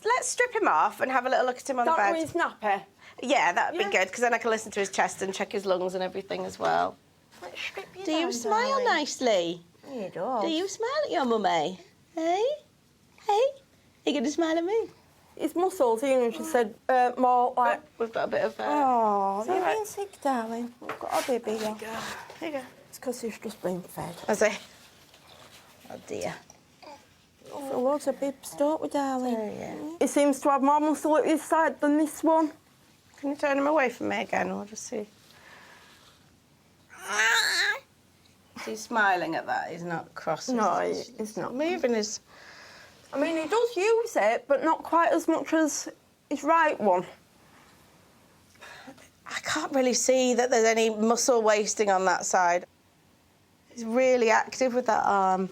Let's strip him off and have a little look at him on the bed. His nappy? Yeah, that'd be good, because then I can listen to his chest and check his lungs and everything as well. Let's strip you Do you down, smile darling. nicely? He does. Do you smile at your mummy? Hey? Hey? Are you going to smile at me? His muscles, she said, more like... We've got a bit of... Oh, it's you're all right. being sick, darling. We've got a baby here. There you go. It's because he's just been fed. Has he? Oh, dear. Oh, loads of bibs, don't we, darling? Oh, yeah. He seems to have more muscle at his side than this one. Can you turn him away from me again? We'll just see. Is he smiling at that? He's not cross. No, he's not. Moving his... I mean, he does use it, but not quite as much as his right one. I can't really see that there's any muscle wasting on that side. He's really active with that arm.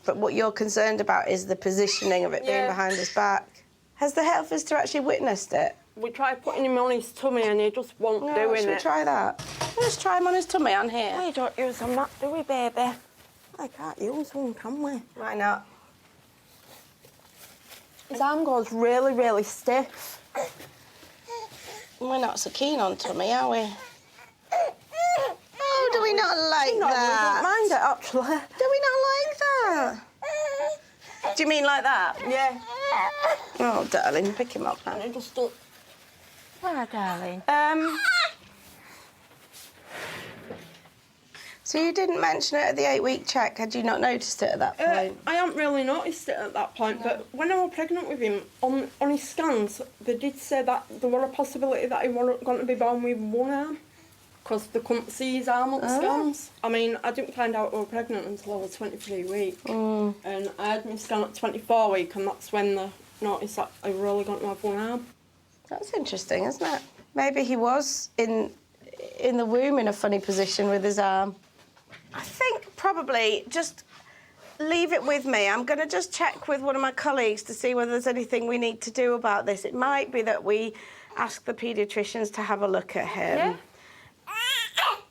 But what you're concerned about is the positioning of it being behind his back. Has the health visitor actually witnessed it? We tried putting him on his tummy and he just won't do it. Should we try that? Let's try him on his tummy on here. We don't use them, that, do we, baby? I can't use one, can we? Why not? His arm goes really, really stiff. We're not so keen on tummy, are we? Oh, do we not like No, that? we don't mind it, actually. Do we not like that? Do you mean like that? Yeah. Oh, darling, pick him up now. And he just does... Where, darling? So So you didn't mention it at the 8-week check? Had you not noticed it at that point? I hadn't really noticed it at that point, but when I was pregnant with him, on his scans, they did say that there was a possibility that he wasn't going to be born with one arm, because they couldn't see his arm on the scans. I mean, I didn't find out I was pregnant until I was 23 weeks. And I had my scan at 24 weeks, and that's when they noticed that I was really going to have one arm. That's interesting, isn't it? Maybe he was in the womb in a funny position with his arm. I think probably just leave it with me. I'm going to just check with one of my colleagues to see whether there's anything we need to do about this. It might be that we ask the paediatricians to have a look at him. Yeah.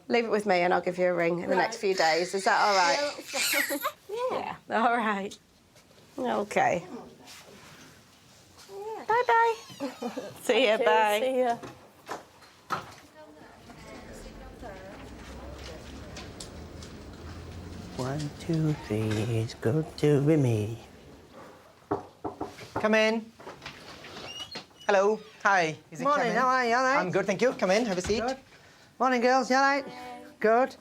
Leave it with me and I'll give you a ring in the next few days. Is that all right? Yeah. All right. OK. Bye-bye. See you, bye. See ya. One, two, three, it's good to be me. Come in. Hello. Hi. Is it Morning, Kevin? how are you? All right? I'm good, thank you. Come in, have a seat. Good. Morning, girls. You all right? Good.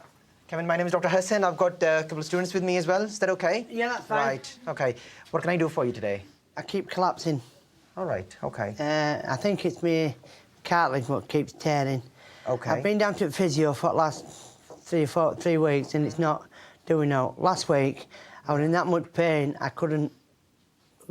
Kevin, my name is Dr. Hassan. I've got a couple of students with me as well. Is that OK? Yeah, that's fine. Right, OK. What can I do for you today? I keep collapsing. All right, OK. I think it's my cartilage what keeps tearing. OK. I've been down to the physio for the last 3 weeks and it's not doing out. Last week, I was in that much pain, I couldn't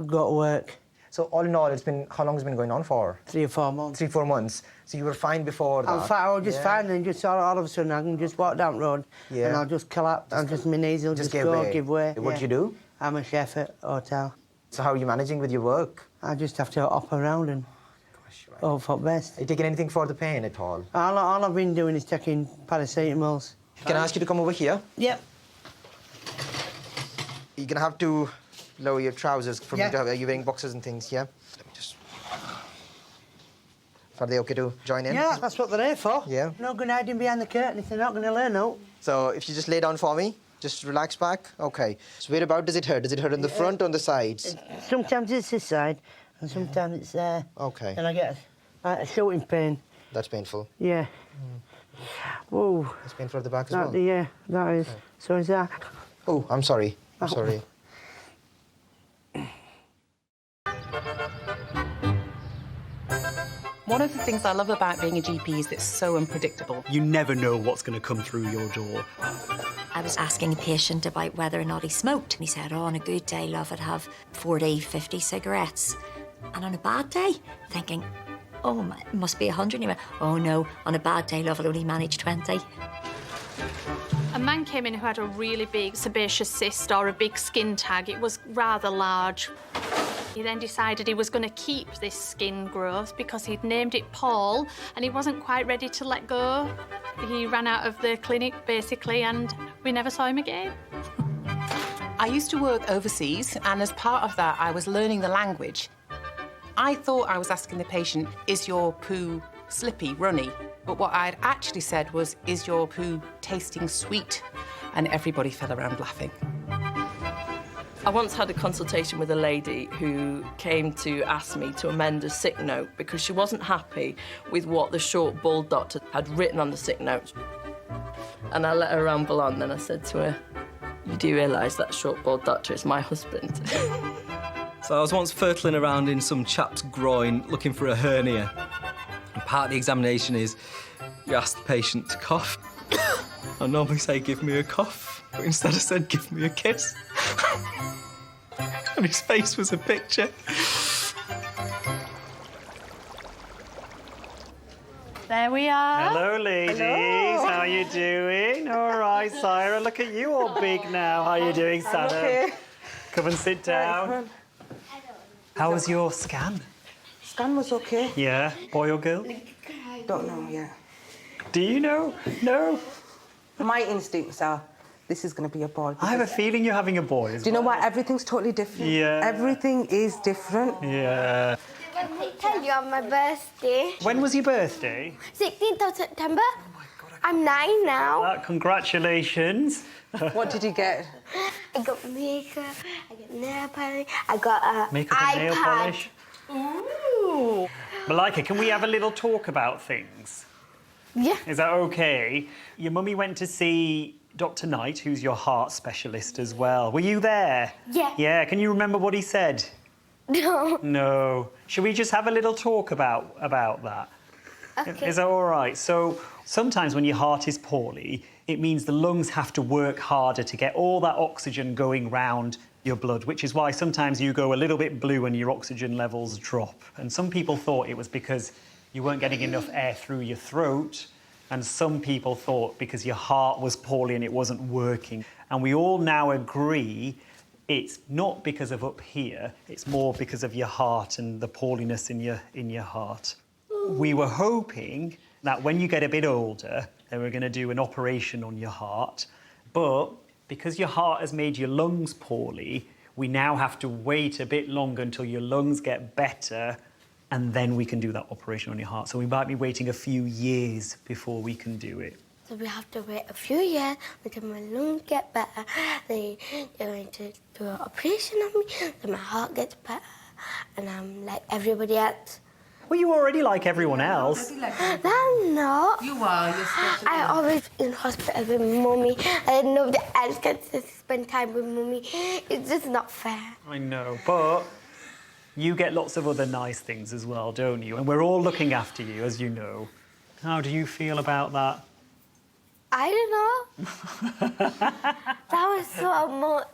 go to work. So all in all, it's been, how long has it been going on for? 3 or 4 months. 3 or 4 months. So you were fine before that? I was just fine and just all of a sudden I can just walk down the road and I'll just collapse, my knees will just give way. What do you do? I'm a chef at a hotel. So how are you managing with your work? I just have to hop around and hope for the best. Are you taking anything for the pain at all? All I've been doing is taking paracetamols. Can I ask you to come over here? Yep. You're going to have to lower your trousers from you're wearing boxers and things, yeah? Let me just... Are they OK to join in? Yeah, that's what they're here for. Yeah. No good hiding behind the curtain if they're not going to learn out. So if you just lay down for me, just relax back. OK. So whereabout does it hurt? Does it hurt on the front or on the sides? Sometimes it's this side and sometimes it's there. OK. And I get a shooting pain. That's painful. Yeah. Whoa. It's painful at the back as well? Yeah, that is. So is that. Oh, I'm sorry. I'm sorry. One of the things I love about being a GP is that it's so unpredictable. You never know what's going to come through your door. I was asking a patient about whether or not he smoked. He said, oh, on a good day, love, I'd have 40, 50 cigarettes. And on a bad day, thinking, oh, it must be 100. And he went, oh, no, on a bad day, love, I'll only manage 20. A man came in who had a really big sebaceous cyst or a big skin tag. It was rather large. He then decided he was going to keep this skin growth because he'd named it Paul and he wasn't quite ready to let go. He ran out of the clinic, basically, and we never saw him again. I used to work overseas, and as part of that, I was learning the language. I thought I was asking the patient, is your poo slippy, runny? But what I'd actually said was, is your poo tasting sweet? And everybody fell around laughing. I once had a consultation with a lady who came to ask me to amend a sick note because she wasn't happy with what the short, bald doctor had written on the sick note. And I let her ramble on, then I said to her, you do realise that short, bald doctor is my husband? So I was once fertling around in some chap's groin looking for a hernia. And part of the examination is you ask the patient to cough. I normally say, give me a cough, but instead I said, give me a kiss. And his face was a picture. There we are. Hello, ladies. Hello. How are you doing? All right, Syra. Look at you all big now. How are you doing, Sada? Come and sit down. How was your scan? Scan was okay. Yeah. Boy or girl? Don't know yet. Do you know? No. My instincts are, this is going to be a boy. I have a feeling you're having a boy as Do you know well. what? Everything's totally different. Yeah. Everything is different. Yeah. Let me tell you on my birthday. When was your birthday? 16th of September. Oh my God. I'm 9 now. Congratulations. What did you get? I got makeup, I got nail polish, I got a Makeup and nail iPad. polish. Ooh. Malika, can we have a little talk about things? Yeah. Is that okay? Your mummy went to see Dr. Knight, who's your heart specialist as well. Were you there? Yeah. Yeah, can you remember what he said? No. No. Should we just have a little talk about that? Okay. Is that all right? So sometimes when your heart is poorly, it means the lungs have to work harder to get all that oxygen going round your blood, which is why sometimes you go a little bit blue and your oxygen levels drop. And some people thought it was because you weren't getting enough air through your throat, and some people thought because your heart was poorly and it wasn't working. And we all now agree it's not because of up here, it's more because of your heart and the poorliness in your heart. We were hoping that when you get a bit older, they were going to do an operation on your heart, but because your heart has made your lungs poorly, we now have to wait a bit longer until your lungs get better, and then we can do that operation on your heart. So we might be waiting a few years before we can do it. So we have to wait a few years until my lungs get better. They're going to do an operation on me, so my heart gets better, and I'm like everybody else. Well, you already like everyone else. No, I'm not. You are. You're special. I always in hospital with Mummy, and nobody else gets to spend time with Mummy. It's just not fair. I know, but you get lots of other nice things as well, don't you? And we're all looking after you, as you know. How do you feel about that? I don't know. That was so much.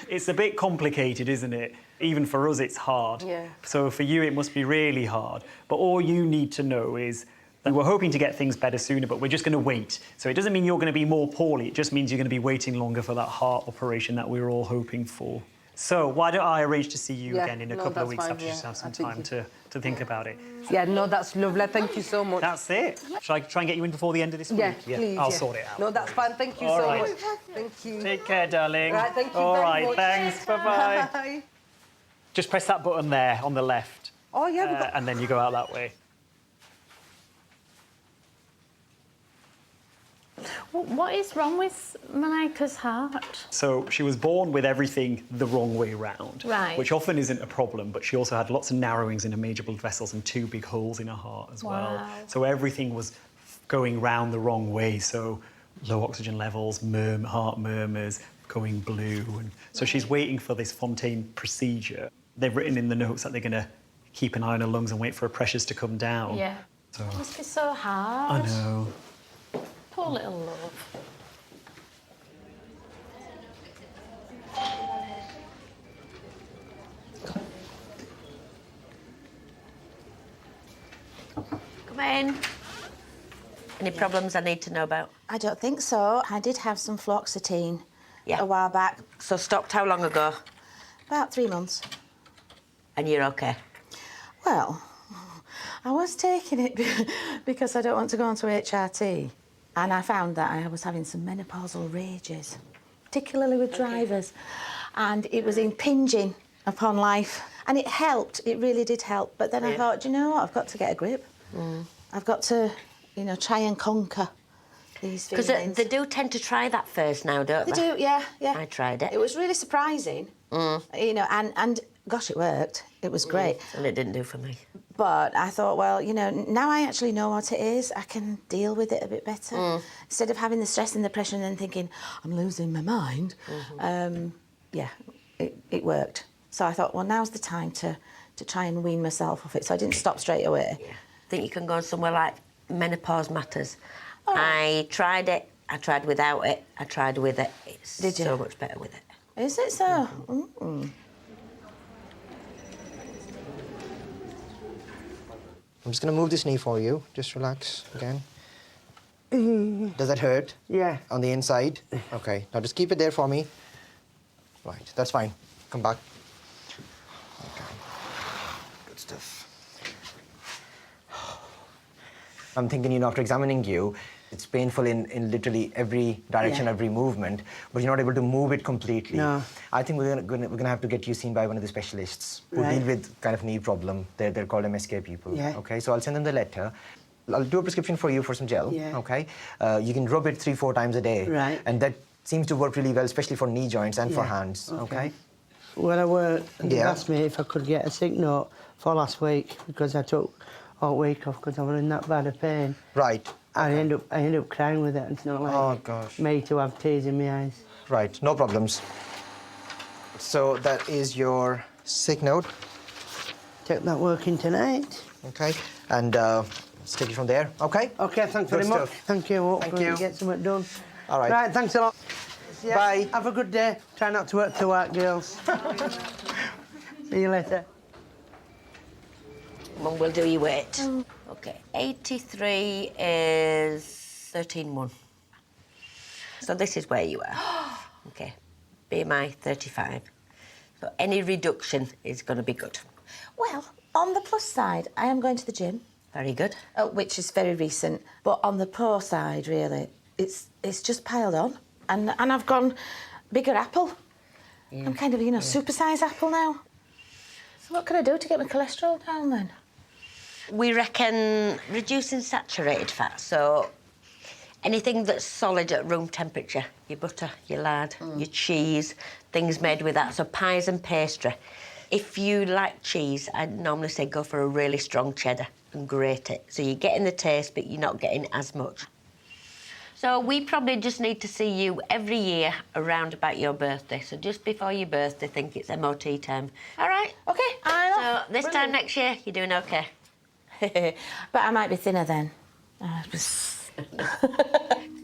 It's a bit complicated, isn't it? Even for us, it's hard. Yeah. So for you, it must be really hard. But all you need to know is that we're hoping to get things better sooner, but we're just going to wait. So it doesn't mean you're going to be more poorly. It just means you're going to be waiting longer for that heart operation that we were all hoping for. So why don't I arrange to see you again in a couple of weeks after you just have some time to think about it? Yeah, no, that's lovely. Thank you so much. That's it. Shall I try and get you in before the end of this week? Yeah, please. I'll sort it out. No, that's fine. Thank you All so right. much. Thank you. Take care, darling. Right, thank you All very right, much. thanks. Bye-bye. Bye. Just press that button there on the left. Oh, yeah, we've got... And then you go out that way. What is wrong with Malika's heart? So she was born with everything the wrong way round, Right. which often isn't a problem, but she also had lots of narrowings in her major blood vessels and 2 big holes in her heart as well. Wow. So everything was going round the wrong way. So low oxygen levels, heart murmurs, going blue. And so she's waiting for this Fontaine procedure. They've written in the notes that they're going to keep an eye on her lungs and wait for her pressures to come down. Yeah. So, It must be so hard. I know. Poor little love. Come in. Any problems I need to know about? I don't think so. I did have some fluoxetine a while back. So stopped how long ago? About 3 months. And you're okay? Well, I was taking it because I don't want to go on to HRT. And I found that I was having some menopausal rages, particularly with drivers. And it was impinging upon life. And it helped, it really did help. But then I thought, do you know what, I've got to get a grip. I've got to, you know, try and conquer these feelings. Because they do tend to try that first now, don't they? They do, yeah. I tried it. It was really surprising, you know, and gosh, it worked. It was great. And it didn't do for me. But I thought, well, you know, now I actually know what it is, I can deal with it a bit better. Instead of having the stress and the pressure and then thinking, I'm losing my mind, yeah, it worked. So I thought, well, now's the time to try and wean myself off it. So I didn't stop straight away. Yeah. I think you can go somewhere like Menopause Matters. Oh. I tried it, I tried without it, I tried with it. It's Did you? so much better with it. Is it so? I'm just going to move this knee for you. Just relax again. Does that hurt? Yeah. On the inside? Okay. Now just keep it there for me. Right. That's fine. Come back. Okay. Good stuff. I'm thinking, you know, after examining you, it's painful in literally every direction, every movement, but you're not able to move it completely. No. I think we're gonna have to get you seen by one of the specialists who deal with kind of knee problem. They're called MSK people. Yeah. Okay, so I'll send them the letter. I'll do a prescription for you for some gel. Yeah. Okay. You can rub it 3-4 times a day. Right. And that seems to work really well, especially for knee joints and for hands. Okay. When I worked, they Yeah. asked me if I could get a sick note for last week because I took all week off because I was in that bad a pain. Right. I end up crying with it. It's not like Oh, gosh. me to have tears in my eyes. Right, no problems. So that is your sick note. Take that working tonight. Okay, and let's take it from there, okay? Okay, thanks Good very much. stuff. Thank you. Hopefully you. get something done. All right. Right, thanks a lot. Yeah, Bye. Have a good day. Try not to work too hard, girls. See you later. Mum, we'll do your weight. Okay, 83 is 13.1. So this is where you are. Okay, BMI 35. So any reduction is going to be good. Well, on the plus side, I am going to the gym. Very good. Which is very recent. But on the poor side, really, it's just piled on. And I've gone bigger apple. Yeah. I'm kind of, supersize apple now. So what can I do to get my cholesterol down then? We reckon reducing saturated fat, so anything that's solid at room temperature, your butter, your lard, your cheese, things made with that, so pies and pastry. If you like cheese, I'd normally say go for a really strong cheddar and grate it. So you're getting the taste, but you're not getting as much. So we probably just need to see you every year around about your birthday. So just before your birthday, think it's MOT time. All right? Okay, So this time next year, you're doing OK. But I might be thinner then. I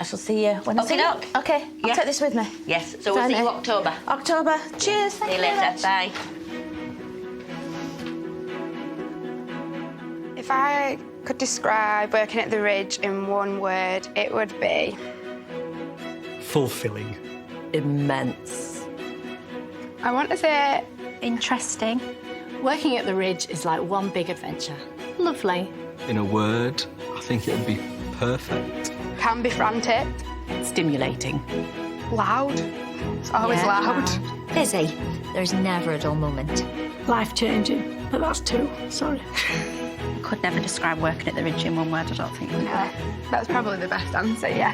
shall see you when I see you. Okey-doke. Okay, I'll take this with me. Yes, so we'll see you October. October. Cheers. See you later. Bye. If I could describe working at the Ridge in one word, it would be... Fulfilling. Immense. I want to say interesting. Working at the Ridge is like one big adventure. Lovely. In a word, I think it would be perfect. Can be frantic. Stimulating. Loud. It's always loud. Busy. There's never a dull moment. Life-changing, but that's two. Sorry. Could never describe working at the Ridge in one word, I don't think. No, that's probably the best answer, yeah.